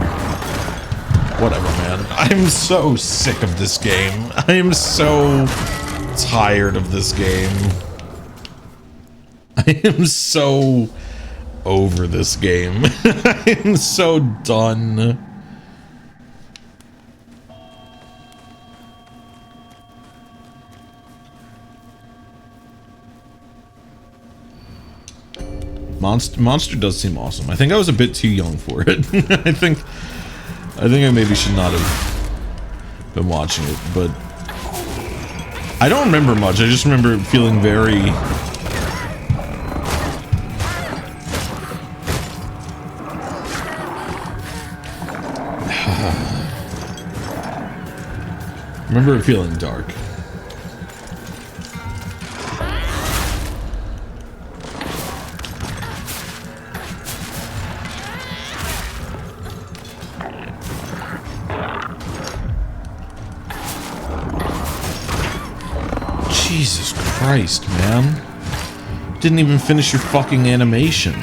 Whatever, man. I'm so sick of this game. I am so... tired of this game. I am so over this game. I am so done. Monster does seem awesome. I think I was a bit too young for it. I think I maybe should not have been watching it, but I don't remember much. I just remember feeling very... remember it feeling dark. Jesus Christ, man. Didn't even finish your fucking animation.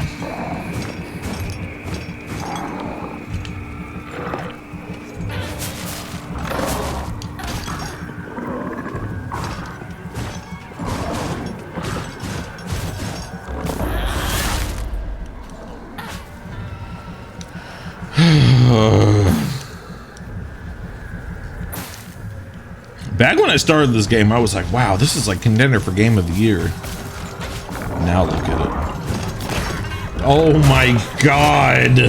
Back when I started this game, I was like, wow, this is like contender for game of the year. Now look at it. Oh my god.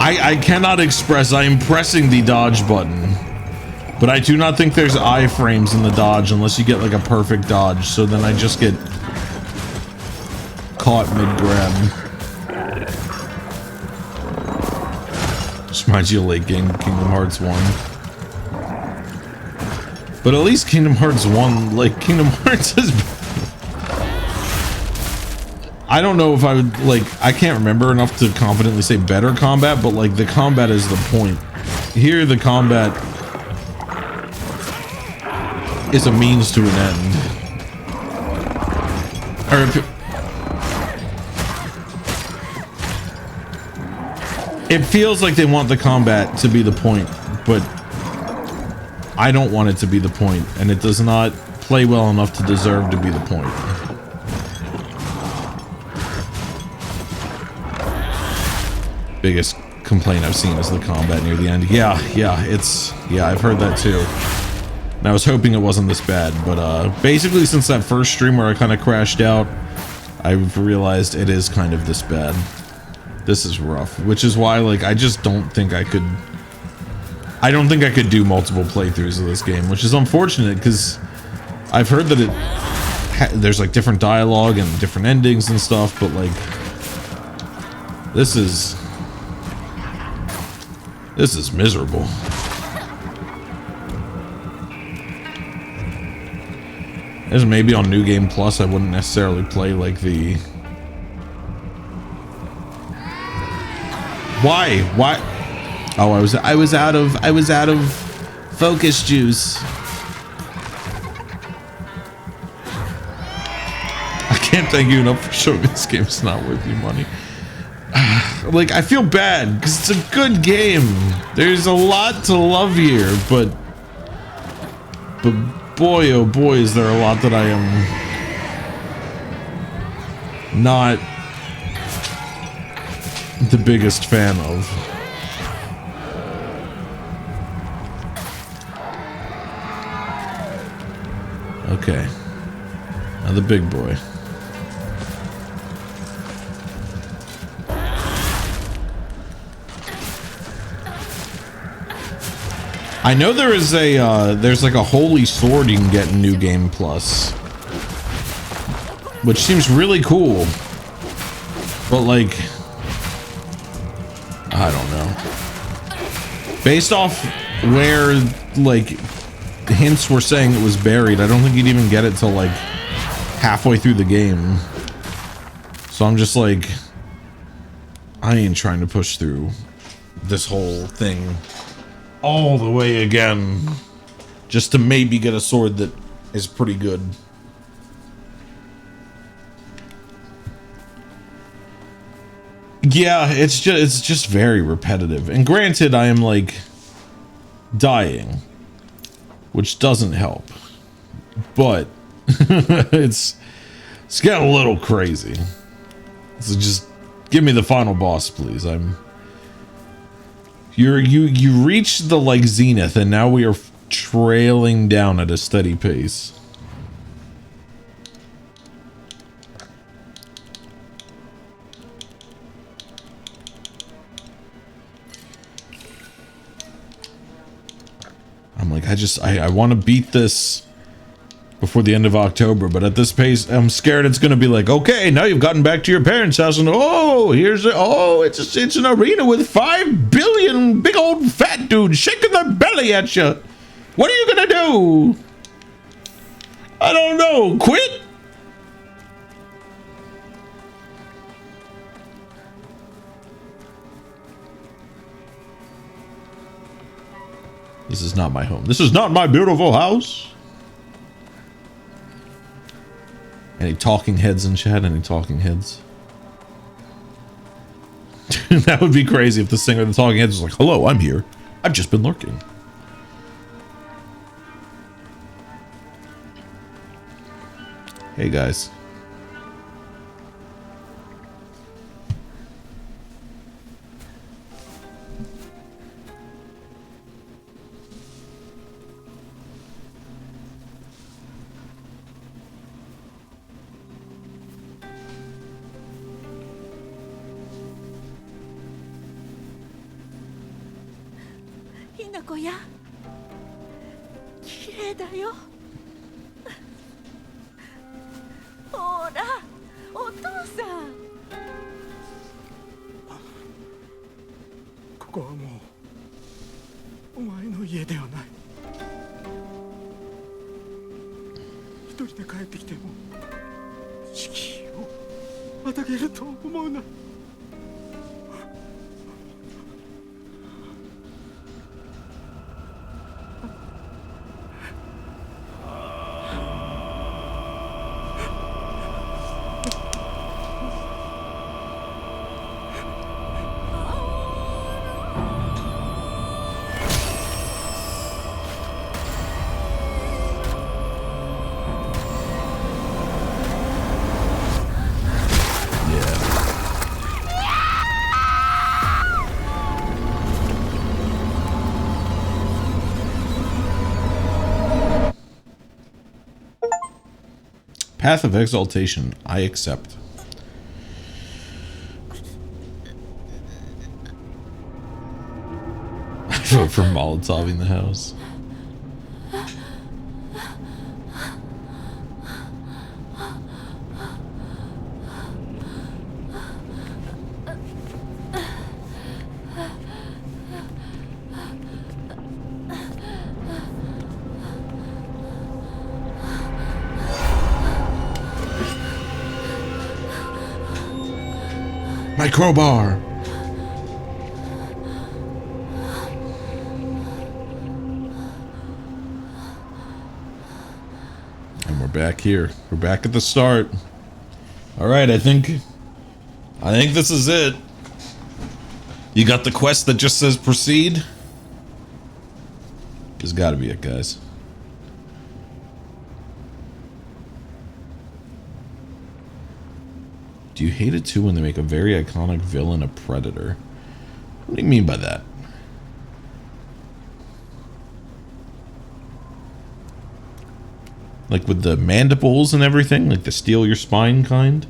I cannot express, I am pressing the dodge button. But I do not think there's iframes in the dodge unless you get like a perfect dodge. So then I just get caught mid-grab. Just reminds you of late game Kingdom Hearts 1. But at least Kingdom Hearts 1, like Kingdom Hearts is... I don't know if I would, like, I can't remember enough to confidently say better combat, but like the combat is the point. Here the combat is a means to an end. Or it feels like they want the combat to be the point, but I don't want it to be the point, and it does not play well enough to deserve to be the point. Biggest complaint I've seen is the combat near the end. Yeah, I've heard that too. And I was hoping it wasn't this bad, but basically since that first stream where I kind of crashed out, I've realized it is kind of this bad. This is rough, which is why, like, I just don't think I could... I don't think I could do multiple playthroughs of this game, which is unfortunate, because I've heard that there's, like, different dialogue and different endings and stuff, but, like... This is miserable. As maybe on New Game Plus, I wouldn't necessarily play like the... Why? Oh, I was out of focus juice. I can't thank you enough for showing me this game's not worth your money. Like, I feel bad because it's a good game. There's a lot to love here, but boy, oh boy, is there a lot that I am not the biggest fan of. Okay, now the big boy. I know there is a, there's like a holy sword you can get in New Game Plus, which seems really cool, but like, I don't know. Based off where, like, hints were saying it was buried, I don't think you'd even get it till like halfway through the game. So I'm just like, I ain't trying to push through this whole thing all the way again just to maybe get a sword that is pretty good. Yeah, it's just very repetitive. And granted, I am like dying, which doesn't help. But it's getting a little crazy. So just give me the final boss, please. You reached the like zenith, and now we are trailing down at a steady pace. I'm like, I want to beat this before the end of October, but at this pace, I'm scared it's gonna be like, okay, now you've gotten back to your parents' house, and it's an arena with 5 billion big old fat dudes shaking their belly at you. What are you gonna do? I don't know. Quit? This is not my home. This is not my beautiful house. Any talking heads in chat? Any talking heads? That would be crazy if the singer of the talking heads was like, hello, I'm here. I've just been lurking. Hey guys. な子や綺麗だよほらお父さんここはもうお前の家ではない一人で帰ってきても敷居をまたげると思うなPath of Exaltation. I accept. I vote for Molotoving the house. My crowbar. And we're back here. We're back at the start. All right, I think this is it. You got the quest that just says proceed? There's got to be it, guys. Do you hate it too when they make a very iconic villain a predator? What do you mean by that? Like with the mandibles and everything? Like the steal your spine kind?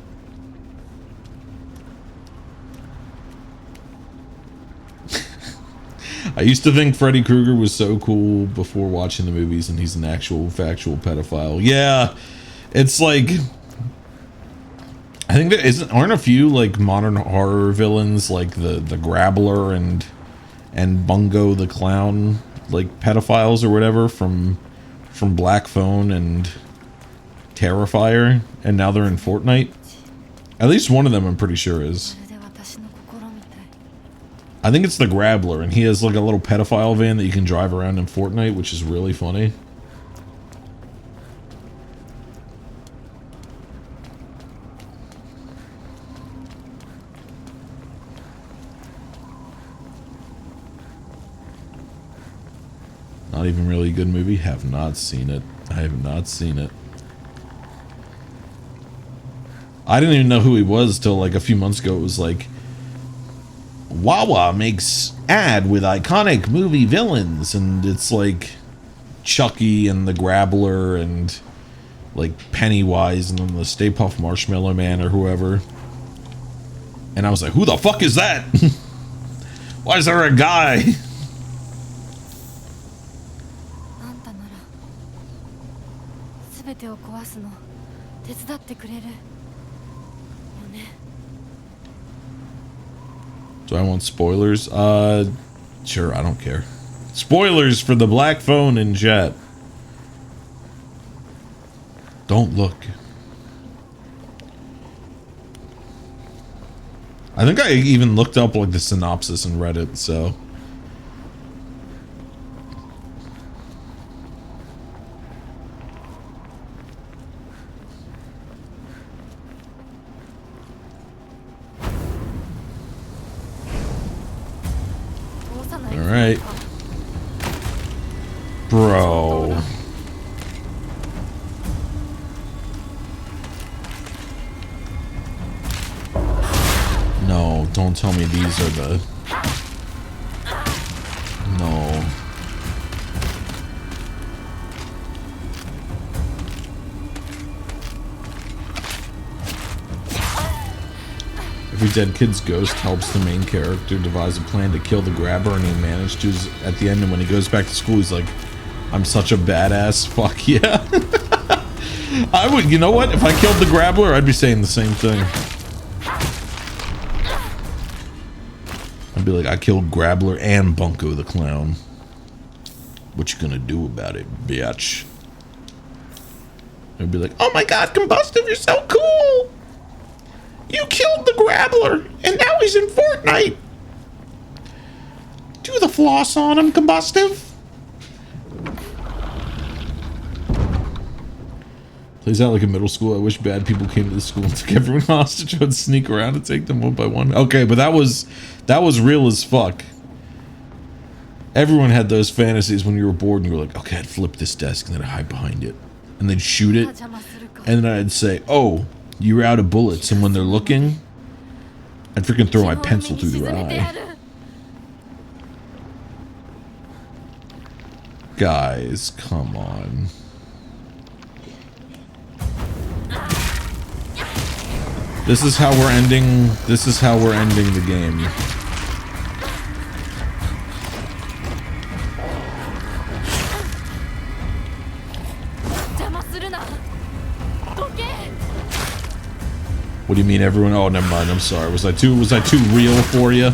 I used to think Freddy Krueger was so cool before watching the movies, and he's an actual factual pedophile. Yeah, it's like... I think there aren't a few like modern horror villains like the Grabbler and Bungo the Clown, like pedophiles or whatever from Black Phone and Terrifier, and now they're in Fortnite. At least one of them I'm pretty sure is. I think it's the Grabbler, and he has like a little pedophile van that you can drive around in Fortnite, which is really funny. Not even really a good movie. Have not seen it. I have not seen it. I didn't even know who he was till like a few months ago. It was like, Wawa makes ad with iconic movie villains, and it's like Chucky and the Grabbler and like Pennywise and then the Stay Puft Marshmallow Man or whoever. And I was like, who the fuck is that? Why is there a guy? Do I want spoilers? Sure, I don't care. Spoilers for the Black Phone in chat. Don't look. I think I even looked up like the synopsis and read it, so. Alright. Bro. No, don't tell me these are the... No. If every dead kid's ghost helps the main character devise a plan to kill the grabber, and he managed to at the end. And when he goes back to school, he's like, I'm such a badass. Fuck yeah. I would, you know what? If I killed the grabbler, I'd be saying the same thing. I'd be like, I killed Grabbler and Bunko the Clown. What you gonna do about it, bitch? I'd be like, oh my god, Combustive, you're so cool! You killed the Grabbler, and now he's in Fortnite! Do the floss on him, Combustive! Plays out like a middle school. I wish bad people came to the school and took everyone hostage. I would sneak around and take them one by one. Okay, but that was real as fuck. Everyone had those fantasies when you were bored and you were like, okay, I'd flip this desk and then I'd hide behind it. And then shoot it. And then I'd say, oh, you're out of bullets. And when they're looking, I'd freaking throw my pencil through their eye. Guys, come on. This is how we're ending the game. What do you mean everyone? Oh, never mind. I'm sorry. Was I too real for you?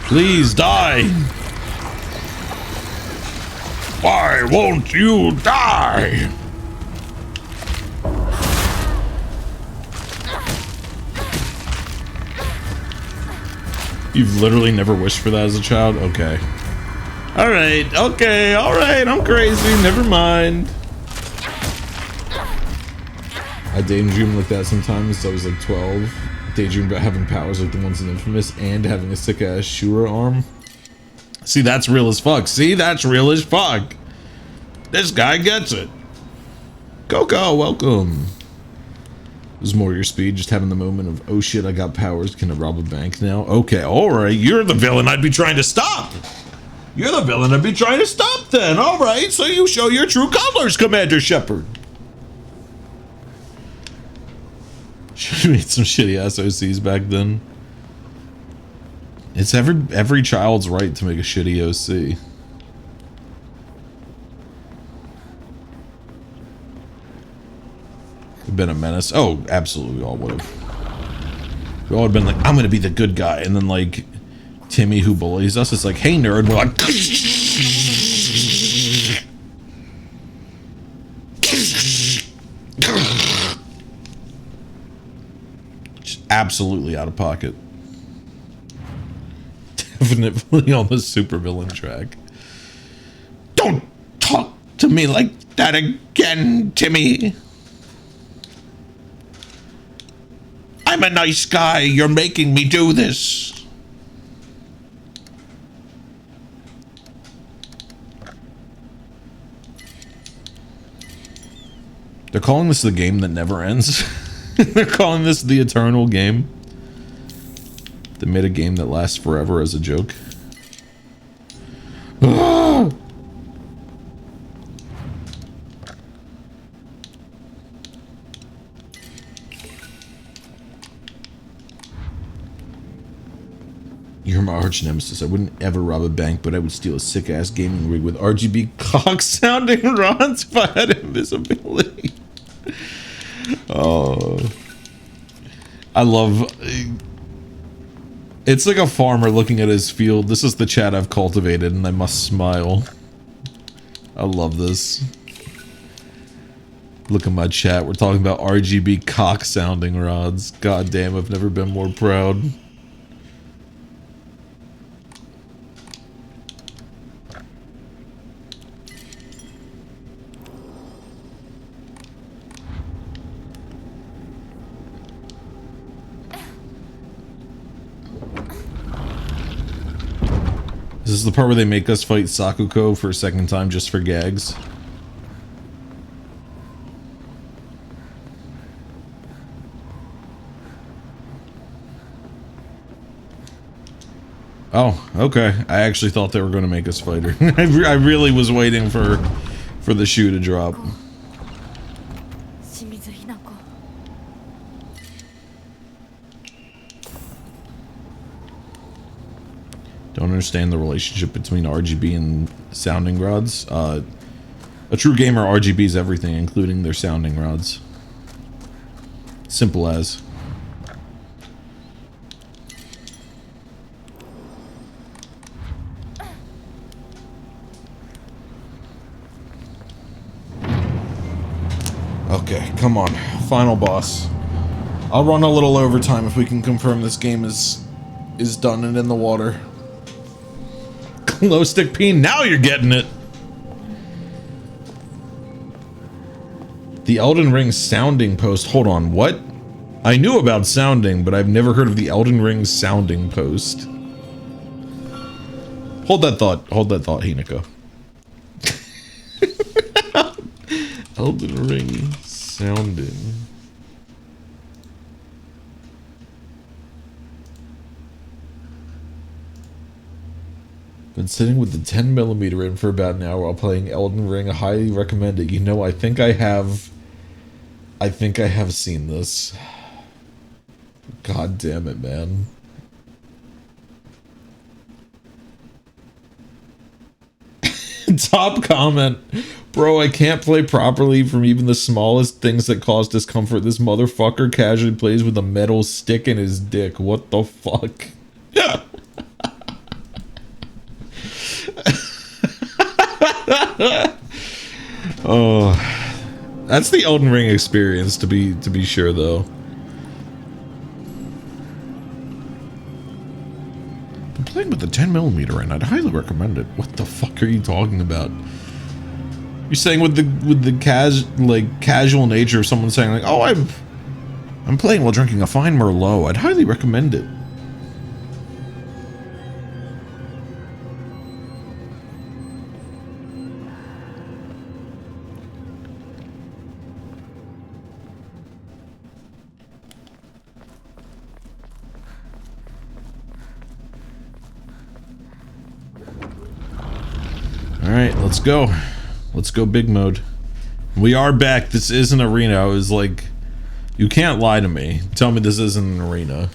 Please die! Why won't you die? You've literally never wished for that as a child? Okay. Alright, okay, alright, I'm crazy, never mind. I daydream like that sometimes. I was like 12. Daydream about having powers like the ones in Infamous and having a sick ass Shura arm. See, that's real as fuck. See, that's real as fuck. This guy gets it. Coco, welcome. This is more your speed, just having the moment of, oh shit, I got powers. Can I rob a bank now? Okay, alright, you're the villain I'd be trying to stop. You're the villain I'd be trying to stop then. Alright, so you show your true colors, Commander Shepard. Should have made some shitty ass OCs back then. It's every child's right to make a shitty OC. Have been a menace. Oh, absolutely, we all would have. We all would have been like, I'm gonna be the good guy, and then like Timmy, who bullies us, is like, hey nerd, we're like absolutely out of pocket. Definitely on the supervillain track. Don't talk to me like that again, Timmy. I'm a nice guy. You're making me do this. They're calling this the game that never ends. They're calling this the eternal game. They made a game that lasts forever as a joke. Ah! You're my arch nemesis. I wouldn't ever rob a bank, but I would steal a sick-ass gaming rig with RGB cock-sounding rods if I had invisibility. Oh, I love. It's like a farmer looking at his field. This is the chat I've cultivated, and I must smile. I love this. Look at my chat. We're talking about RGB cock sounding rods. God damn, I've never been more proud. This is the part where they make us fight Sakuko for a second time just for gags. Oh, okay. I actually thought they were going to make us fight her. I really was waiting for the shoe to drop. 清水ひな子 Don't understand the relationship between RGB and sounding rods. A true gamer, RGB is everything, including their sounding rods. Simple as. Okay, come on. Final boss. I'll run a little overtime if we can confirm this game is done and in the water. Glow stick peen, now you're getting it! The Elden Ring sounding post. Hold on, what? I knew about sounding, but I've never heard of the Elden Ring sounding post. Hold that thought, Hinako. Elden Ring sounding. Been sitting with the 10mm in for about an hour while playing Elden Ring. I highly recommend it. You know, I think I have seen this. God damn it, man. Top comment. Bro, I can't play properly from even the smallest things that cause discomfort. This motherfucker casually plays with a metal stick in his dick. What the fuck? Oh, that's the Elden Ring experience, to be sure, though. I'm playing with the 10mm, and I'd highly recommend it. What the fuck are you talking about? You're saying with the casual nature of someone saying like, "Oh, I'm playing while drinking a fine Merlot." I'd highly recommend it. Alright, let's go. Let's go big mode. We are back. This is an arena. I was like, you can't lie to me. Tell me this isn't an arena.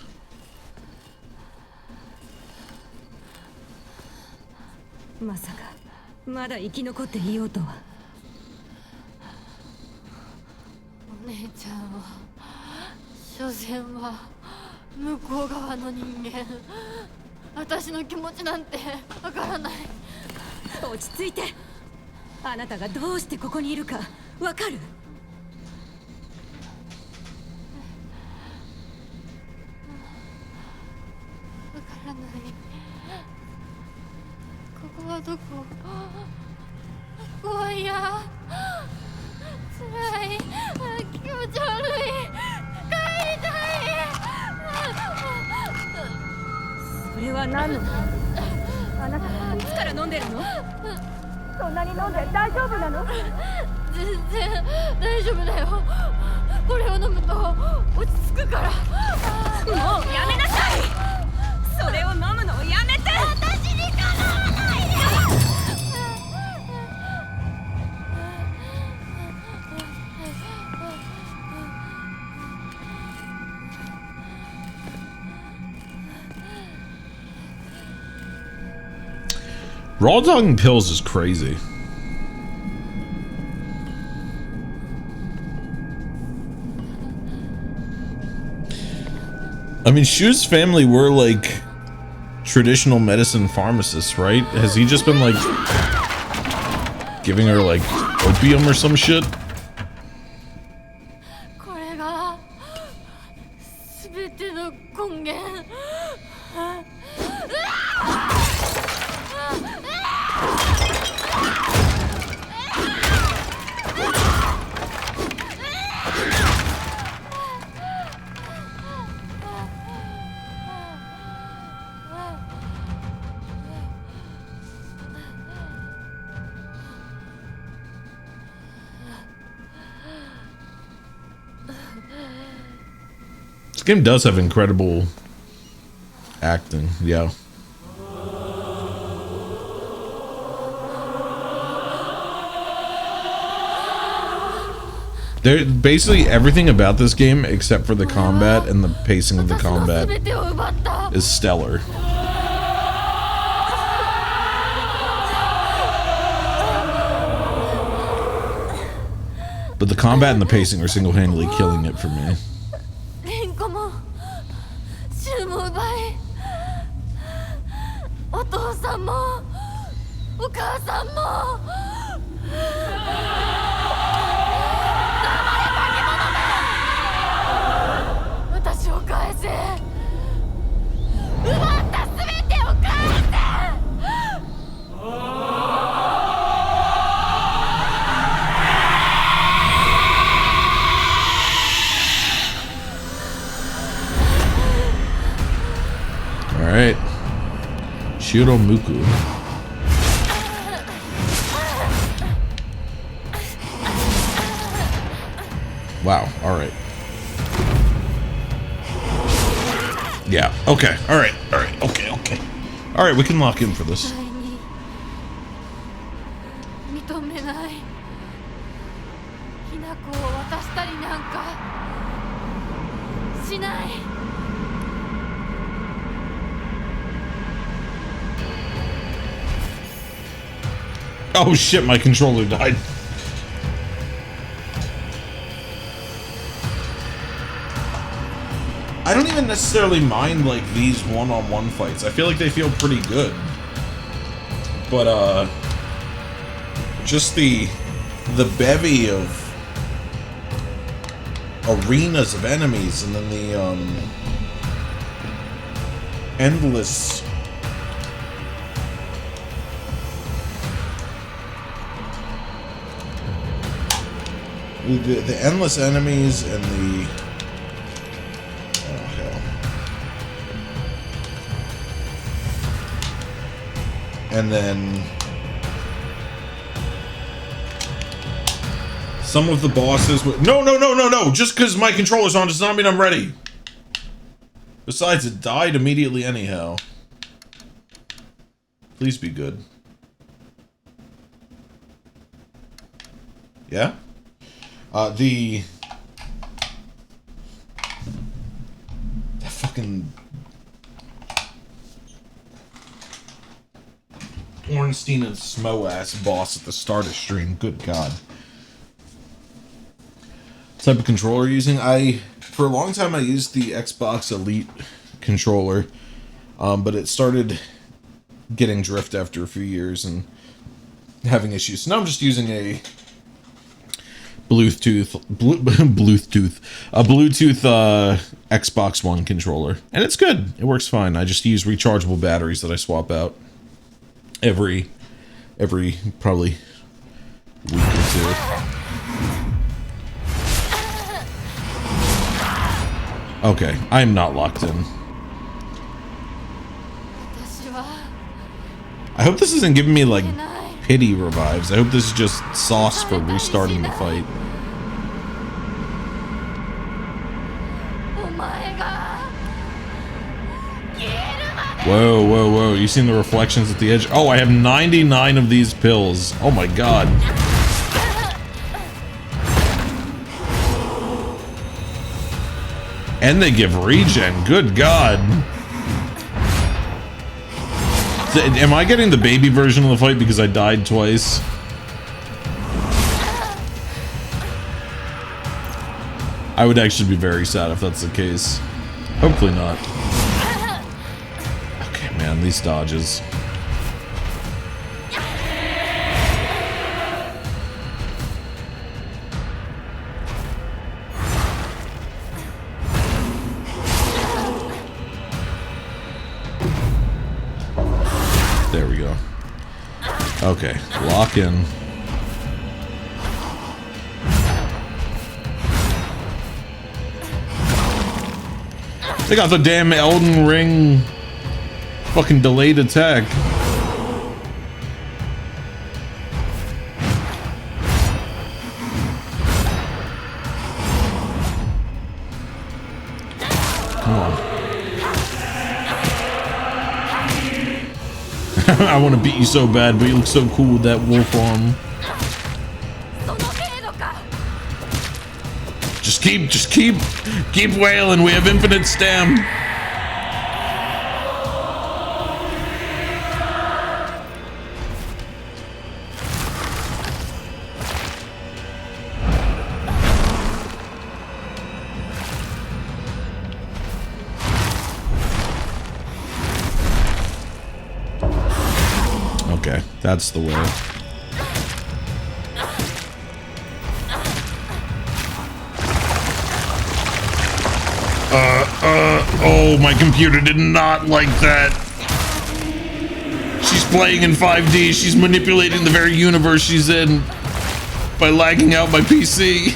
Raw dogging pills is crazy. I mean, Shu's family were like traditional medicine pharmacists, right? Has he just been like giving her like opium or some shit? 全ての根源。This game does have incredible acting, yeah. There, basically everything about this game, except for the combat and the pacing of the combat, is stellar. But the combat and the pacing are single-handedly killing it for me. リンコもシュウも奪い、お父さんもお母さんも。私を返せ。奪った全てを返せ。Alright. Shiromuku. Wow, alright. Yeah, okay, alright, okay. Alright, we can lock in for this. 認めない。ひな子を渡したりなんかしない。Oh shit, my controller died. I don't even necessarily mind like these one-on-one fights. I feel like they feel pretty good. But just the bevy of arenas of enemies and then the endless the endless enemies and the and then some of the bosses with no, just because my controller's on does not mean I'm ready. Besides, it died immediately anyhow. Please be good. Yeah? The fucking Ornstein and Smo ass boss at the start of stream. Good God. What type of controller using? For a long time I used the Xbox Elite controller, but it started getting drift after a few years and having issues. So now I'm just using a Bluetooth Xbox One controller, and it's good. It works fine. I just use rechargeable batteries that I swap out every probably week or two. Okay, I'm not locked in. I hope this isn't giving me like pity revives. I hope this is just sauce for restarting the fight. Whoa. You seen the reflections at the edge? Oh, I have 99 of these pills. Oh my God. And they give regen. Good God. Am I getting the baby version of the fight because I died twice? I would actually be very sad if that's the case. Hopefully not. Okay, man, these dodges. There we go. Okay, lock in. They got the damn Elden Ring fucking delayed attack. Come on. I want to beat you so bad, but you look so cool with that wolf arm. Just keep wailing. We have infinite stam. Okay, that's the way. Oh, my computer did not like that. She's playing in 5D. She's manipulating the very universe she's in by lagging out my PC.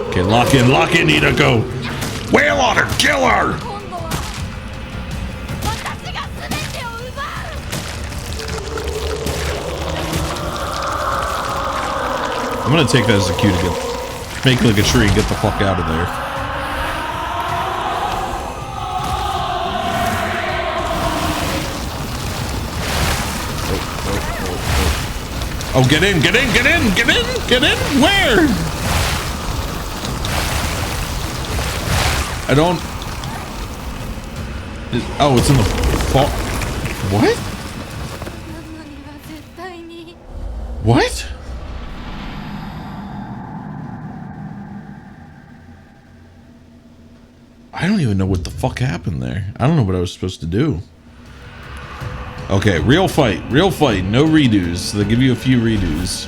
Okay, lock in, Idako. Wail on her, kill her. I'm gonna take that as a cue to make like a tree and get the fuck out of there. Oh, get in! Where? I don't... Oh, it's in the fall. What? What? I don't even know what the fuck happened there. I don't know what I was supposed to do. Okay, real fight, no redos. They'll give you a few redos.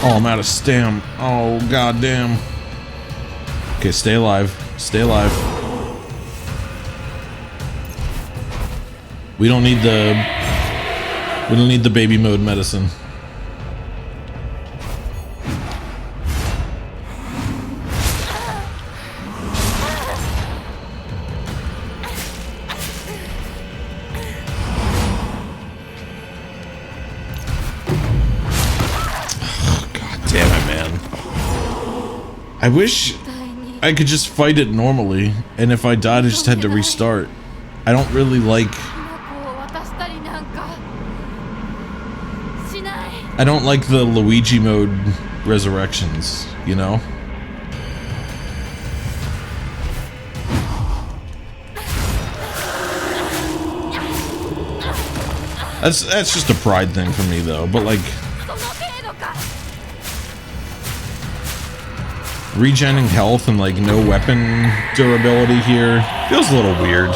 Oh, I'm out of stam. Oh, goddamn. Okay, stay alive. We don't need the baby mode medicine. I wish I could just fight it normally, and if I died, I just had to restart. I don't really like... I don't like the Luigi mode resurrections, you know? That's just a pride thing for me, though, but like... Regenerating health and like no weapon durability here feels a little weird.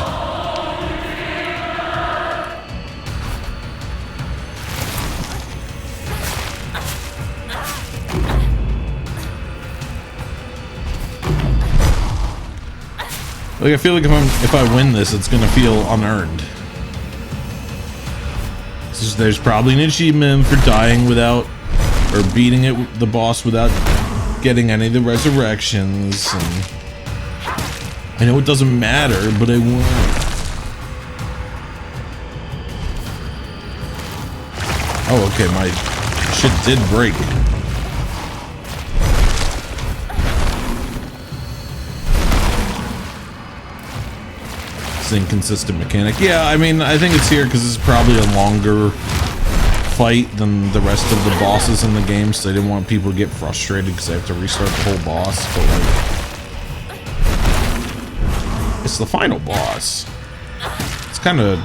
Like I feel like if I win this, it's gonna feel unearned. There's probably an achievement for dying without, or beating the boss without getting any of the resurrections, and I know it doesn't matter, but I want. Oh, okay, my shit did break. It's an inconsistent mechanic. Yeah, I mean, I think it's here because it's probably a longer fight than the rest of the bosses in the game, so they didn't want people to get frustrated because they have to restart the whole boss, but like, it's the final boss. It's kind of,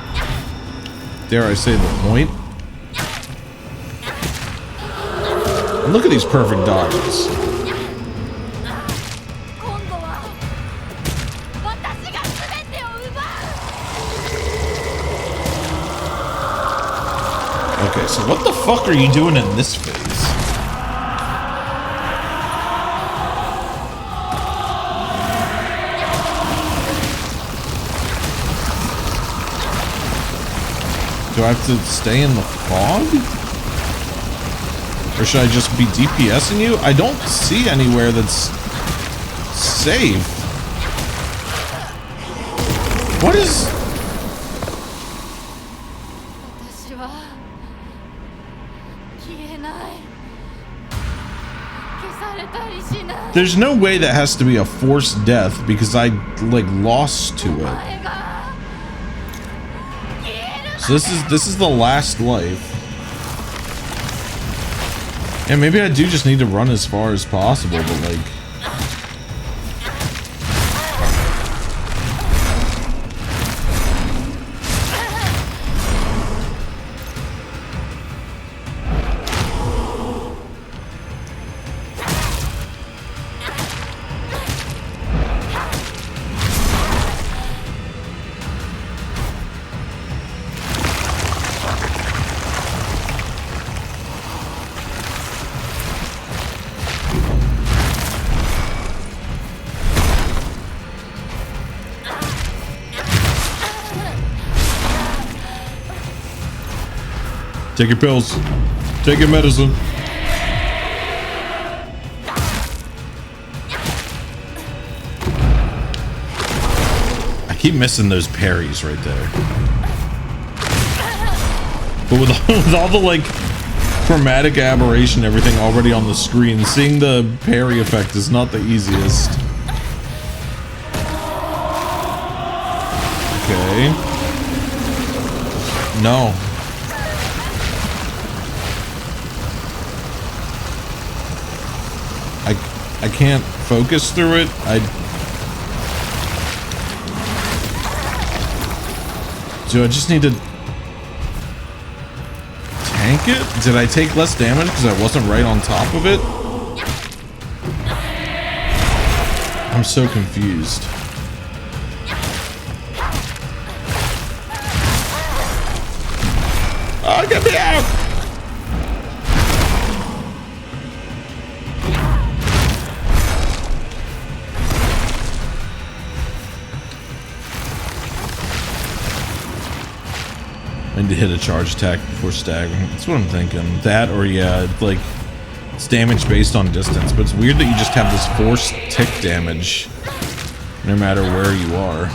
dare I say, the point. And look at these perfect dodges. 今度は私が全てを奪う。 Okay, so what the fuck are you doing in this phase? Do I have to stay in the fog? Or should I just be DPSing you? I don't see anywhere that's safe. What is... 私は消えない。消されたりしない。 There's no way that has to be a forced death because I, like, lost to it. 前が消える。 So this is the last life. Yeah, maybe I do just need to run as far as possible, but like... Take your pills. Take your medicine. I keep missing those parries right there. But with all the, like, chromatic aberration and everything already on the screen, seeing the parry effect is not the easiest. Okay. No. I can't focus through it. Do I just need to tank it? Did I take less damage because I wasn't right on top of it? I'm so confused. Oh, get me out! I need to hit a charge attack before staggering. That's what I'm thinking. That or, yeah, like, it's damage based on distance. But it's weird that you just have this forced tick damage no matter where you are.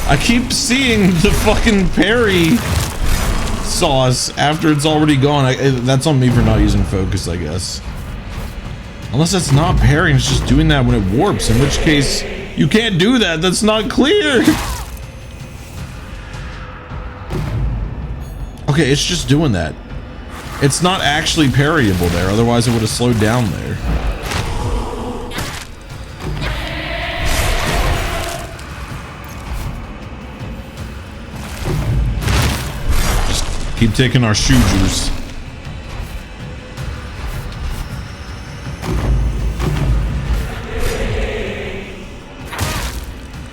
I keep seeing the fucking parry sauce after it's already gone. That's on me for not using focus, I guess. Unless that's not parrying, it's just doing that when it warps, in which case you can't do that. That's not clear. Okay, it's just doing that. It's not actually parryable there, otherwise it would have slowed down there. Keep taking our shoe juice.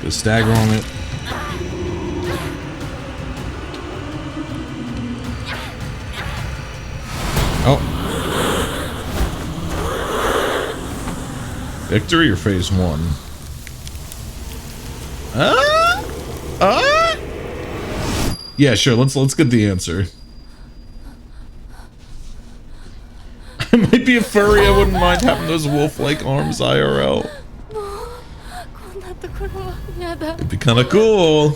Good stagger on it. Oh. Victory or phase 1? Yeah, sure. Let's get the answer. I might be a furry. I wouldn't mind having those wolf-like arms IRL. It'd be kind of cool.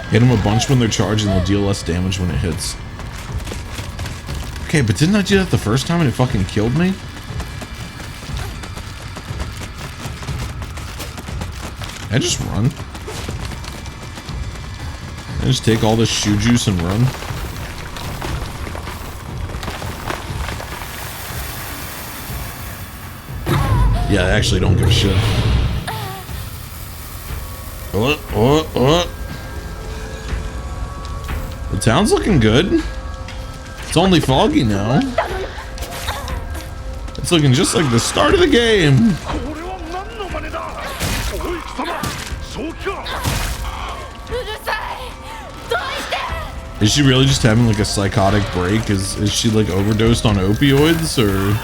Hit them a bunch when they're charged and they'll deal less damage when it hits. Okay, but didn't I do that the first time and it fucking killed me? I just run. I just take all this shoe juice and run. Yeah, I actually don't give a shit. The town's looking good. It's only foggy now. It's looking just like the start of the game. Is she really just having like a psychotic break? Is she like overdosed on opioids or?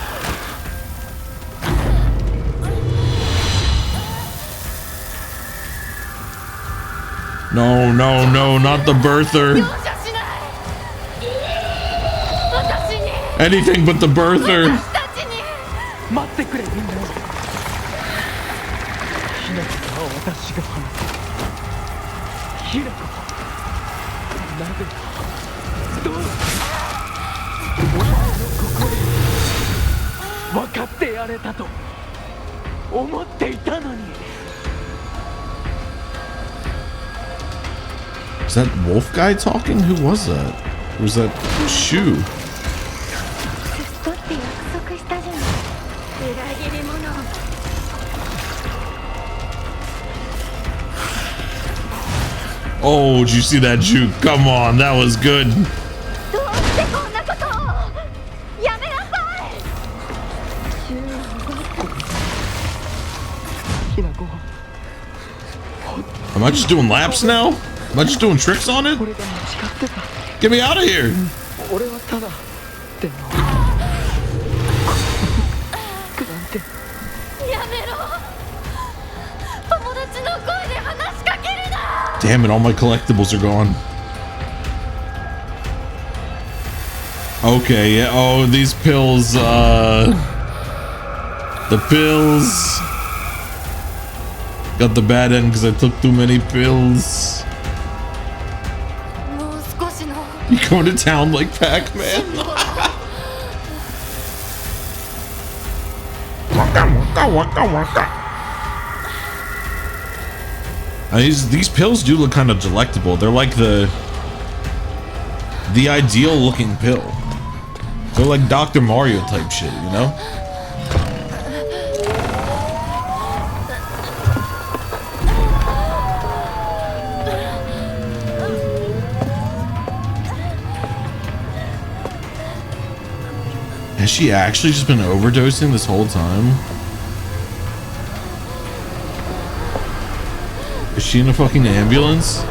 No, no, no, not the birther. Anything but the birther. 待ってくれみんな。ひな子は私が放つ。ひな子はなぜだ。どう。お前の心に分かってやれたと思っていたのに。Is that wolf guy talking? Who was that? Or was that Sooo? Oh, did you see that juke? Come on, that was good. Am I just doing laps now? Am I just doing tricks on it? Get me out of here! Damn it, all my collectibles are gone. Okay, yeah, oh, these pills, the pills. Got the bad end because I took too many pills. You go to town like Pac-Man. These pills do look kind of delectable. They're like the ideal looking pill. They're like Dr. Mario type shit, you know? Has she actually just been overdosing this whole time? Is she in a fucking ambulance?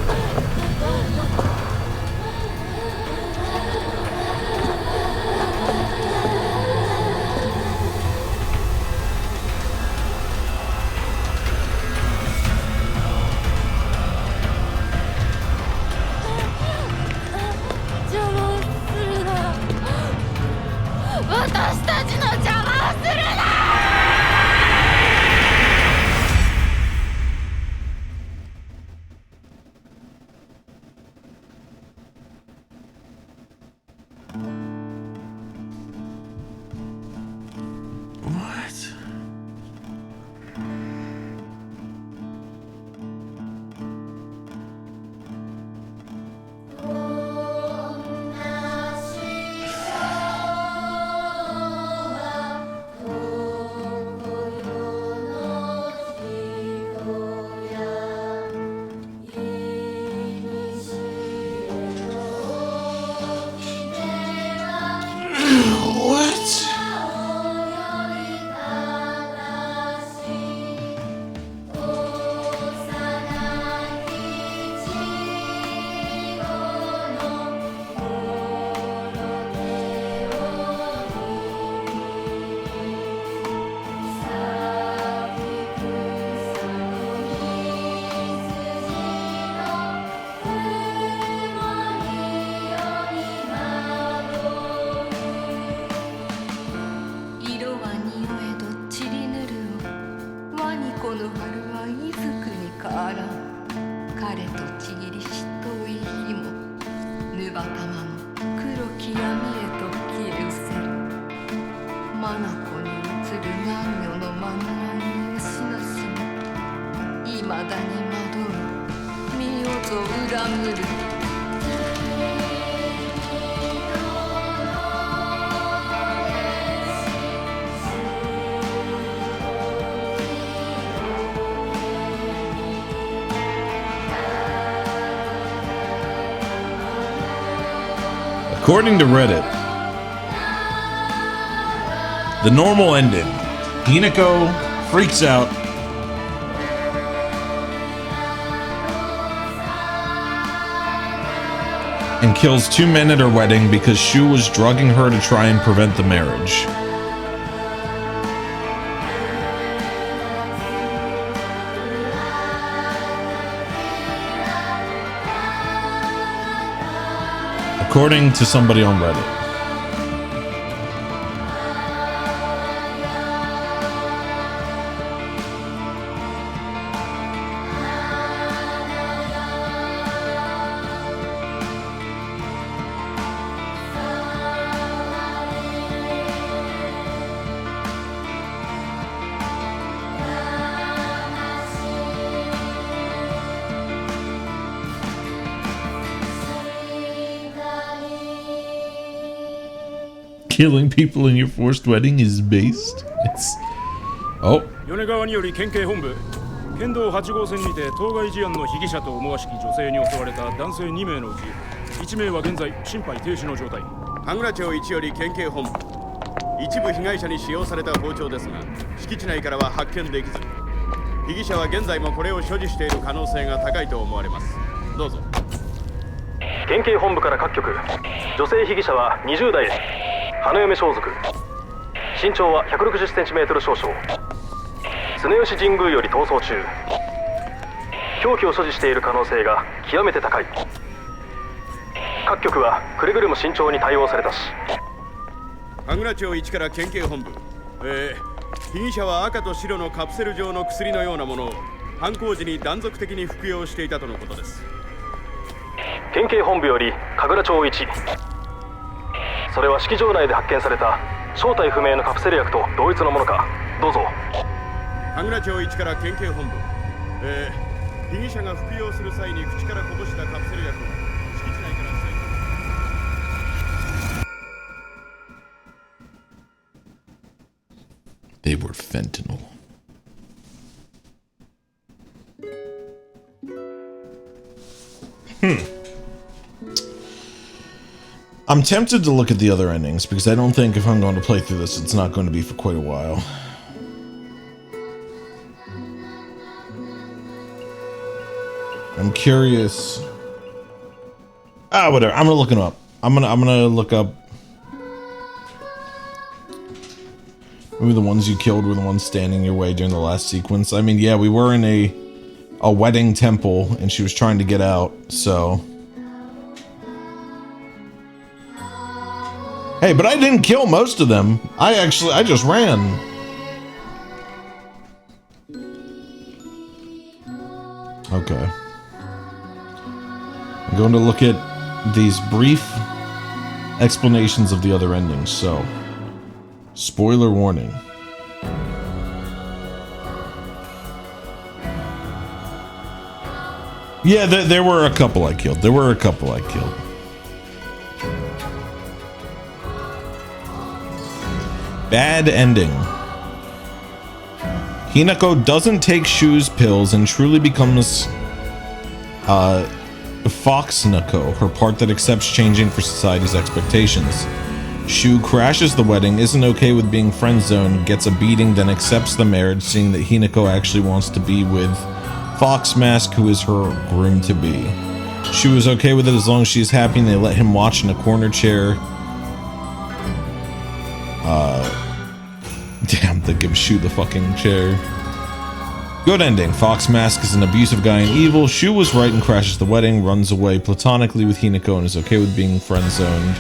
恨むる According to Reddit, the normal ending, Hinako freaks out and kills 2 men at her wedding because Shu was drugging her to try and prevent the marriage. According to somebody on Reddit. Killing people in your forced wedding is based. It's oh. 米川により県警本部県道8号線にて当該事案の被疑者と思わしき女性に襲われた男性2名のうち1名は現在心肺停止の状態。神楽町1より県警本部、一部被害者に使用された包丁ですが敷地内からは発見できず、被疑者は現在もこれを所持している可能性が高いと思われます。どうぞ。県警本部から各局、女性被疑者は20代です。花嫁装束、身長は 160cm 少々、常吉神宮より逃走中、凶器を所持している可能性が極めて高い。各局はくれぐれも慎重に対応されたし。神楽町1から県警本部、被疑者は赤と白のカプセル状の薬のようなものを犯行時に断続的に服用していたとのことです。県警本部より神楽町1、それは式場内で発見された正体不明のカプセル薬と同一のものか。どうぞ。神楽町1から県警本部、被疑者が服用する際に口からこぼしたカプセル薬を敷地内から採取。 They were fentanyl. I'm tempted to look at the other endings because I don't think if I'm going to play through this, it's not going to be for quite a while. I'm curious. Whatever. I'm gonna look them up. I'm gonna look up. Maybe the ones you killed were the ones standing in your way during the last sequence. I mean, yeah, we were in a wedding temple and she was trying to get out, so. Hey, but I didn't kill most of them. I just ran. Okay. I'm going to look at these brief explanations of the other endings, so. Spoiler warning. Yeah, there were a couple I killed. Bad ending. Hinako doesn't take Shu's pills and truly becomes Fox Nako, her part that accepts changing for society's expectations. Shu crashes the wedding, isn't okay with being friend-zoned, gets a beating, then accepts the marriage, seeing that Hinako actually wants to be with Fox Mask, who is her groom-to-be. Shu is okay with it as long as she's happy and they let him watch in a corner chair. Damn, they give Shu the fucking chair. Good ending. Fox Mask is an abusive guy and evil. Shu was right and crashes the wedding, runs away platonically with Hinako and is okay with being friend-zoned.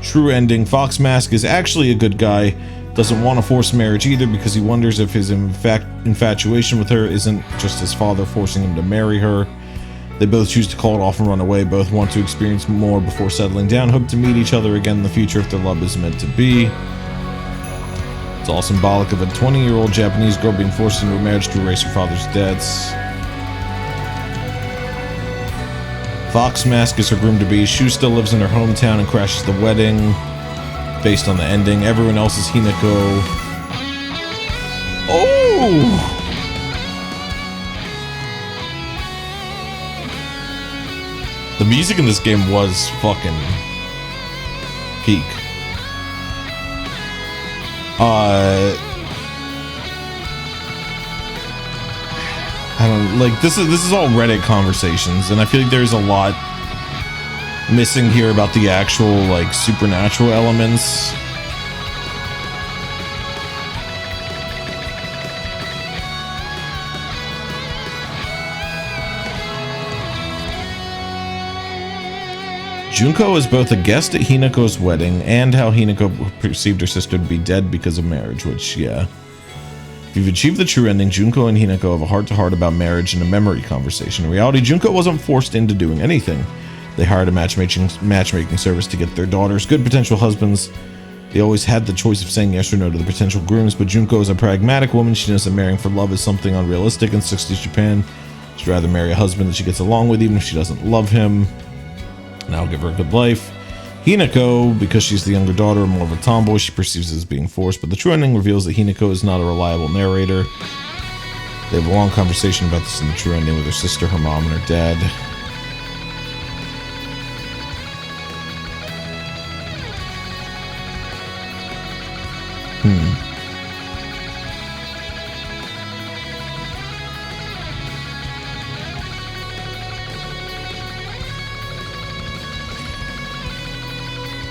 True ending. Fox Mask is actually a good guy, doesn't want to force marriage either because he wonders if his infatuation with her isn't just his father forcing him to marry her. They both choose to call it off and run away. Both want to experience more before settling down, hope to meet each other again in the future if their love is meant to be. It's all symbolic of a 20-year-old Japanese girl being forced into a marriage to erase her father's debts. Fox Mask is her groom-to-be. Shu still lives in her hometown and crashes the wedding. Based on the ending. Everyone else is Hinako. Oh! The music in this game was fucking peak. I don't like this is all Reddit conversations, and I feel like there's a lot missing here about the actual like supernatural elements. Junko is both a guest at Hinako's wedding and how Hinako perceived her sister to be dead because of marriage, which, yeah. If you've achieved the true ending, Junko and Hinako have a heart-to-heart about marriage and a memory conversation. In reality, Junko wasn't forced into doing anything. They hired a matchmaking service to get their daughters good potential husbands. They always had the choice of saying yes or no to the potential grooms, but Junko is a pragmatic woman. She knows that marrying for love is something unrealistic in 60s Japan. She'd rather marry a husband that she gets along with even if she doesn't love him. And I'll give her a good life. Hinako, because she's the younger daughter and more of a tomboy, she perceives it as being forced, but the true ending reveals that Hinako is not a reliable narrator. They have a long conversation about this in the true ending with her sister, her mom, and her dad.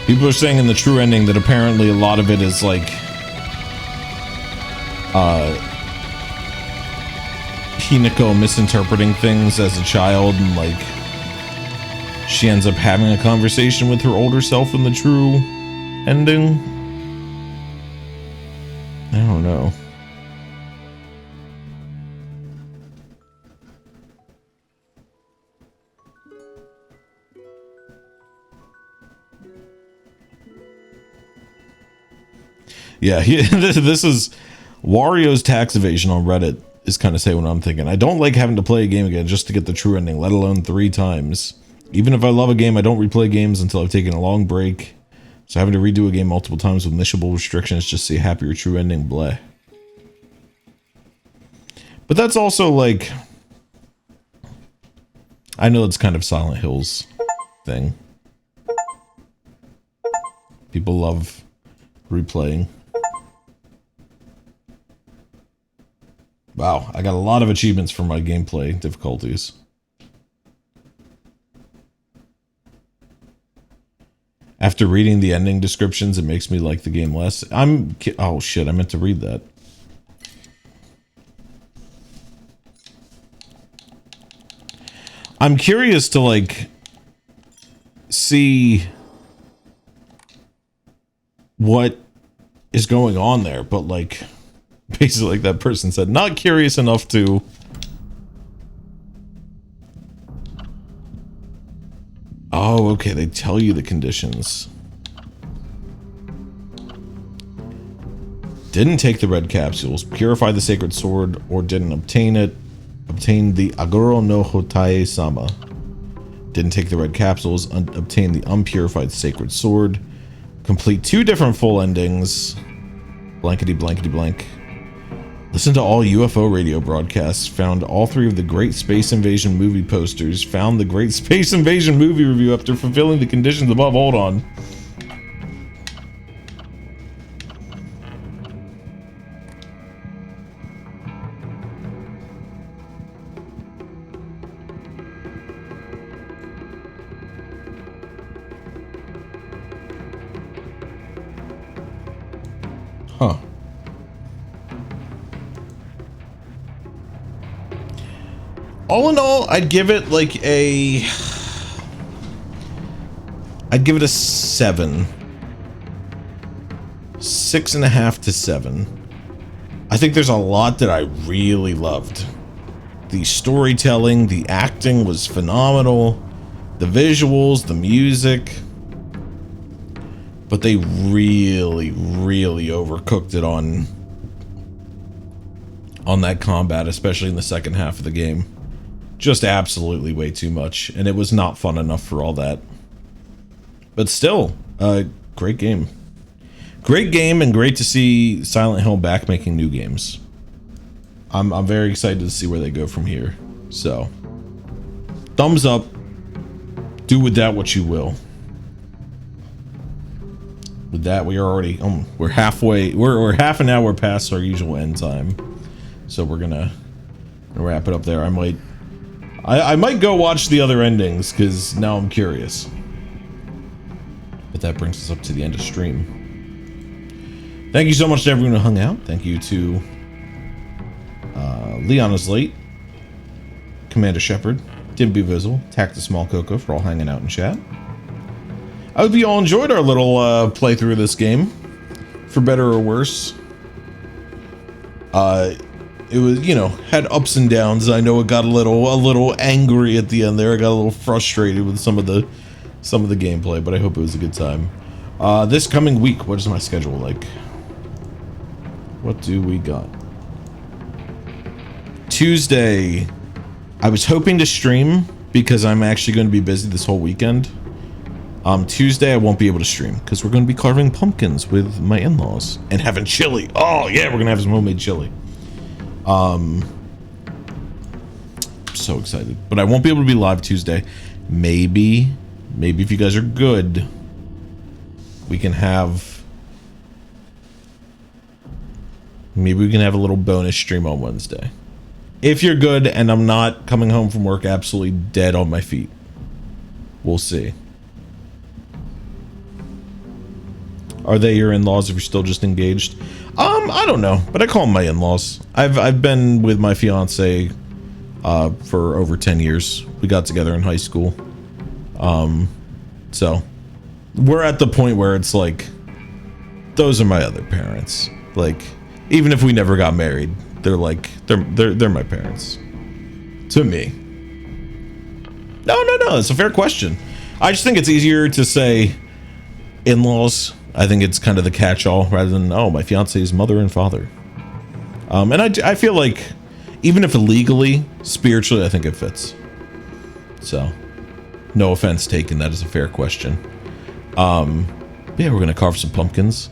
People are saying in the true ending that apparently a lot of it is like Hinako misinterpreting things as a child, and like she ends up having a conversation with her older self in the true ending. I don't know. Yeah, this is Wario's tax evasion on Reddit is kind of saying what I'm thinking. I don't like having to play a game again just to get the true ending, let alone 3 times. Even if I love a game, I don't replay games until I've taken a long break. So having to redo a game multiple times with missable restrictions just to see a happier true ending, bleh. But that's also like, I know it's kind of Silent Hill's thing. People love replaying. Wow, I got a lot of achievements for my gameplay difficulties. After reading the ending descriptions, it makes me like the game less. Oh shit, I meant to read that. I'm curious to like see what is going on there, but like basically like that person said, not curious enough to oh, okay, they tell you the conditions. Didn't take the red capsules, purify the sacred sword, or didn't obtain it. Obtained the Aguro no Hotae Sama. Didn't take the red capsules, obtained the unpurified sacred sword. Complete 2 different full endings. Blankety blankety blank. Listen to all UFO radio broadcasts. Found all 3 of the Great Space Invasion movie posters. Found the Great Space Invasion movie review after fulfilling the conditions above. Hold on. Huh. All in all, I'd give it like a... I'd give it a 7. 6.5 to 7. I think there's a lot that I really loved. The storytelling, the acting was phenomenal. The visuals, the music. But they really, really overcooked it on that combat, especially in the second half of the game. Just absolutely way too much, and it was not fun enough for all that. But still, great game. Great game, and great to see Silent Hill back making new games. I'm very excited to see where they go from here. So, thumbs up. Do with that what you will. With that, we are already we're halfway. We're half an hour past our usual end time, so we're gonna wrap it up there. I might go watch the other endings because now I'm curious. But that brings us up to the end of stream. Thank you so much to everyone who hung out. Thank you to Leon is Late, Commander Shepard, Didn't Be Visible, Tack the Small Coco for all hanging out in chat. I hope you all enjoyed our little playthrough of this game, for better or worse. It was, you know, had ups and downs. I know it got a little angry at the end there. I got a little frustrated with some of the gameplay, but I hope it was a good time. This coming week, what is my schedule like? What do we got? Tuesday, I was hoping to stream because I'm actually going to be busy this whole weekend. Tuesday I won't be able to stream because we're going to be carving pumpkins with my in-laws and having chili. Oh yeah, we're going to have some homemade chili. So excited, but I won't be able to be live Tuesday. Maybe if you guys are good, we can have a little bonus stream on Wednesday. If you're good and I'm not coming home from work absolutely dead on my feet. We'll see. Are they your in-laws if you're still just engaged? I don't know, but I call them my in-laws. I've been with my fiance for over 10 years. We got together in high school. So we're at the point where it's like, those are my other parents. Like, even if we never got married, they're like, they're my parents. To me. No, it's a fair question. I just think it's easier to say in-laws. I think it's kind of the catch-all rather than, oh, my fiance's mother and father. And I feel like, even if illegally, spiritually, I think it fits. So, no offense taken, that is a fair question. Yeah, we're gonna carve some pumpkins.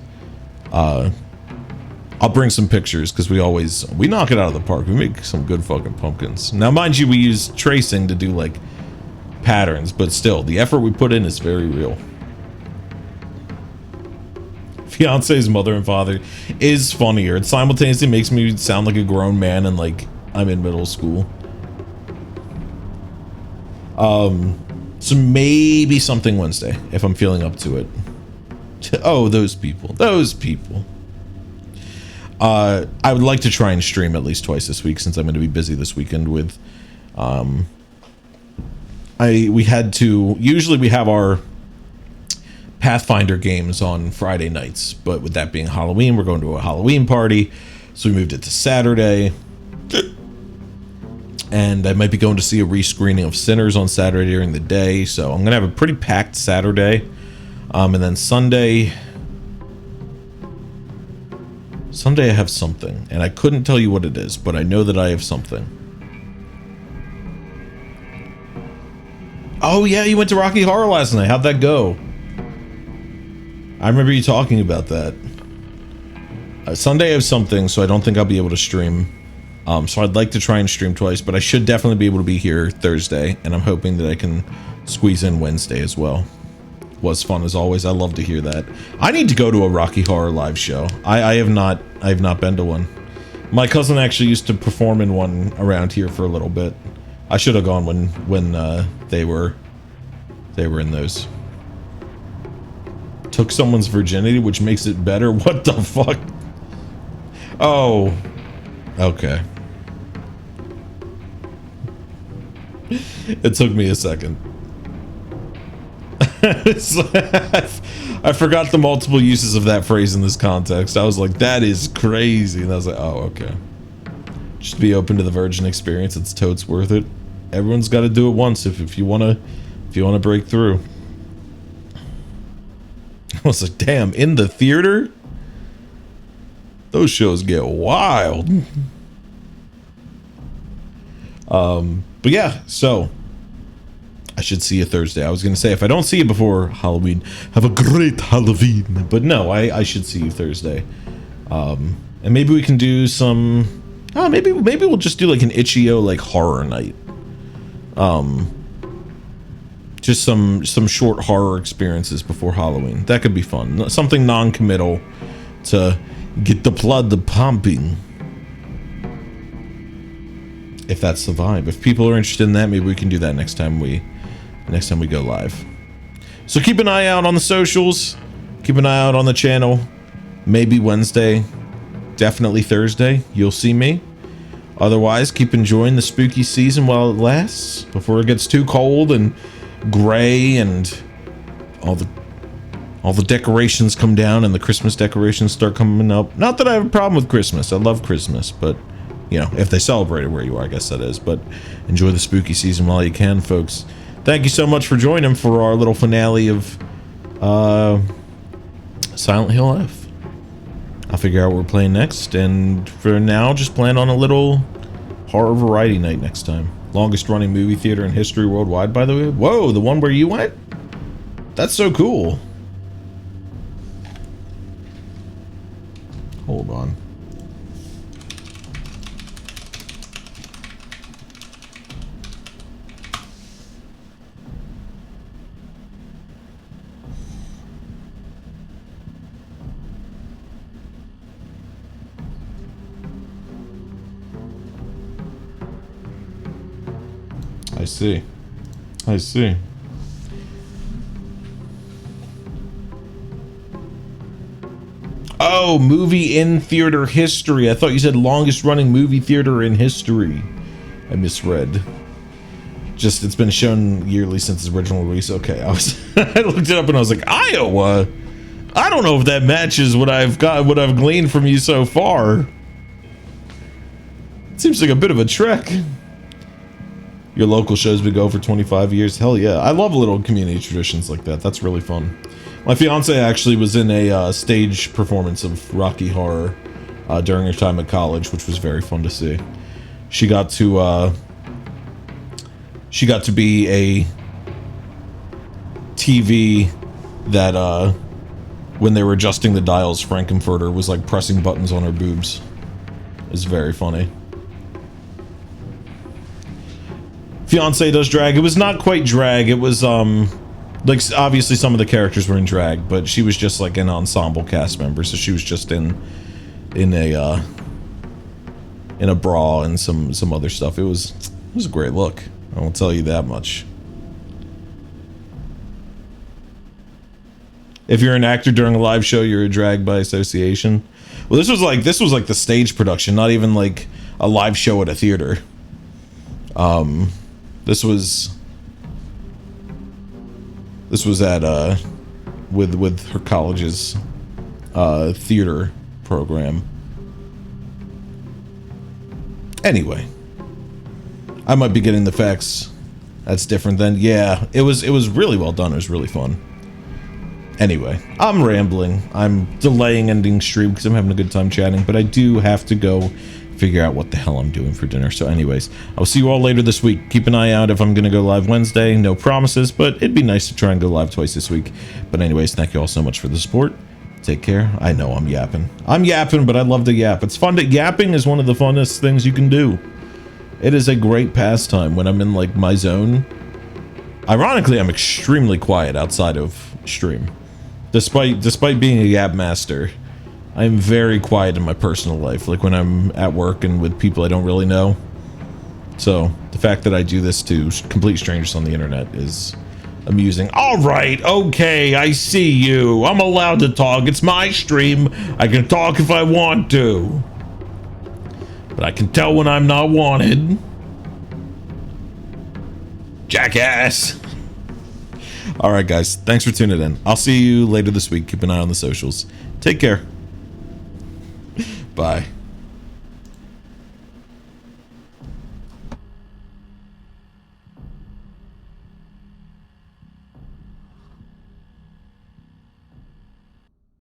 I'll bring some pictures because we knock it out of the park. We make some good fucking pumpkins. Now, mind you, we use tracing to do like patterns, but still, the effort we put in is very real. Fiance's mother and father is funnier. It simultaneously makes me sound like a grown man and like I'm in middle school. So maybe something Wednesday if I'm feeling up to it. Oh, those people. I would like to try and stream at least twice this week since I'm going to be busy this weekend with usually we have our Pathfinder games on Friday nights, but with that being Halloween, we're going to a Halloween party, so we moved it to Saturday. And I might be going to see a rescreening of Sinners on Saturday during the day, so I'm gonna have a pretty packed Saturday. And then Sunday I have something, and I couldn't tell you what it is, but I know that I have something. Oh yeah, you went to Rocky Horror last night. How'd that go? I remember you talking about that. Sunday I have something, so I don't think I'll be able to stream. So I'd like to try and stream twice, but I should definitely be able to be here Thursday, and I'm hoping that I can squeeze in Wednesday as well. Was fun as always. I love to hear that. I need to go to a Rocky Horror live show. I have not been to one. My cousin actually used to perform in one around here for a little bit. I should have gone when they were in those. Took someone's virginity, which makes it better. What the fuck? Oh, okay. It took me a second. I forgot the multiple uses of that phrase in this context. I was like, that is crazy. And I was like, oh, okay. Just be open to the virgin experience. It's totes worth it. Everyone's got to do it once if you want to break through. I was like, damn, in the theater? Those shows get wild. But yeah, so I should see you Thursday. I was gonna say if I don't see you before Halloween, have a great Halloween. But no, I should see you Thursday. And maybe we can do some. Oh, maybe we'll just do like an itch.io like horror night. Just some short horror experiences before Halloween. That could be fun. Something non-committal to get the blood pumping. If that's the vibe. If people are interested in that, maybe we can do that next time we go live. So keep an eye out on the socials. Keep an eye out on the channel. Maybe Wednesday. Definitely Thursday. You'll see me. Otherwise, keep enjoying the spooky season while it lasts. Before it gets too cold and gray and all the decorations come down and the Christmas decorations start coming up. Not that I have a problem with Christmas. I love Christmas, but you know, if they celebrate it where you are, I guess that is. But enjoy the spooky season while you can, folks. Thank you so much for joining for our little finale of Silent Hill F. I'll figure out what we're playing next, and for now, just plan on a little horror variety night next time. Longest running movie theater in history worldwide, by the way. Whoa, the one where you went? That's so cool. Hold on. I see. Oh, movie in theater history. I thought you said longest running movie theater in history. I misread. Just, it's been shown yearly since its original release. Okay, I looked it up and I was like, Iowa? I don't know if that matches what I've gleaned from you so far. It seems like a bit of a trek. Your local show's been going for 25 years. Hell yeah. I love little community traditions like that. That's really fun. My fiance actually was in a stage performance of Rocky Horror during her time at college, which was very fun to see. She got to be a TV that when they were adjusting the dials, Frankenfurter was like pressing buttons on her boobs. It was very funny. Fiance does drag. It was not quite drag. It was like obviously some of the characters were in drag, but she was just like an ensemble cast member, so she was just in a bra and some other stuff. It was a great look. I will tell you that much. If you're an actor during a live show, you're a drag by association. Well, this was like the stage production, not even like a live show at a theater. This was at with her college's theater program. Anyway, I might be getting the facts. That's different then. Yeah, it was really well done. It was really fun. Anyway, I'm rambling. I'm delaying ending stream because I'm having a good time chatting, but I do have to go figure out what the hell I'm doing for dinner. So anyways, I'll see you all later this week. Keep an eye out if I'm going to go live Wednesday. No promises, but it'd be nice to try and go live twice this week. But anyways, thank you all so much for the support. Take care. I know I'm yapping. But I love to yap. It's fun. Yapping is one of the funnest things you can do. It is a great pastime when I'm in like my zone. Ironically, I'm extremely quiet outside of stream. Despite being a yap master, I'm very quiet in my personal life, like when I'm at work and with people I don't really know. So the fact that I do this to complete strangers on the internet is amusing. All right, okay, I see you. I'm allowed to talk. It's my stream. I can talk if I want to. But I can tell when I'm not wanted. Jackass. All right, guys, thanks for tuning in. I'll see you later this week. Keep an eye on the socials. Take care. Bye.